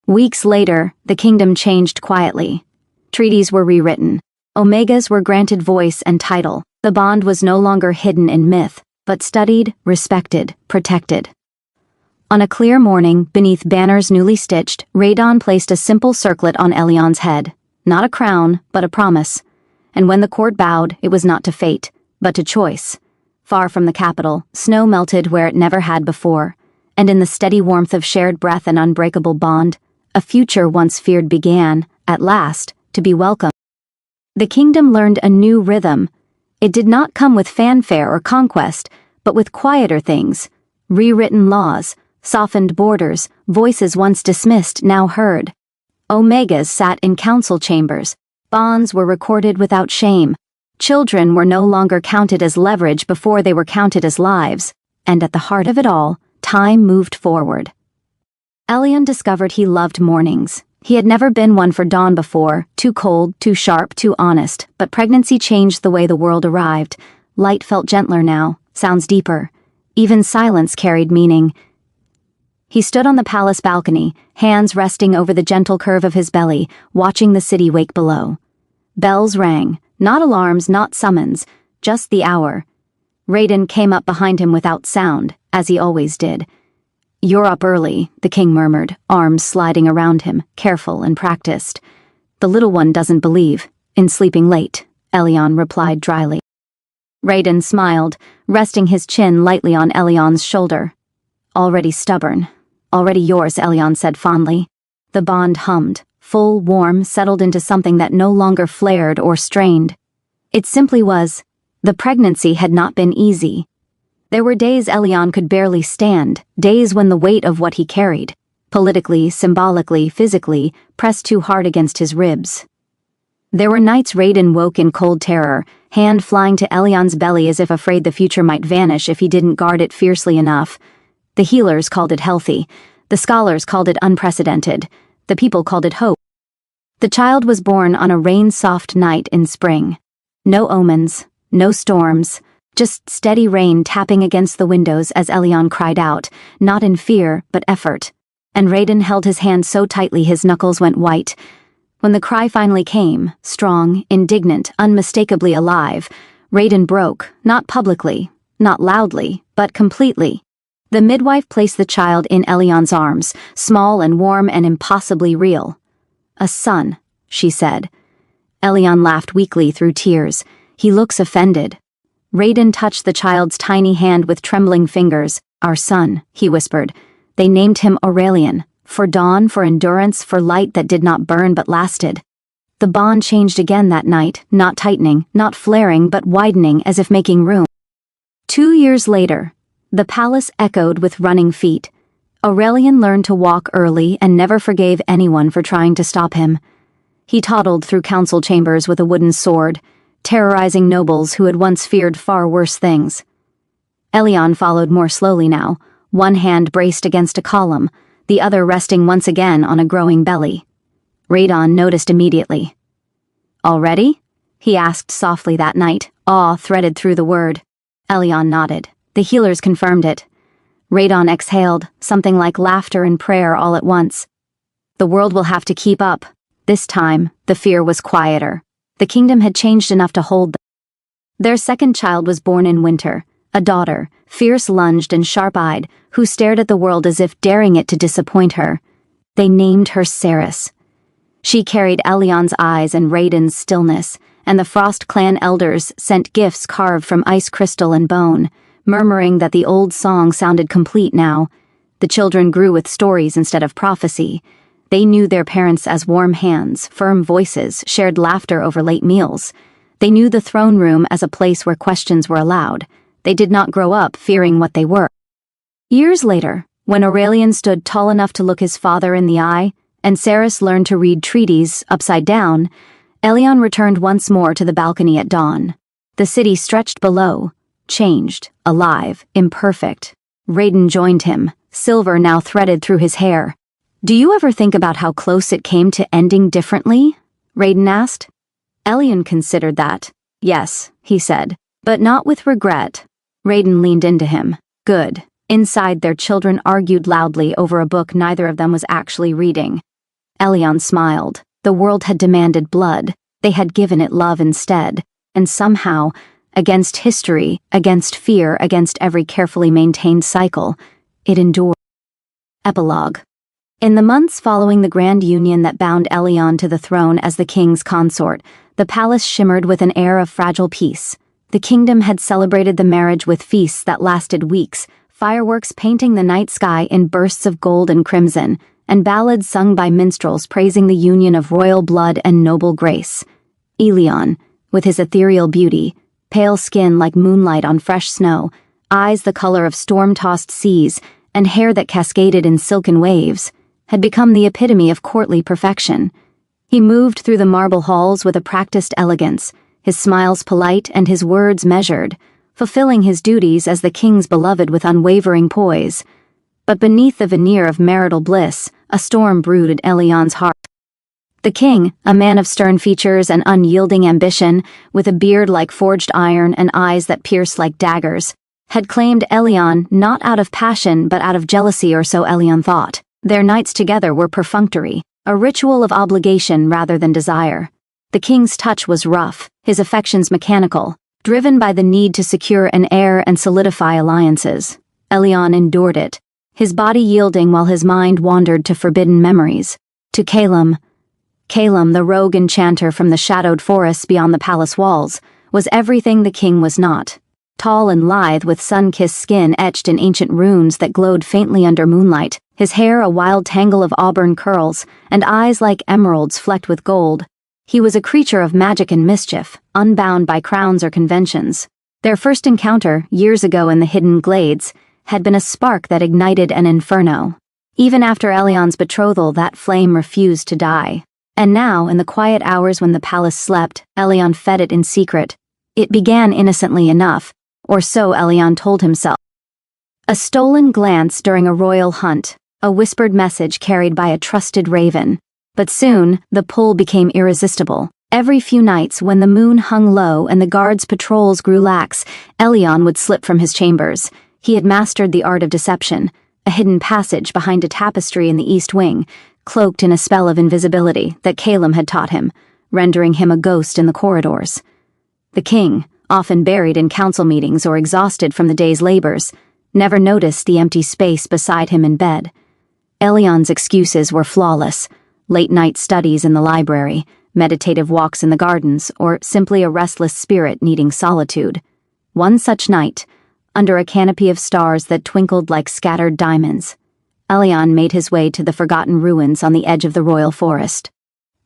Weeks later, the kingdom changed quietly. Treaties were rewritten. Omegas were granted voice and title. The bond was no longer hidden in myth, but studied, respected, protected. On a clear morning, beneath banners newly stitched, Raiden placed a simple circlet on Elion's head. Not a crown, but a promise. And when the court bowed, it was not to fate, but to choice. Far from the capital, snow melted where it never had before, and in the steady warmth of shared breath and unbreakable bond, a future once feared began, at last, to be welcomed. The kingdom learned a new rhythm. It did not come with fanfare or conquest, but with quieter things. Rewritten laws, softened borders, voices once dismissed now heard. Omegas sat in council chambers. Bonds were recorded without shame. Children were no longer counted as leverage before they were counted as lives. And at the heart of it all, time moved forward. Elion discovered he loved mornings. He had never been one for dawn before, too cold, too sharp, too honest, but pregnancy changed the way the world arrived. Light felt gentler now, sounds deeper. Even silence carried meaning. He stood on the palace balcony, hands resting over the gentle curve of his belly, watching the city wake below. Bells rang, not alarms, not summons, just the hour. Raiden came up behind him without sound, as he always did. You're up early, the king murmured, arms sliding around him, careful and practiced. The little one doesn't believe in sleeping late, Elion replied dryly. Raiden smiled, resting his chin lightly on Elion's shoulder. Already stubborn. Already yours, Elion said fondly. The bond hummed, full, warm, settled into something that no longer flared or strained. It simply was. The pregnancy had not been easy. There were days Elion could barely stand, days when the weight of what he carried, politically, symbolically, physically, pressed too hard against his ribs. There were nights Raiden woke in cold terror, hand flying to Elion's belly as if afraid the future might vanish if he didn't guard it fiercely enough. The healers called it healthy, the scholars called it unprecedented, the people called it hope. The child was born on a rain-soft night in spring. No omens, no storms, just steady rain tapping against the windows as Elion cried out, not in fear, but effort. And Raiden held his hand so tightly his knuckles went white. When the cry finally came, strong, indignant, unmistakably alive, Raiden broke, not publicly, not loudly, but completely. The midwife placed the child in Elion's arms, small and warm and impossibly real. A son, she said. Elion laughed weakly through tears. He looks offended. Raiden touched the child's tiny hand with trembling fingers. "Our son," he whispered. "They named him Aurelian, for dawn, for endurance, for light that did not burn but lasted." The bond changed again that night, not tightening, not flaring, but widening as if making room. 2 years later, the palace echoed with running feet. Aurelian learned to walk early and never forgave anyone for trying to stop him. He toddled through council chambers with a wooden sword, terrorizing nobles who had once feared far worse things. Elion followed more slowly now, one hand braced against a column, the other resting once again on a growing belly. Raiden noticed immediately. "Already?" he asked softly that night, awe threaded through the word. Elion nodded. The healers confirmed it. Raiden exhaled, something like laughter and prayer all at once. The world will have to keep up. This time, the fear was quieter. The kingdom had changed enough to hold them. Their second child was born in winter, a daughter, fierce-lunged and sharp-eyed, who stared at the world as if daring it to disappoint her. They named her Ceres. She carried Elion's eyes and Raiden's stillness, and the Frost Clan elders sent gifts carved from ice crystal and bone, murmuring that the old song sounded complete now. The children grew with stories instead of prophecy. They knew their parents as warm hands, firm voices, shared laughter over late meals. They knew the throne room as a place where questions were allowed. They did not grow up fearing what they were. Years later, when Aurelian stood tall enough to look his father in the eye, and Ceres learned to read treaties upside down, Elion returned once more to the balcony at dawn. The city stretched below, changed, alive, imperfect. Raiden joined him, silver now threaded through his hair. "Do you ever think about how close it came to ending differently?" Raiden asked. Elion considered that. "Yes," he said, "but not with regret." Raiden leaned into him. "Good." Inside, their children argued loudly over a book neither of them was actually reading. Elion smiled. The world had demanded blood. They had given it love instead. And somehow, against history, against fear, against every carefully maintained cycle, it endured. Epilogue. In the months following the grand union that bound Elion to the throne as the king's consort, the palace shimmered with an air of fragile peace. The kingdom had celebrated the marriage with feasts that lasted weeks, fireworks painting the night sky in bursts of gold and crimson, and ballads sung by minstrels praising the union of royal blood and noble grace. Elion, with his ethereal beauty, pale skin like moonlight on fresh snow, eyes the color of storm-tossed seas, and hair that cascaded in silken waves, had become the epitome of courtly perfection. He moved through the marble halls with a practiced elegance, his smiles polite and his words measured, fulfilling his duties as the king's beloved with unwavering poise. But beneath the veneer of marital bliss, a storm brewed in Elion's heart. The king, a man of stern features and unyielding ambition, with a beard like forged iron and eyes that pierced like daggers, had claimed Elion not out of passion but out of jealousy, or so Elion thought. Their nights together were perfunctory, a ritual of obligation rather than desire. The king's touch was rough, his affections mechanical, driven by the need to secure an heir and solidify alliances. Elion endured it, his body yielding while his mind wandered to forbidden memories. To Calum, the rogue enchanter from the shadowed forests beyond the palace walls, was everything the king was not. Tall and lithe with sun-kissed skin etched in ancient runes that glowed faintly under moonlight, his hair a wild tangle of auburn curls, and eyes like emeralds flecked with gold. He was a creature of magic and mischief, unbound by crowns or conventions. Their first encounter, years ago in the hidden glades, had been a spark that ignited an inferno. Even after Elion's betrothal, that flame refused to die. And now, in the quiet hours when the palace slept, Elion fed it in secret. It began innocently enough, or so Elion told himself. A stolen glance during a royal hunt, a whispered message carried by a trusted raven. But soon, the pull became irresistible. Every few nights, when the moon hung low and the guards' patrols grew lax, Elion would slip from his chambers. He had mastered the art of deception, a hidden passage behind a tapestry in the east wing, cloaked in a spell of invisibility that Calum had taught him, rendering him a ghost in the corridors. The king, often buried in council meetings or exhausted from the day's labors, never noticed the empty space beside him in bed. Elion's excuses were flawless: late-night studies in the library, meditative walks in the gardens, or simply a restless spirit needing solitude. One such night, under a canopy of stars that twinkled like scattered diamonds, Elyan made his way to the forgotten ruins on the edge of the royal forest.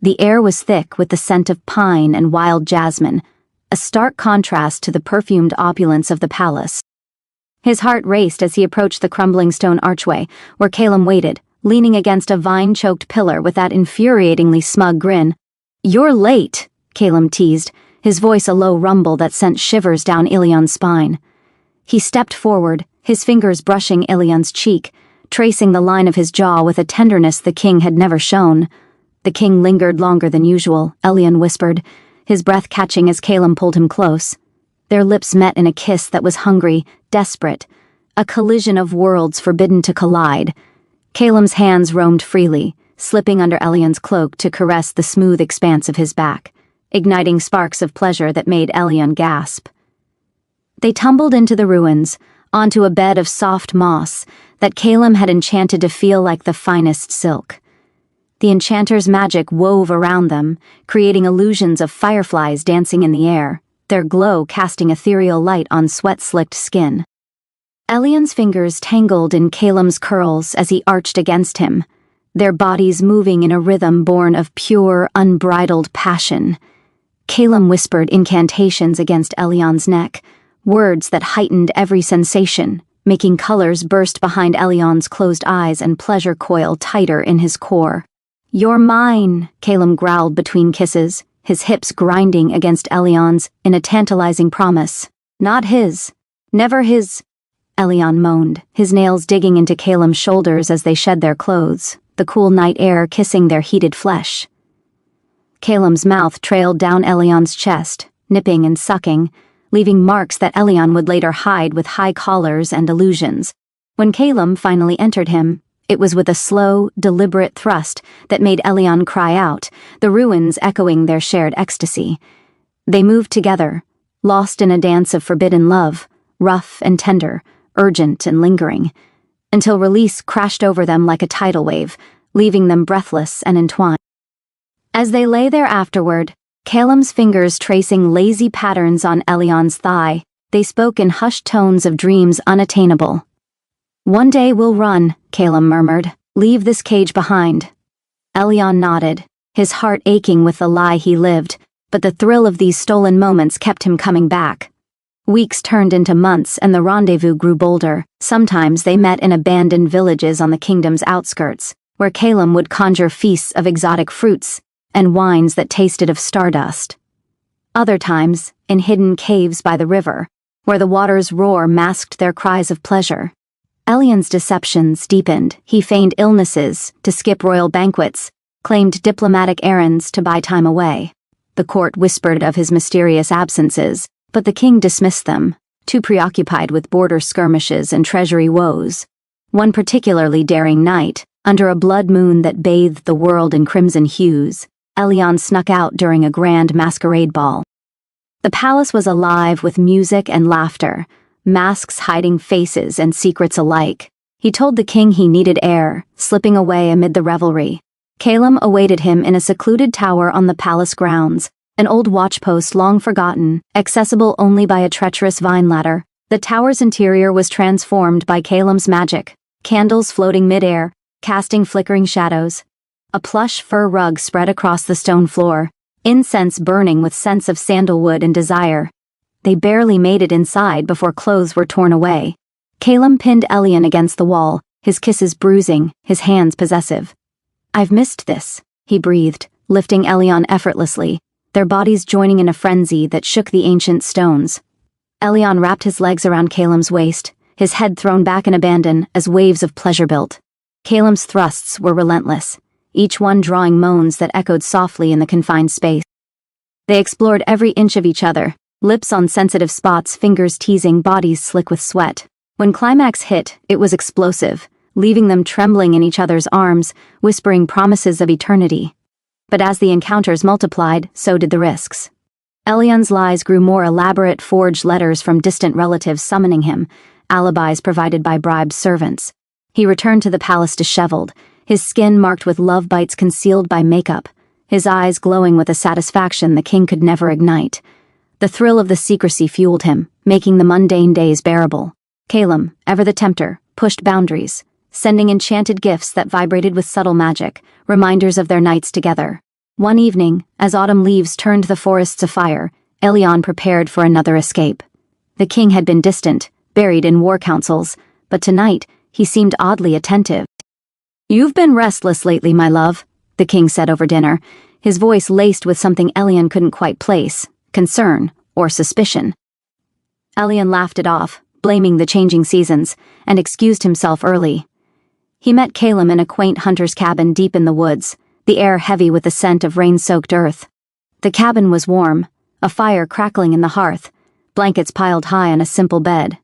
The air was thick with the scent of pine and wild jasmine, a stark contrast to the perfumed opulence of the palace. His heart raced as he approached the crumbling stone archway, where Calum waited, leaning against a vine-choked pillar with that infuriatingly smug grin. "You're late," Calum teased, his voice a low rumble that sent shivers down Ilion's spine. He stepped forward, his fingers brushing Ilion's cheek, tracing the line of his jaw with a tenderness the king had never shown. The king lingered longer than usual, Ilion whispered, his breath catching as Calum pulled him close. Their lips met in a kiss that was hungry, desperate, a collision of worlds forbidden to collide. Calum's hands roamed freely, slipping under Elion's cloak to caress the smooth expanse of his back, igniting sparks of pleasure that made Elion gasp. They tumbled into the ruins, onto a bed of soft moss that Calum had enchanted to feel like the finest silk. The enchanter's magic wove around them, creating illusions of fireflies dancing in the air, their glow casting ethereal light on sweat-slicked skin. Elion's fingers tangled in Calum's curls as he arched against him, their bodies moving in a rhythm born of pure, unbridled passion. Calum whispered incantations against Elion's neck, words that heightened every sensation, making colors burst behind Elion's closed eyes and pleasure coil tighter in his core. "You're mine," Calum growled between kisses, his hips grinding against Elion's in a tantalizing promise. "Not his. Never his," Elion moaned, his nails digging into Calum's shoulders as they shed their clothes, the cool night air kissing their heated flesh. Calum's mouth trailed down Elion's chest, nipping and sucking, leaving marks that Elion would later hide with high collars and illusions. When Calum finally entered him, it was with a slow, deliberate thrust that made Elion cry out, the ruins echoing their shared ecstasy. They moved together, lost in a dance of forbidden love, rough and tender, urgent and lingering, until release crashed over them like a tidal wave, leaving them breathless and entwined. As they lay there afterward, Calum's fingers tracing lazy patterns on Elion's thigh, they spoke in hushed tones of dreams unattainable. "One day we'll run," Calum murmured. "Leave this cage behind." Elion nodded, his heart aching with the lie he lived, but the thrill of these stolen moments kept him coming back. Weeks turned into months and the rendezvous grew bolder. Sometimes they met in abandoned villages on the kingdom's outskirts, where Calum would conjure feasts of exotic fruits and wines that tasted of stardust. Other times, in hidden caves by the river, where the water's roar masked their cries of pleasure. Elion's deceptions deepened. He feigned illnesses to skip royal banquets, claimed diplomatic errands to buy time away. The court whispered of his mysterious absences, but the king dismissed them, too preoccupied with border skirmishes and treasury woes. One particularly daring night, under a blood moon that bathed the world in crimson hues, Elion snuck out during a grand masquerade ball. The palace was alive with music and laughter, masks hiding faces and secrets alike. He told the king he needed air, slipping away amid the revelry. Calum awaited him in a secluded tower on the palace grounds, an old watchpost long forgotten, accessible only by a treacherous vine ladder. The tower's interior was transformed by Calum's magic, candles floating mid-air, casting flickering shadows. A plush fur rug spread across the stone floor, incense burning with scents of sandalwood and desire. They barely made it inside before clothes were torn away. Calum pinned Elion against the wall, his kisses bruising, his hands possessive. "I've missed this," he breathed, lifting Elion effortlessly, their bodies joining in a frenzy that shook the ancient stones. Elion wrapped his legs around Calum's waist, his head thrown back in abandon as waves of pleasure built. Calum's thrusts were relentless, each one drawing moans that echoed softly in the confined space. They explored every inch of each other, lips on sensitive spots, fingers teasing, bodies slick with sweat. When climax hit, it was explosive, leaving them trembling in each other's arms, whispering promises of eternity. But as the encounters multiplied, so did the risks. Elion's lies grew more elaborate, forged letters from distant relatives summoning him, alibis provided by bribed servants. He returned to the palace disheveled, his skin marked with love bites concealed by makeup, his eyes glowing with a satisfaction the king could never ignite. The thrill of the secrecy fueled him, making the mundane days bearable. Calum, ever the tempter, pushed boundaries, sending enchanted gifts that vibrated with subtle magic, reminders of their nights together. One evening, as autumn leaves turned the forests afire, Elyon prepared for another escape. The king had been distant, buried in war councils, but tonight he seemed oddly attentive. "You've been restless lately, my love," the king said over dinner, his voice laced with something Elyon couldn't quite place, concern or suspicion. Elyon laughed it off, blaming the changing seasons, and excused himself early. He met Calum in a quaint hunter's cabin deep in the woods, the air heavy with the scent of rain-soaked earth. The cabin was warm, a fire crackling in the hearth, blankets piled high on a simple bed.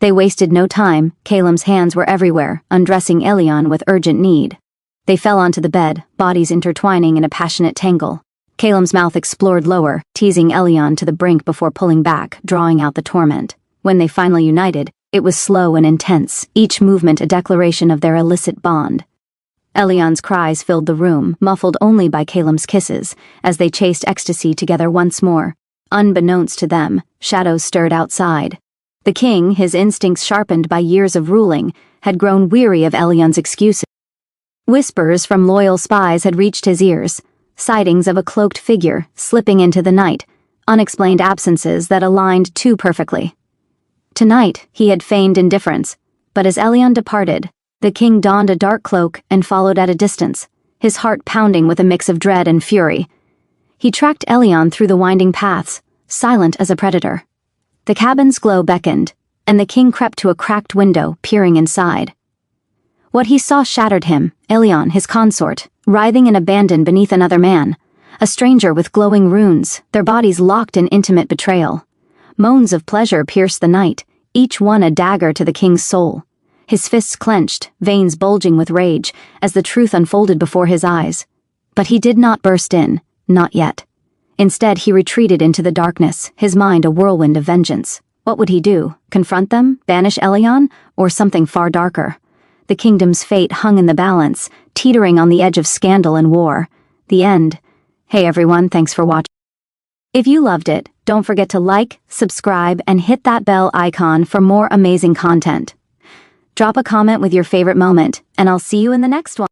They wasted no time. Calum's hands were everywhere, undressing Elyon with urgent need. They fell onto the bed, bodies intertwining in a passionate tangle. Calum's mouth explored lower, teasing Elyon to the brink before pulling back, drawing out the torment. When they finally united, it was slow and intense, each movement a declaration of their illicit bond. Elyon's cries filled the room, muffled only by Calum's kisses, as they chased ecstasy together once more. Unbeknownst to them, shadows stirred outside. The king, his instincts sharpened by years of ruling, had grown weary of Elyon's excuses. Whispers from loyal spies had reached his ears, sightings of a cloaked figure slipping into the night, unexplained absences that aligned too perfectly. Tonight, he had feigned indifference, but as Elyon departed, the king donned a dark cloak and followed at a distance, his heart pounding with a mix of dread and fury. He tracked Elyon through the winding paths, silent as a predator. The cabin's glow beckoned, and the king crept to a cracked window, peering inside. What he saw shattered him, Elyon, his consort, writhing in abandon beneath another man, a stranger with glowing runes, their bodies locked in intimate betrayal. Moans of pleasure pierced the night, each one a dagger to the king's soul. His fists clenched, veins bulging with rage, as the truth unfolded before his eyes. But he did not burst in, not yet. Instead, he retreated into the darkness, his mind a whirlwind of vengeance. What would he do? Confront them? Banish Elyon? Or something far darker? The kingdom's fate hung in the balance, teetering on the edge of scandal and war. The end. Hey everyone, thanks for watching. If you loved it, don't forget to like, subscribe, and hit that bell icon for more amazing content. Drop a comment with your favorite moment, and I'll see you in the next one.